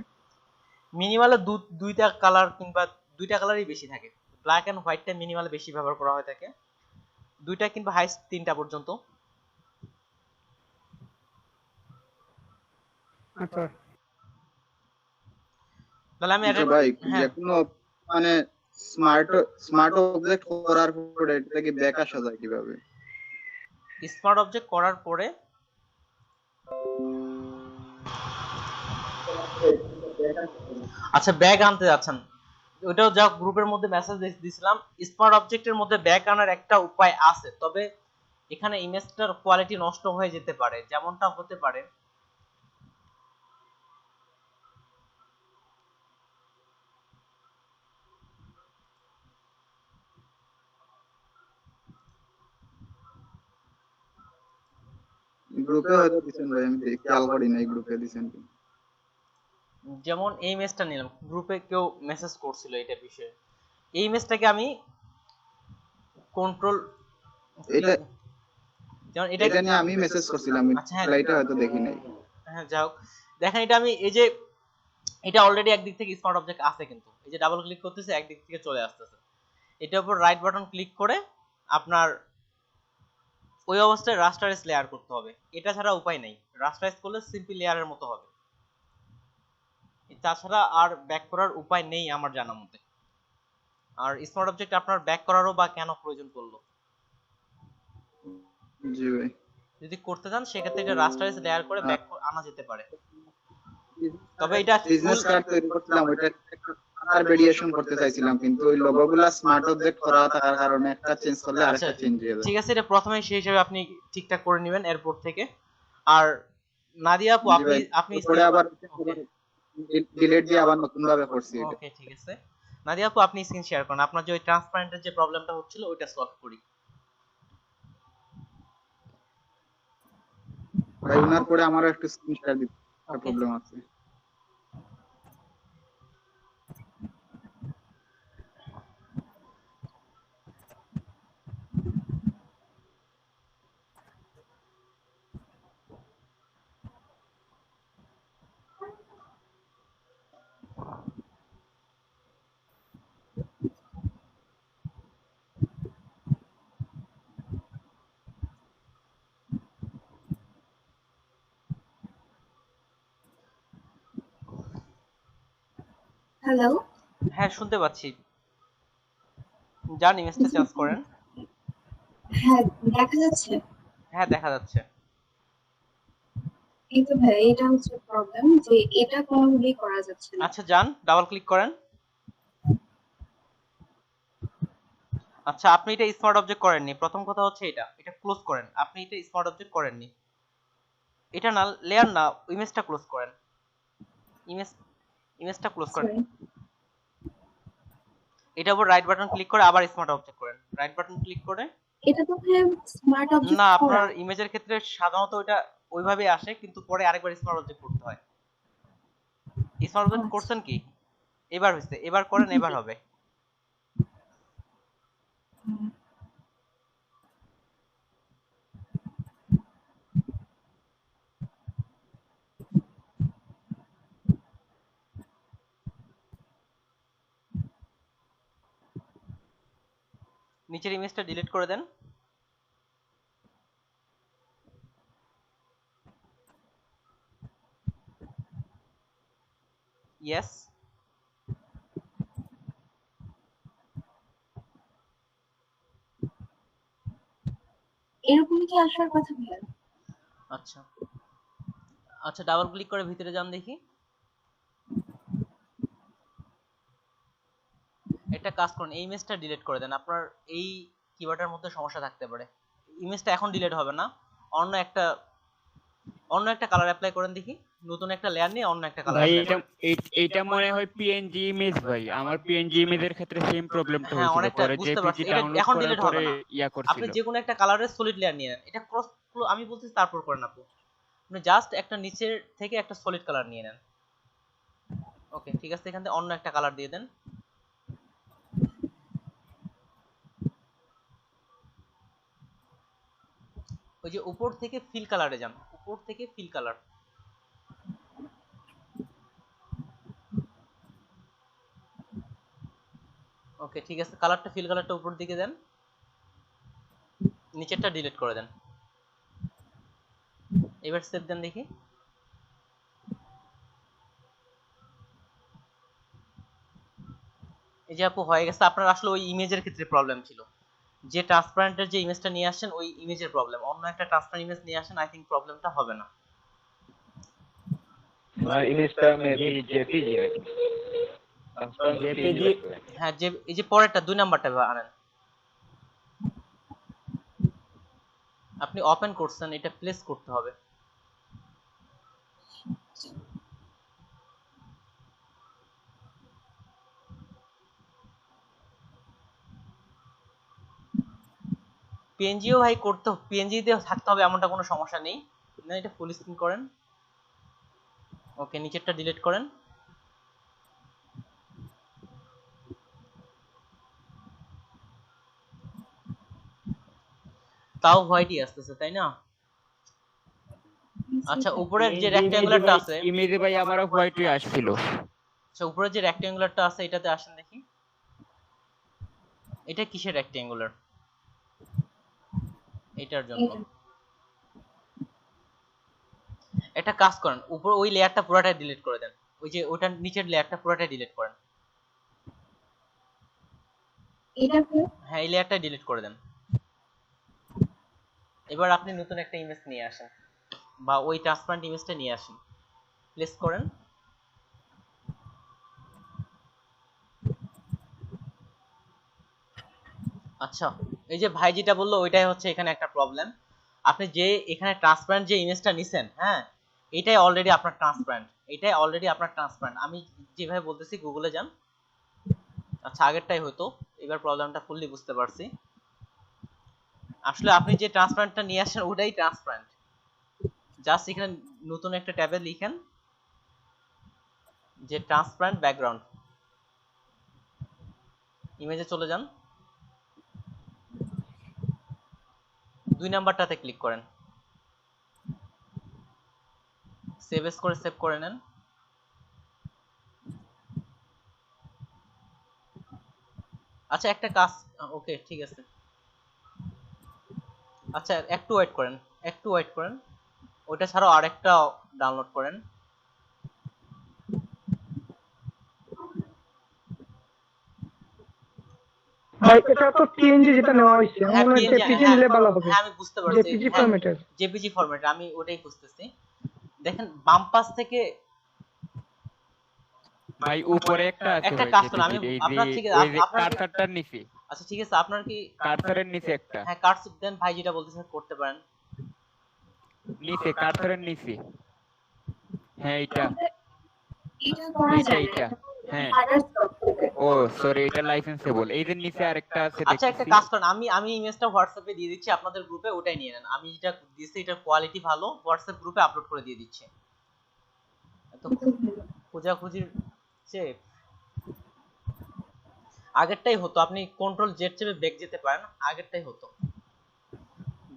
মিনিমালে দুইটা কালার কিংবা দুইটা কালারই বেশি থাকে। ব্ল্যাক এন্ড হোয়াইটটা মিনিমালে বেশি ব্যবহার করা হয় থাকে, দুইটা কিংবা হাইস্ট তিনটা পর্যন্ত। আচ্ছা তাহলে আমি আচ্ছা ভাই, হ্যাঁ যে কোনো মানে স্মার্ট স্মার্ট অবজেক্ট করার পরে এটা থেকে ব্যাক আসা যায় কিভাবে? স্মার্ট অবজেক্ট করার পরে আচ্ছা ব্যাগ আনতে যাচ্ছেন, ওইটাও যা গ্রুপের মধ্যে মেসেজ দিয়েছিলাম। স্মার্ট অবজেক্টের মধ্যে ব্যাগ আনার একটা উপায় আছে, তবে এখানে ইমেজটার কোয়ালিটি নষ্ট হয়ে যেতে পারে। যেমনটা হতে পারে, গ্রুপে হয়তো দিছেন ভাই, আমি খেয়াল করি নাই গ্রুপে দিছেন কি। যেমন এই ইমেজটা নিলাম, গ্রুপে কেউ মেসেজ করছিল এটা বিষয়ে। এই ইমেজটাকে আমি কন্ট্রোল, এটা যেমন এটা নিয়ে আমি মেসেজ করছিলাম, আচ্ছা হ্যাঁ এটা হয়তো দেখি নাই। হ্যাঁ যাই হোক, দেখেন এটা আমি এই যে এটা অলরেডি একদিক থেকে স্মার্ট অবজেক্ট আছে, কিন্তু এই যে ডাবল ক্লিক করতেছে একদিক থেকে চলে আসতেছে। এটার উপর রাইট বাটন ক্লিক করে আপনার ওই অবস্থায় রাস্টারাইজ লেয়ার করতে হবে, এটা ছাড়া উপায় নেই। রাস্টারাইজ করলে সিম্পল লেয়ারের মতো হবে। তাছাড়া আর ব্যাক করার উপায় নেই আমার জানা মতে। আর স্মার্ট অবজেক্ট আপনার ব্যাক করারও বা কেন প্রয়োজন পড়লো? জি ভাই। যদি করতে চান সেক্ষেত্রে এটা রাস্টারাইজ লেয়ার করে আহ, ব্যাক আনা যেতে পারে। তবে এটা বিজনেস কার্ড তৈরি করছিলাম, ওইটা কালার ভেরিয়েশন করতে চাইছিলাম, কিন্তু ওই লোগোগুলা স্মার্ট অবজেক্ট করা থাকার কারণে একটা চেঞ্জ করলে আচ্ছা আরেকটা চেঞ্জ হয়ে যায়। ঠিক আছে, এটা প্রথমে সেই হিসেবে আপনি ঠিকঠাক করে নেবেন এরপর থেকে। আর নাদিয়া আপু জি আপনি ভাই, আপনি পরে আবার ডিলিট দিয়ে আবার নতুন ভাবে করছি এটা। ওকে ঠিক আছে, নাদিয়া আপু আপনি স্ক্রিন শেয়ার করেন, আপনার যে ওই ট্রান্সপারেন্টের যে প্রবলেমটা হচ্ছিল ওইটা সলভ করি। ভাই উনার পরে আমারও একটু স্ক্রিন শেয়ার দিতে একটা ওকে প্রবলেম আছে। হ্যালো, হ্যাঁ শুনতে পাচ্ছি, যান ইমেজটা চেঞ্জ করেন। হ্যাঁ দেখা যাচ্ছে। হ্যাঁ দেখা যাচ্ছে। এই তো ভাই, এটা হচ্ছে প্রবলেম যে এটা কোনোভাবেই করা যাচ্ছে না। আচ্ছা যান ডাবল ক্লিক করেন। আচ্ছা আপনি এটা স্মার্ট অবজেক্ট করেননি, প্রথম কথা হচ্ছে এটা ক্লোজ করেন, আপনি এটা স্মার্ট অবজেক্ট করেননি। এটা না লেয়ার না, ইমেজটা ক্লোজ করেন, ইমেজটা ক্লোজ করেন। সরি, এটা উপর রাইট বাটন ক্লিক করে আবার স্মার্ট অবজেক্ট করেন, রাইট বাটন ক্লিক করে। এটা তো ভাই স্মার্ট অবজেক্ট না করা। আপনার ইমেজের ক্ষেত্রে সাধারণত ওইটা ওইভাবেই আসে, কিন্তু পরে আরেকবার স্মার্ট অবজেক্ট করতে হয়। স্মার্ট অবজেক্ট করছেন কি? এবার হইছে, এবার করেন, এবার হবে। নিচের ইমেজটা ডিলিট করে দেন। ইয়েস। এরকমই কি আসার কথা ভাই? আচ্ছা আচ্ছা ডাবল ক্লিক করে ভিতরে যান দেখি। একটা কাজ করুন, এই ইমেজটা ডিলিট করে দেন, আপনার এই কিওয়ার্ডের মধ্যে সমস্যা থাকতে পারে। ইমেজটা এখন ডিলিট হবে না, অন্য একটা কালার অ্যাপ্লাই করেন দেখি, নতুন একটা লেয়ার নিয়ে অন্য একটা কালার ভাই অ্যাপ্লাই করেন। এটা মনে হয় পিএনজি ইমেজ ভাই, আমার পিএনজি ইমেজের ক্ষেত্রে সেম প্রবলেমটা হ্যাঁ হয়েছিল, অনেকটা পরে বুঝতে জেপিজি পারছি, এটা ডাউনলোড এখন করার ডিলিট পরে হবে না। ইয়া আপনি করছিল। যে কোনো একটা কালারের সলিড লেয়ার নিয়ে নেন, এটা ক্রস আমি বলতেছি তারপর করেন আপু। আপনি জাস্ট একটা নিচের থেকে একটা সলিড কালার নিয়ে নেন। ওকে ঠিক আছে, এখান থেকে অন্য একটা কালার দিয়ে দেন। ওই যে উপর থেকে ফিল কালারে যান, উপর থেকে ফিল কালার। ওকে ঠিক আছে, কালারটা ফিল কালারটা উপর দিকে দেন, নিচেরটা ডিলিট করে দেন। এবার সেভ দেন দেখি। এই যে আপু হয়ে গেছে, আপনার আসলে ওই ইমেজের ক্ষেত্রে প্রবলেম ছিল, যে ট্রান্সপারেন্টের যে ইমেজটা নিয়ে আসেন ওই ইমেজের প্রবলেম, অন্য একটা ট্রান্সপারেন্ট ইমেজ নিয়ে আসেন, আই থিংক প্রবলেমটা হবে না। ইমেজটা মেবি জেপিজি জেপিজি হ্যাঁ যে এই যে পরেরটা 2 নাম্বারটা আনেন, আপনি ওপেন করছেন, এটা প্লেস করতে হবে। পিএনজিও ভাই করতে, পিএনজি তে থাকতে হবে এমনটা কোনো সমস্যা নেই না, এটা ফুল স্ক্রিন করেন। ওকে নিচেরটা ডিলিট করেন। তাও হোয়াইটই আসতেছে তাই না? আচ্ছা উপরের যে রেক্ট্যাঙ্গুলারটা আছে, ইমেজে ভাই আমারও হোয়াইটই আসছিল। আচ্ছা উপরের যে রেক্ট্যাঙ্গুলারটা আছে এটাতে আসেন দেখি, এটা কিসের রেক্ট্যাঙ্গুলার? এটার জন্য একটা কাজ করেন, উপর ওই লেয়ারটা পুরোটাই ডিলিট করে দেন, ওই যে ওটার নিচের লেয়ারটা পুরোটা ডিলিট করেন। এটা হ্যাঁ এই লেয়ারটা ডিলিট করে দেন। এবার আপনি নতুন একটা ইমেজ নিয়ে আসেন বা ওই ট্রান্সপারেন্ট ইমেজটা নিয়ে আসেন, প্লেস করেন। আচ্ছা এই যে ভাই যেটা বললো ওইটাই হচ্ছে এখানে একটা প্রবলেম। আপনি যে এখানে ট্রান্সপারেন্ট যে ইমেজটা নিছেন, হ্যাঁ এটাই অলরেডি আপনার ট্রান্সপারেন্ট, এটাই অলরেডি আপনার ট্রান্সপারেন্ট। আমি যেভাবে বলতেছি গুগলে যান। আচ্ছা আগেরটাই হতো, এবার প্রবলেমটা ফুললি বুঝতে পারছি। আসলে আপনি যে ট্রান্সপারেন্টটা নিয়ে আসেন ওটাই ট্রান্সপারেন্ট। জাস্ট এখানে নতুন একটা ট্যাবে লিখেন যে ট্রান্সপারেন্ট ব্যাকগ্রাউন্ড, ইমেজে চলে যান, 2 নাম্বারটাতে ক্লিক করেন, সেভ এস করে সেভ করে নেন। আচ্ছা একটা কাজ, ওকে ঠিক আছে। আচ্ছা একটু ওয়েট করেন, একটু ওয়েট করেন, ওটা ছাড়াও আরেকটা ডাউনলোড করেন। ভাই এটা তো পিএনজি যেটা নেওয়া হয়েছে আমার হ্যাঁ মনে হয় জেপিজি নিলে ভালো হবে। হ্যাঁ আমি বুঝতে পারছি, জেপিজি ফরম্যাটের জেপিজি ফরম্যাট, আমি ওটাই খুঁজতেছি। দেখেন বাম পাশ থেকে ভাই উপরে একটা আছে একটা ভাই কাজ করুন, আমি জেপিজি, এই যে আপনার ঠিক ওই যে আপনার কার্সারটার নিচে, আচ্ছা ঠিক আছে আপনার কি কার্সারের নিচে একটা, হ্যাঁ কার্সর দেন ভাই, যেটা বলতেছেন করতে পারেন। নিচে কার্সারের নিচে, হ্যাঁ এইটা, এটা করা এইটা যায় এইটা, না, হ্যাঁ হার্ডার সফটওয়্যার। ও সরি এটা লাইসেন্সেবল। এই যে নিচে আরেকটা আছে আচ্ছা একটা দেখতেছি। কাজ করেন, আমি ইমেজটা হোয়াটসঅ্যাপে দিয়ে দিচ্ছি আপনাদের গ্রুপে, ওটাই নিয়ে নেন। আমি যেটা দিয়েছি এটার কোয়ালিটি ভালো, হোয়াটসঅ্যাপ গ্রুপে আপলোড করে দিয়ে দিচ্ছি। এত খোঁজাখুঁজির চেয়ে আগেরটাই হতো, আপনি কন্ট্রোল জেড চেপে ব্যাক যেতে পারেন, আগেরটাই হতো।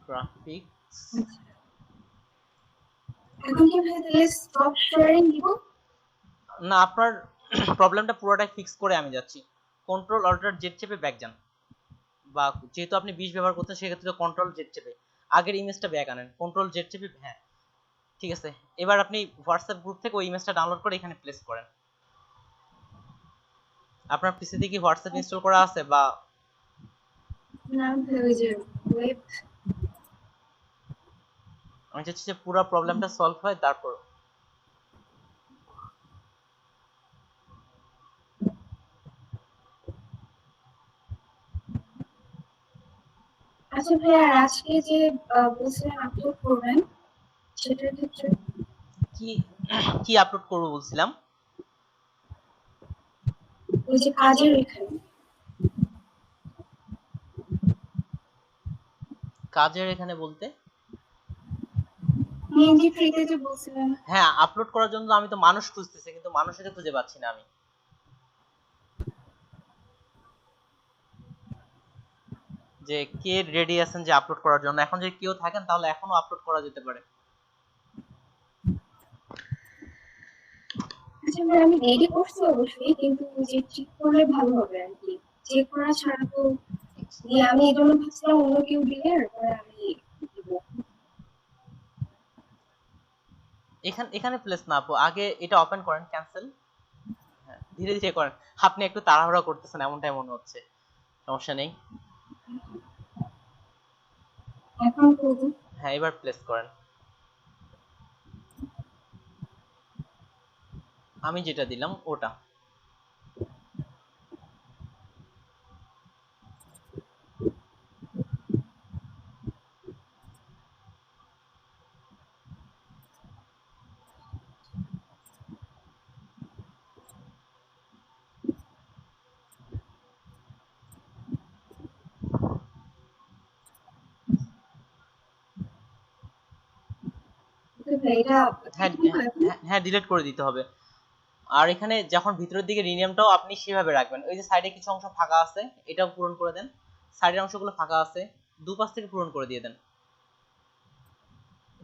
গ্রাফিক্স এখন কি ভাই তাহলে স্টপ শেয়ারিং দিব? না আপনার প্রবলেমটা পুরোটাই ফিক্স করে আমি যাচ্ছি। কন্ট্রোল অল্টার জেড চেপে ব্যাক যান, বা যেহেতু আপনি 20 ব্যবহার করতেন সেক্ষেত্রে কন্ট্রোল জেড চেপে আগের ইমেজটা ব্যাক আনেন, কন্ট্রোল জেড চেপে। হ্যাঁ ঠিক আছে, এবার আপনি হোয়াটসঅ্যাপ গ্রুপ থেকে ওই ইমেজটা ডাউনলোড করে এখানে প্লেস করেন। আপনার পিসিতে কি হোয়াটসঅ্যাপ ইনস্টল করা আছে বা না ভাই ওই যে ওয়েব, আমি চাচ্ছি যে পুরো প্রবলেমটা সলভ হয় তারপর। আচ্ছা ভাই আর আজকে যে বলছিলেন আপলোড করবেন সেটার ক্ষেত্রে কি কি আপলোড করব বলছিলাম? ওই যে কাজের এখানে কাজের এখানে বলতে পিএনজি ফ্রিতে যে বলছিলেন। হ্যাঁ আপলোড করার জন্য আমি তো মানুষ খুঁজতেছি, কিন্তু মানুষকে খুঁজে পাচ্ছি না আমি। যে কে রেডি আছেন যে আপলোড করার জন্য, এখন যদি কেউ থাকেন তাহলে এখনো আপলোড করা যেতে পারে। আচ্ছা ভাই আমি রেডি করছি অবশ্যই, কিন্তু ওই যে ঠিক করলে ভালো হবে আর কি, চেক করা ছাড়া তো আমি এই জন্য ভাবছিলাম অন্য কেউ দিলে পরে আমি দিব। এখানে প্লেস না আপু, আগে এটা ওপেন করেন, ক্যান্সেল। হ্যাঁ ধীরে ধীরে করেন, আপনি একটু তাড়াহুড়া করতেছেন এমনটাই মনে হচ্ছে, সমস্যা নেই। এখন করব। হ্যাঁ এবার প্লেস করেন, আমি যেটা দিলাম ওটা। এটা হ্যাঁ হ্যাঁ ডিলিট করে দিতে হবে। আর এখানে যখন ভিতরের দিকে রিনেমটাও আপনি সেভাবে রাখবেন, ওই যে সাইডে কিছু অংশ ফাঁকা আছে এটাও পূরণ করে দেন, সাইডের অংশগুলো ফাঁকা আছে দুপাশ থেকে পূরণ করে দিয়ে দেন।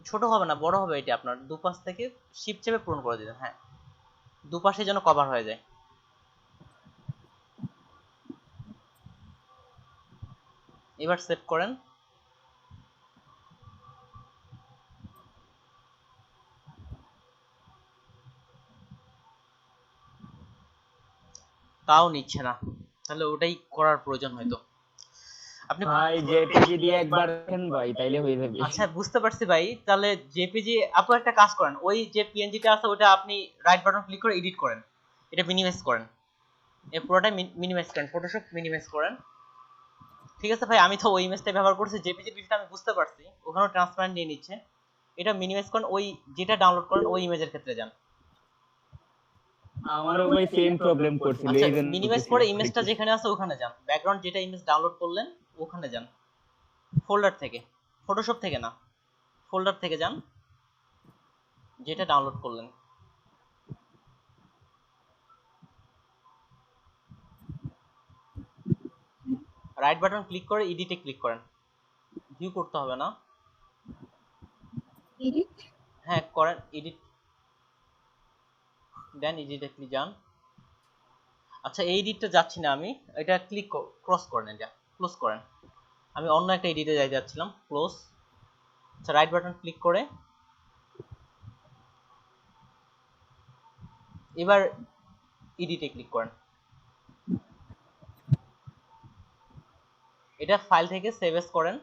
ছোট হবে না বড় হবে, এটা আপনার দুপাশ থেকে শিপ চেপে পূরণ করে দিবেন। হ্যাঁ দুপাশে যেন কভার হয়ে যায়। এবার সেভ করেন। তাও নিচ্ছে না, তাহলে ওটাই করার প্রয়োজন হয়তো। আপনি ভাই জেপিজি দিয়ে একবার দেখেন ভাই, তাইলে হয়ে যাবে। আচ্ছা বুঝতে পারছি ভাই, তাহলে জেপিজি আপনি একটা কাজ করেন, ওই যে পিএনজিটা আছে ওটা আপনি রাইট বাটন ক্লিক করে এডিট করেন, এটা মিনিমাইজ করেন, এই পুরোটাই মিনিমাইজ করেন, ফটোশপ মিনিমাইজ করেন। ঠিক আছে ভাই, আমি তো ওই ইমেজটা ব্যবহার করছি, জেপিজি ডিলটা আমি বুঝতে পারছি, ওখানেও ট্রান্সপারেন্ট নিয়ে নিচ্ছে, এটা মিনিমাইজ করেন, ওই যেটা ডাউনলোড করেন ওই ইমেজের ক্ষেত্রে যান। আমারও ভাই সেম প্রবলেম করছিল, আচ্ছা এইজন্য মিনিমাইজ করে ইমেজটা যেখানে আছে ওখানে যান, ব্যাকগ্রাউন্ড যেটা ইমেজ ডাউনলোড করলেন ওখানে যান, ফোল্ডার থেকে, ফটোশপ থেকে না, ফোল্ডার থেকে যান যেটা ডাউনলোড করলেন। রাইট বাটন ক্লিক করে এডিটে ক্লিক করেন, ভিউ করতে হবে না, এডিট হ্যাঁ করেন, এডিট দেন এডিটে ক্লিক যান। আচ্ছা এই এডিটটা যাচ্ছি না আমি, এটা ক্লিক ক্রস করেন, এটা ক্লোজ করেন, আমি অন্য একটা এডিটে যাই যাচ্ছিলাম, ক্লোজ। আচ্ছা রাইট বাটন ক্লিক করে এবার এডিটে ক্লিক করেন, এটা ফাইল থেকে সেভ এস করেন,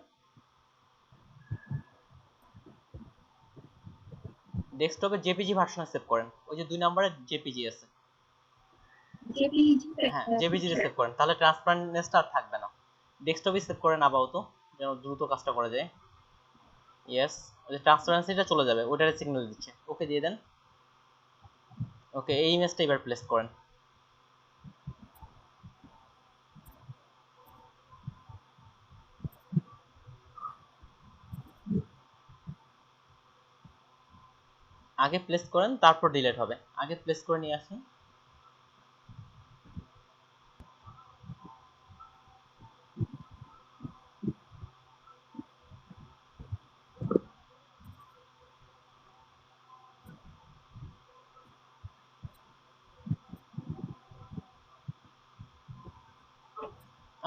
ডেস্কটপে জেপিজি ভার্সনে সেভ করেন, ওই যে 2 নম্বরে জেপিজি আছে, জেপিজি হ্যাঁ জেপিজি তে সেভ করেন, তাহলে ট্রান্সপারেন্টনেসটা আর থাকবে না। ডেস্কটপে সেভ করেন আপাতত, যেন দ্রুত কাজটা করা যায়। ইয়েস, ওই ট্রান্সপারেন্সিটা চলে যাবে, ওটারে সিগন্যাল দিচ্ছে, ওকে দিয়ে দেন। ওকে এই ইমেজটা এবার প্লেস করেন, আগে প্লেস করেন তারপর ডিলিট হবে, আগে প্লেস করে নিয়ে আসুন।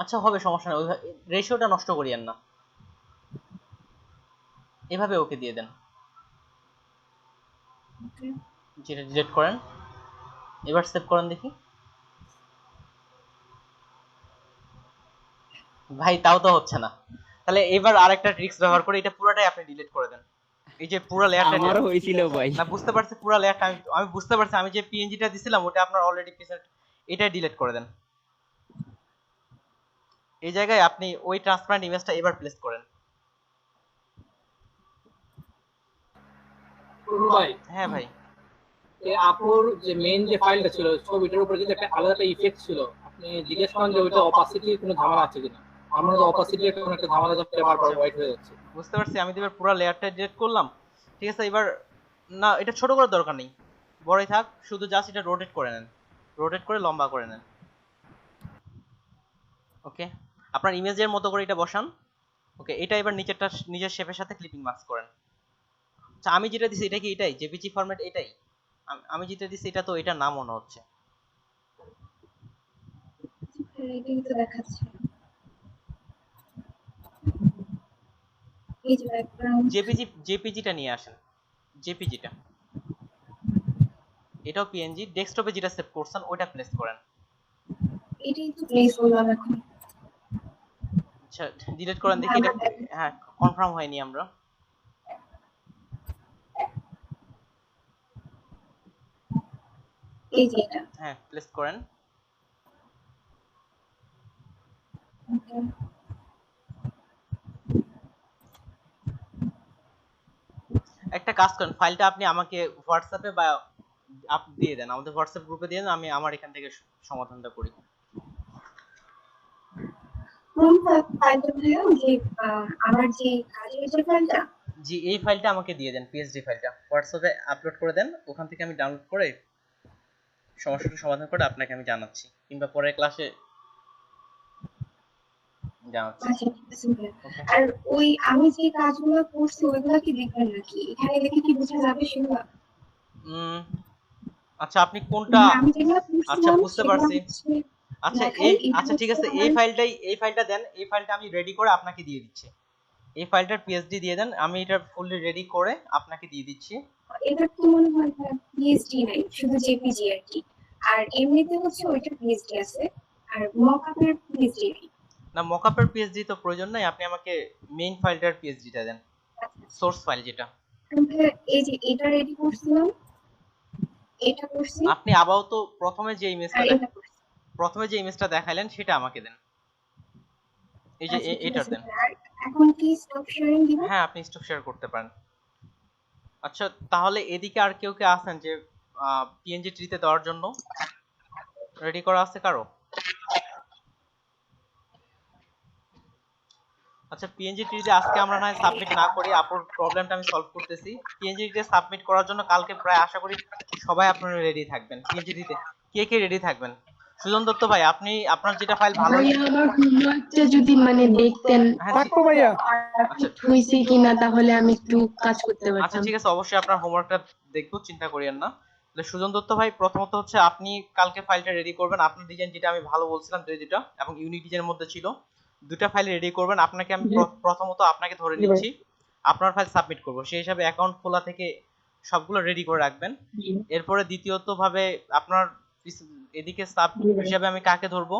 আচ্ছা হবে, সমস্যা নেই, রেশিওটা নষ্ট করিয়েন না, এভাবে ওকে দিয়ে দেন, যেটা ডিলিট করেন, এবার সেভ করেন দেখি। ভাই তাও তো হচ্ছে না, তাহলে এবার আরেকটা ট্রিক্স ব্যবহার করে এটা পুরোটাই আপনি ডিলিট করে দেন, এই যে পুরো লেয়ারটা আমারও হয়েছিল ভাই। না বুঝতে পারছি, পুরো লেয়ারটা আমি বুঝতে পারছি, আমি যে পিএনজিটা দিছিলাম ওটা আপনার অলরেডি প্রেজেন্ট, এটা ডিলিট করে দেন। এই জায়গায় আপনি ওই ট্রান্সপারেন্ট ইমেজটা এবার প্লেস করেন। ভাই হ্যাঁ ভাই, এই আপুর যে মেইন যে ফাইলটা ছিল ছবিটার উপরে কিন্তু একটা আলাদা একটা ইফেক্ট ছিল, আপনি জিজ্ঞেস করেন যে ওইটা অপাসিটির কোনো ঝামেলা আছে কিনা। আমার তো অপাসিটির কোনো একটা ঝামেলা যাচ্ছে, বারবার হোয়াইট হয়ে যাচ্ছে। বুঝতে পারছি, আমি তো এবার পুরো লেয়ারটা ডিলিট করলাম। ঠিক আছে, এবার না এটা ছোট করার দরকার নেই, বড়ই থাক, শুধু জাস্ট এটা রোটেট করে নেন, রোটেট করে লম্বা করে নেন। ওকে আপনার ইমেজের মতো করে এটা বসান। ওকে এটা এবার নিচেরটা নিজের শেপের সাথে ক্লিপিং মার্কস করেন। আচ্ছা আমি যেটা দিছি এটা কি এটাই জেপিজি ফরম্যাট, এটাই আমি যেটা দিছি এটা তো এটা না মনে হচ্ছে। এটাই তো দেখাচ্ছে, এই যে ব্যাকগ্রাউন্ড জেপিজিটা নিয়ে আসেন, জেপিজিটা, এটাও পিএনজি, ডেস্কটপে যেটা সেভ করছেন ওটা প্লেস করেন। এটাই তো প্লেস করলাম এখন। আচ্ছা ডিলিট করেন দেখি এটা, হ্যাঁ কনফার্ম হয়নি আমরা। এই যে এটা, হ্যাঁ প্লেস করেন। ওকে একটা কাজ করেন, ফাইলটা আপনি আমাকে হোয়াটসঅ্যাপে বা আপনি দিয়ে দেন, আমাদের হোয়াটসঅ্যাপ গ্রুপে দিয়ে দেন, আমি আমার এখান থেকে সমাধানটা করি। কোন ফাইলটা ভাইয়া, যে আমার যে কাজের যে ফাইলটা? জি এই ফাইলটা আমাকে দিয়ে দেন, পিএইচডি ফাইলটা হোয়াটসঅ্যাপে আপলোড করে দেন, ওখান থেকে আমি ডাউনলোড করে সমস্যাটা সমাধান করে আপনাকে আমি জানাচ্ছি, কিংবা পরের ক্লাসে জানাচ্ছি। আচ্ছা ঠিক আছে ভাইয়া। আর ওই আমি যে কাজগুলো করছি ওইগুলো কি দেখবেন নাকি? এখানে দেখে কি বোঝা যাবে সেগুলো? আচ্ছা আপনি কোনটা, আমি যেগুলো আচ্ছা করছিলাম বুঝতে সেগুলো পারছি, হচ্ছে আচ্ছা দেখাই, এটা আচ্ছা ঠিক আছে, হচ্ছে এই আমার ফাইলটা দেন, এই ফাইলটা আমি রেডি করে আপনাকে দিয়ে দিচ্ছি, এই ফাইলটার পিএইচডি দিয়ে দেন, আমি এটা ফুললি রেডি করে আপনাকে দিয়ে দিচ্ছি। এটা তো মনে হয় পিএইচডি নাই, শুধু জেপিজি আর কি। আর এমনিতে হচ্ছে ওইটা পিএইচডি আছে আর মকআপের পিএইচডি নেই। না মকআপের পিএইচডি তো প্রয়োজন নাই, আপনি আমাকে মেইন ফাইলটার পিএইচডিটা দেন, সোর্স ফাইল যেটা। আমরা এই যে এটা রেডি করছিলাম, এটা করছি আপনি আপাতত প্রথমে যে ইমেজটা আর এটা করছি। প্রথমে যে ইমেজটা দেখাইলেন সেটা আমাকে দেন, এই যে আচ্ছা, ঠিক এটার আছে। দেন। আর এখন কি স্টপ শেয়ারিং দিব? হ্যাঁ আপনি স্টক শেয়ার করতে পারেন। আচ্ছা তাহলে এদিকে আর কেউ কে আছেন যে পিএনজি ট্রিতে দেওয়ার জন্য রেডি করা আছে কারো? আচ্ছা পিএনজি ট্রিতে আজকে আমরা না সাবমিট না করি, আপুর প্রবলেমটা আমি সলভ করতেছি। পিএনজি ট্রিতে সাবমিট করার জন্য কালকে প্রায় আশা করি সবাই আপনারা রেডি থাকবেন। পিএনজি ট্রিতে কে কে রেডি থাকবেন? সুজন দত্ত ভাই আপনি আপনার যেটা ফাইল ভালো ভাইয়া আমার হোমওয়ার্কটা যদি মানে দেখতেন হ্যাঁ থাকবো ভাইয়া। আচ্ছা হয়েছে কিনা, তাহলে আমি একটু কাজ করতে আচ্ছা পারতাম। ঠিক আছে, অবশ্যই আপনার হোমওয়ার্কটা দেখবো, চিন্তা করিয়েন না। তাহলে সুজন দত্ত ভাই প্রথমত হচ্ছে আপনি কালকে ফাইলটা রেডি করবেন, আপনার ডিজাইন যেটা আমি ভালো বলছিলাম দুইটা এবং ইউনিক ডিজাইনের মধ্যে ছিল, দুটো ফাইল রেডি করবেন। আপনাকে আমি প্রথমত আপনাকে ধরে নিচ্ছি, আপনার ফাইল সাবমিট করব, সেই হিসাবে অ্যাকাউন্ট খোলা থেকে সবগুলো রেডি করে রাখবেন। এরপরে দ্বিতীয়ত ভাবে আপনার এদিকে সাব হিসাবে আমি কাকে ধরবো?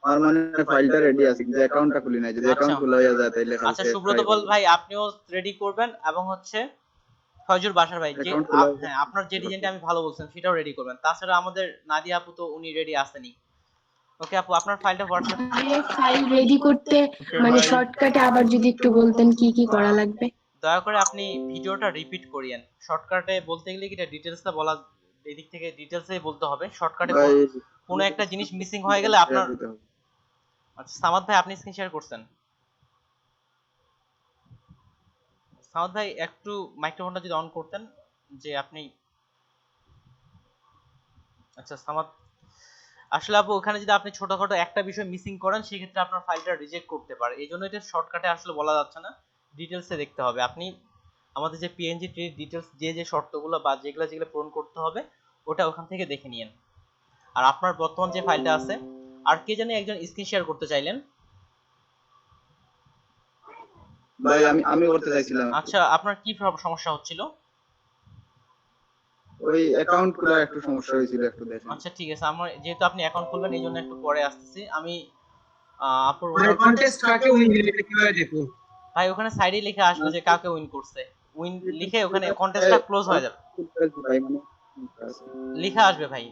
আমার মানে ফাইলটা রেডি আছে কিন্তু অ্যাকাউন্টটা খুলি নাই, যদি অ্যাকাউন্ট খোলা হয়ে যায় তাহলে খালি আচ্ছা সুব্রত বল ভাই আপনিও রেডি করবেন এবং হচ্ছে ফয়জুর বাশার ভাই যে Account খোলা হ্যাঁ আপনার যে ডিজাইনটা আমি ভালো বলছিলাম সেটাও রেডি করবেন। তাছাড়া আমাদের নাদিয়া আপু তো উনি রেডি আসেনি। ওকে আপু আপনার ফাইলটা হোয়াটসঅ্যাপ ফাইল রেডি করতে মানে শর্টকাটে আবার যদি একটু বলতেন কি কি করা লাগবে। দয়া করে আপনি ভিডিওটা রিপিট করিয়েন। শর্টকাটে বলতে গেলে কি এটা ডিটেইলসটা বলা, এদিক থেকে ডিটেইলসে বলতে হবে। শর্টকাটে ভাই কোনো একটা জিনিস মিসিং হয়ে গেলে আপনার আচ্ছা সামাদ ভাই আপনি স্ক্রিন শেয়ার করছেন? সামাদ ভাই একটু মাইক্রোফোনটা যদি অন করতেন যে আপনি আচ্ছা সামাদ আসলে আপু ওখানে যদি আপনি ছোটখাটো একটা বিষয় মিসিং করেন সেক্ষেত্রে আপনার ফাইলটা রিজেক্ট করতে পারে, এই জন্য এটা শর্টকাটে আসলে বলা যাচ্ছে না, ডিটেলসে দেখতে হবে। আপনি আমাদের যে পিএনজি ট্রির ডিটেলস যে শর্তগুলো বা যেগুলো পূরণ করতে হবে ওটা ওখান থেকে দেখে নিয়েন। আর আপনার বর্তমান যে ফাইলটা আছে, আর কে জানি একজন স্ক্রিন শেয়ার করতে চাইলেন? ভাই আমি করতে চাইছিলাম। আচ্ছা আপনার কি সমস্যা হচ্ছিল? ওই অ্যাকাউন্ট খোলা একটু সমস্যা হয়েছিল, একটু দেখেন। আচ্ছা ঠিক আছে, আমার যেহেতু আপনি অ্যাকাউন্ট খুলবেন এই জন্য একটু পরে আসতেছি আমি। আপুর কন্টেস্ট কাকে উইন দিলে এটা কিভাবে দেখবো ভাই ওখানে সাইডে লিখে আসবে যে কাকে উইন করছে, উইন লিখে ওখানে কন্টেস্টটা ক্লোজ হয়ে যাবে, ভাই মানে লিখে আসবে ভাই।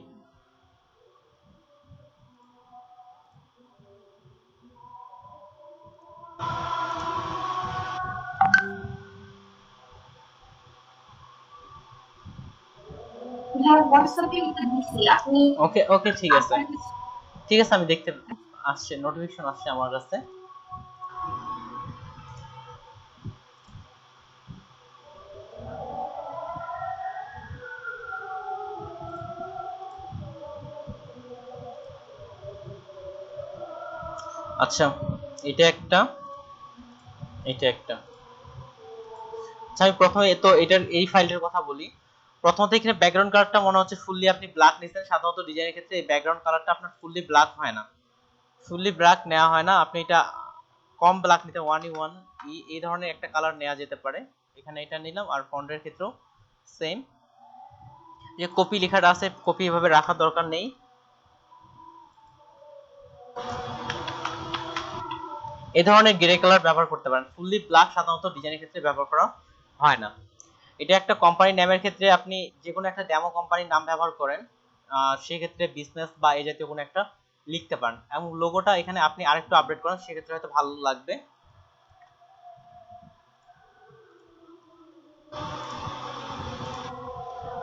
হোয়াটসঅ্যাপে এটা দিছি আপনি। ওকে ওকে ঠিক আছে ঠিক আছে, আমি দেখতে আসছে, নোটিফিকেশন আসছে আমার কাছে। আচ্ছা এটা একটা আচ্ছা আমি প্রথমে তো এটার এই ফাইলটার কথা বলি। প্রথমত এখানে ব্যাকগ্রাউন্ড কালারটা মনে হচ্ছে ফুললি আপনি ব্ল্যাক নিছেন, সাধারণত ডিজাইনের ক্ষেত্রে এই ব্যাকগ্রাউন্ড কালারটা আপনার ফুললি ব্ল্যাক হয় না, ফুললি ব্ল্যাক নেওয়া হয় না, আপনি এটা কম ব্ল্যাক নিতে 1E1 এই ধরনের একটা কালার নেওয়া যেতে পারে। এখানে এটা নিলাম। আর ফন্টের ক্ষেত্রেও সেম, যে কপি লেখাটা আছে কপি এভাবে রাখার দরকার নেই। এই ধরনের গ্রে কালার ব্যবহার করতে পারেন, ফুললি ব্ল্যাক সাধারণত ডিজাইনের ক্ষেত্রে ব্যবহার করা হয় না। এটা একটা কোম্পানির নামের ক্ষেত্রে আপনি যে কোনো একটা ডেমো কোম্পানির নাম ব্যবহার করেন সেই ক্ষেত্রে বিজনেস বা এই জাতীয় কোনো একটা লিখতে পারেন, এবং লোগোটা এখানে আপনি আরেকটু আপডেট করেন সেক্ষেত্রে হয়তো ভালো লাগবে।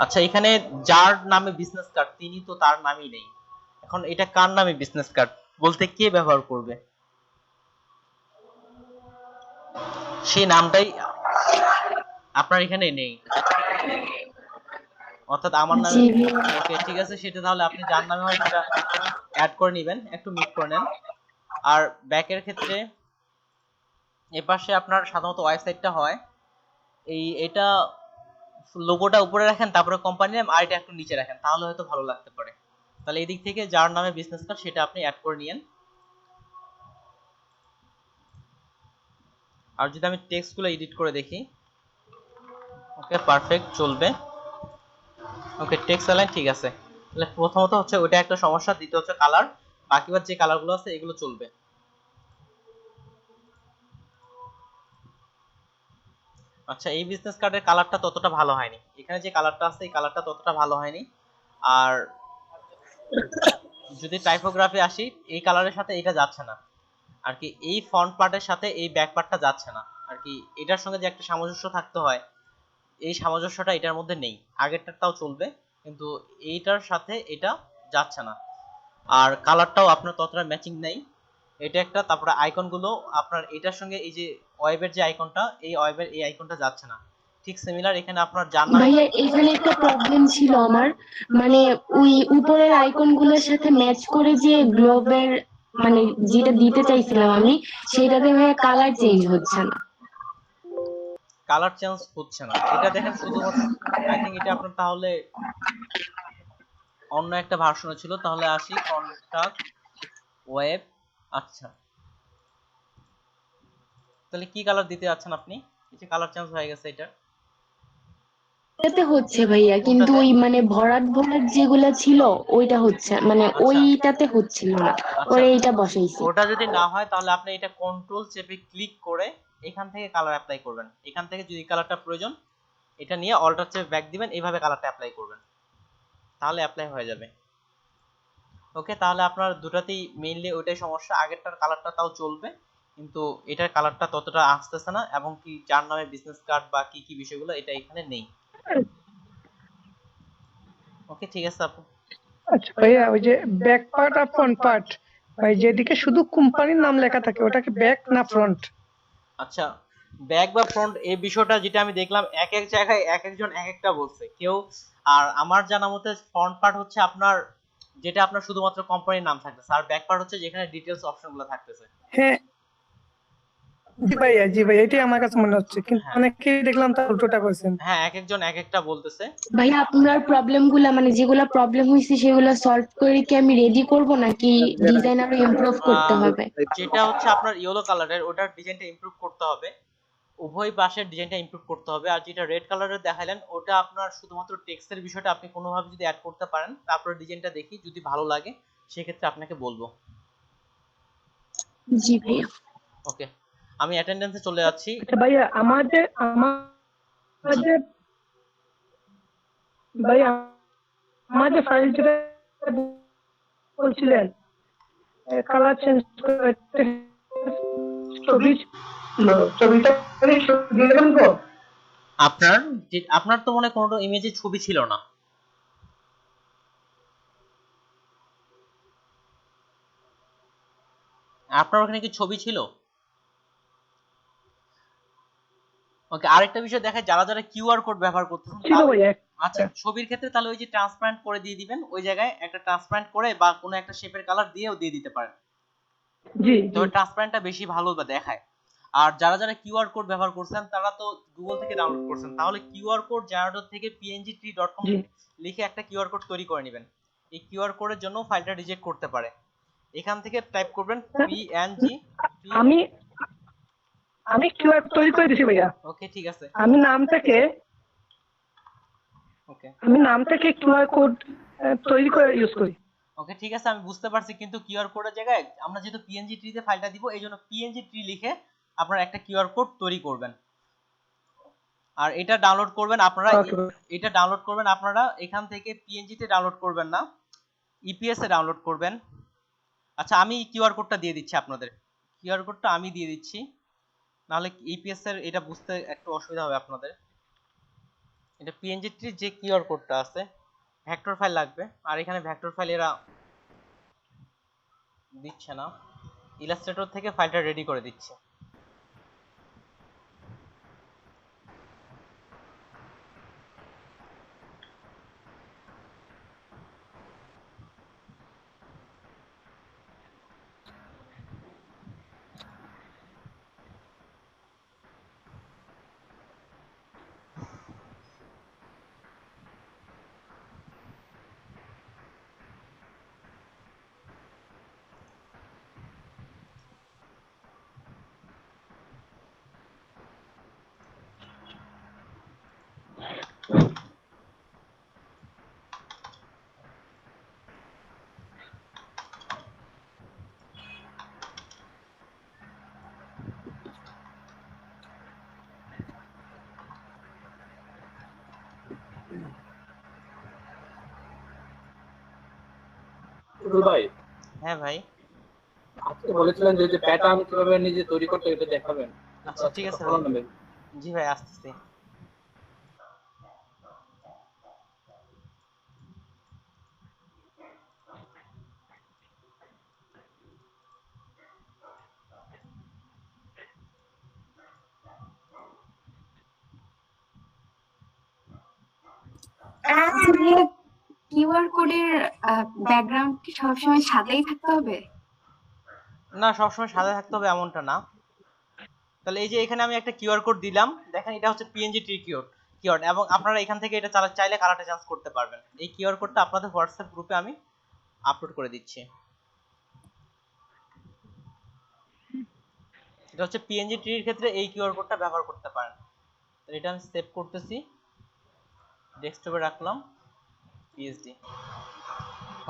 আচ্ছা এখানে যার নামে বিজনেস কার্ড তিনি তো তার নামই নেই, এখন এটা কার নামে বিজনেস কার্ড বলতে কে ব্যবহার করবে সেই নামটাই আপনার এখানে নেই, অর্থাৎ আমার নামে। ওকে ঠিক আছে, সেটা তাহলে আপনি যার নামে হয় সেটা অ্যাড করে নেবেন, একটু মিক্স করে নেন। আর ব্যাকের ক্ষেত্রে এপাশে আপনার সাধারণত ওয়েবসাইটটা হয় এটা লোগোটা উপরে রাখেন, তারপরে কোম্পানি নেম, আর এটা একটু নিচে রাখেন, তাহলে হয়তো ভালো লাগতে পারে। তাহলে এই দিক থেকে যার নামে বিজনেস কার্ড সেটা আপনি অ্যাড করে নিয়েন। আর যদি আমি টেক্সটগুলো এডিট করে দেখি, ওকে পারফেক্ট চলবে। ওকে টেক্সট অ্যালাইন ঠিক আছে। তাহলে প্রথমত হচ্ছে ওইটা একটা সমস্যা, দ্বিতীয় হচ্ছে কালার, বাকিবার যে কালারগুলো আছে এগুলো চলবে। আচ্ছা, এই বিজনেস কার্ডের কালারটা ততটা ভালো হয়নি, এখানে যে কালারটা আছে এই কালারটা ততটা ভালো হয়নি। আর যদি টাইপোগ্রাফি আসি, এই কালারের সাথে এটা যাচ্ছে না আর কি, এই ফ্রন্ট পার্টের সাথে এই ব্যাক পার্টটা যাচ্ছে না আর কি, এটার সঙ্গে যে একটা সামঞ্জস্য থাকতে হয় এই সামঞ্জস্যটা এটার মধ্যে নেই। আগেরটাও চলবে কিন্তু এইটার সাথে এটা যাচ্ছে না, আর কালারটাও আপনার ততটা ম্যাচিং নেই। এটা একটা, তারপরে আইকনগুলো আপনার এটার সঙ্গে এই যে ওয়েবের যে আইকনটা, এই ওয়েবের এই আইকনটা যাচ্ছে না। ঠিক সিমিলার এখানে আপনার জান্নাত ভাইয়া এখানে একটা প্রবলেম ছিল আমার, মানে ওই উপরের আইকন গুলোর সাথে ম্যাচ করে যে গ্লোবের মানে যেটা দিতে চাইছিলাম আমি, সেটাতে ভাইয়া কালার চেঞ্জ হচ্ছে না। কালার চেঞ্জ হচ্ছে না, এটা দেখেন শুধুমাত্র আই থিংক এটা আপনার তাহলে অন্য একটা ভার্সনে ছিল। তাহলে আসি কন্টাক্ট ওয়েব। আচ্ছা, তাহলে কি কালার দিতে যাচ্ছেন আপনি? এই যে কালার চেঞ্জ হয়ে গেছে এটা, এটাতে হচ্ছে ভাইয়া, কিন্তু ওই মানে ভরাট ভরাট যেগুলা ছিল ওইটা হচ্ছে, মানে ওইটাতে হচ্ছিল না, ওরা এইটা বসাইছে। ওটা যদি না হয় তাহলে আপনি এটা কন্ট্রোল চেপে ক্লিক করে এখান থেকে কালার অ্যাপ্লাই করবেন। এখান থেকে যদি কালারটা প্রয়োজন এটা নিয়ে অল্টার চেপে ব্যাক দিবেন, এইভাবে কালারটা অ্যাপ্লাই করবেন, তাহলে অ্যাপ্লাই হয়ে যাবে। ওকে, তাহলে আপনার দুটাতেই মেইনলি ওইটাই সমস্যা, আগেরটার কালারটা তাও চলবে কিন্তু এটার কালারটা ততটা আসতেছে না, এবং কি যার নামে বিজনেস কার্ড বা কি কি বিষয়গুলো এটা এখানে নেই। ওকে, ঠিক আছে আপু। আচ্ছা ভাইয়া, ওই যে ব্যাক পার্ট আর ফ্রন্ট পার্ট, ভাই যেদিকে শুধু কোম্পানির নাম লেখা থাকে ওটা কি ব্যাক না ফ্রন্ট? আচ্ছা, ব্যাক বা ফ্রন্ট এই বিষয়টা যেটা আমি দেখলাম এক এক জায়গায় এক একজন এক একটা বলছে কেউ। আর আমার জানা মতে ফ্রন্ট পার্ট হচ্ছে আপনার যেটা আপনার শুধুমাত্র কোম্পানির নাম থাকতেছে, আর ব্যাক পার্ট হচ্ছে যেখানে ডিটেইলস অপশনগুলো থাকতেছে। হ্যাঁ জি ভাইয়া এটাই আমার কাছে মনে হচ্ছে, কিন্তু অনেকেই দেখলাম তার উল্টোটা করেছেন। হ্যাঁ, এক একজন এক একটা বলতেছে। ভাইয়া আপনার প্রবলেম গুলা মানে যেগুলা প্রবলেম হয়েছে সেগুলো সলভ করে কি আমি রেডি করব নাকি ডিজাইন আরো ইমপ্রুভ করতে হবে? যেটা হচ্ছে আপনার ইয়েলো কালারের ওটার ডিজাইনটা ইমপ্রুভ করতে হবে, উভয় পাশের ডিজাইনটা ইমপ্রুভ করতে হবে। আর যেটা রেড কালারের দেখালেন ওটা আপনার শুধুমাত্র টেক্সটের বিষয়টা আপনি কোনোভাবে যদি অ্যাড করতে পারেন, তারপরে ডিজাইনটা দেখি যদি ভালো লাগে সেক্ষেত্রে আপনাকে বলবো। জি ভাইয়া। ওকে, আমি অ্যাটেন্ডেন্সে চলে যাচ্ছি। আচ্ছা ভাইয়া, আমাদের ভাইয়া আমাদের ফাইল যেটা বলছিলেন কালার চেঞ্জ করতে, ছবিটা দিয়ে দেবেন তো? আপনার তো মনে কোনো ইমেজে ছবি ছিল না। আপনার ওখানে কি ছবি ছিল? ওকে, আরেকটা বিষয় দেখে যারা যারা কিউআর কোড ব্যবহার করতেছেন, আচ্ছা ছবির ক্ষেত্রে তাহলে ওই যে ট্রান্সপারেন্ট করে দিয়ে দিবেন, ওই জায়গায় একটা ট্রান্সপারেন্ট করে বা কোনো একটা শেপের কালার দিয়েও দিয়ে দিতে পারেন। জি, তবে ট্রান্সপারেন্টটা বেশি ভালো দেখায়। আর যারা যারা কিউআর কোড ব্যবহার করছেন তারা তো গুগল থেকে ডাউনলোড করছেন, তাহলে কিউআর কোড জেনারেটর থেকে pngtree.com লিখে একটা কিউআর কোড তৈরি করে নেবেন। এই কিউআর কোডের জন্য ফাইলটা রিজেক্ট করতে পারে। এখান থেকে টাইপ করবেন png। আমি কিউআর তৈরি করে দিছি ভাইয়া। ওকে, ঠিক আছে। আমি নাম থেকে কিউআর কোড তৈরি করে ইউজ করি। ওকে, ঠিক আছে, আমি বুঝতে পারছি, কিন্তু কিউআর কোডের জায়গায় আমরা যেহেতু png tree তে ফাইলটা দিব এইজন্য png tree লিখে আপনারা একটা কিউআর কোড তৈরি করবেন। আর এটা ডাউনলোড করবেন আপনারা এখান থেকে png তে ডাউনলোড করবেন না, ইপিএস এ ডাউনলোড করবেন। আচ্ছা, আমি কিউআর কোডটা দিয়ে দিচ্ছি আপনাদের, কিউআর কোডটা আমি দিয়ে দিচ্ছি, নাহলে ইপিএস এর এটা বুঝতে একটু অসুবিধা হবে আপনাদের। এটা png tree যে কিউআর কোডটা আছে ভেক্টর ফাইল লাগবে, আর এখানে ভেক্টর ফাইল এরা দিচ্ছে না, ইলাস্ট্রেটর থেকে ফাইলটা রেডি করে দিচ্ছে। টুটুল ভাই, হ্যাঁ ভাই। আপনি বলেছিলেন যে প্যাটার্ন কিভাবে নিজে তৈরি করতে এটা দেখাবেন। আচ্ছা ঠিক আছে ভাই। জি ভাই আসতেছি। কিউআর কোডের ব্যাকগ্রাউন্ড কি সবসময় সাদাই থাকতে হবে? না, সবসময় সাদা থাকতে হবে এমনটা না। তাহলে এই যে এখানে আমি একটা কিউআর কোড দিলাম, দেখেন এটা হচ্ছে পিএনজি ট্রি কিওয়ার্ড, এবং আপনারা এখান থেকে এটা চাইলে কালারটা চেঞ্জ করতে পারবেন। এই কিউআর কোডটা আপনাদের হোয়াটসঅ্যাপ গ্রুপে আমি আপলোড করে দিচ্ছি। এটা হচ্ছে পিএনজি ট্রির ক্ষেত্রে এই কিউআর কোডটা ব্যবহার করতে পারেন। তাহলে এটা আমি সেভ করতেছি, ডেস্কটপে রাখলাম, পিএসডি।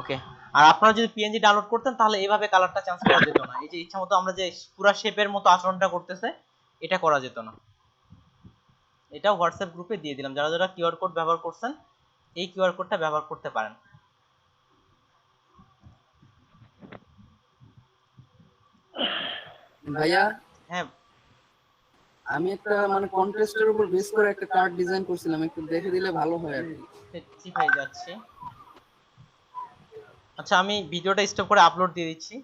ওকে। আর আপনারা যদি পিএনজি ডাউনলোড করতেন তাহলে এইভাবে কালারটা চেঞ্জ করা যেত না। এই যে ইচ্ছামতো আমরা যে পুরো শেপের মতো আচরণটা করতেছে এটা করা যেত না। এটাও হোয়াটসঅ্যাপ গ্রুপে দিয়ে দিলাম, যারা যারা কিউআর কোড ব্যবহার করছেন এই কিউআর কোডটা ব্যবহার করতে পারেন। ভাইয়া, হ্যাঁ আমি একটা মানে কন্টেস্টের উপর বেস করে একটা কার্ড ডিজাইন করছিলাম, একটু দেখে দিলে ভালো হয় আর কি। জি ভাই যাচ্ছি। আচ্ছা আমি ভিডিওটা স্টপ করে আপলোড দিয়ে দিচ্ছি।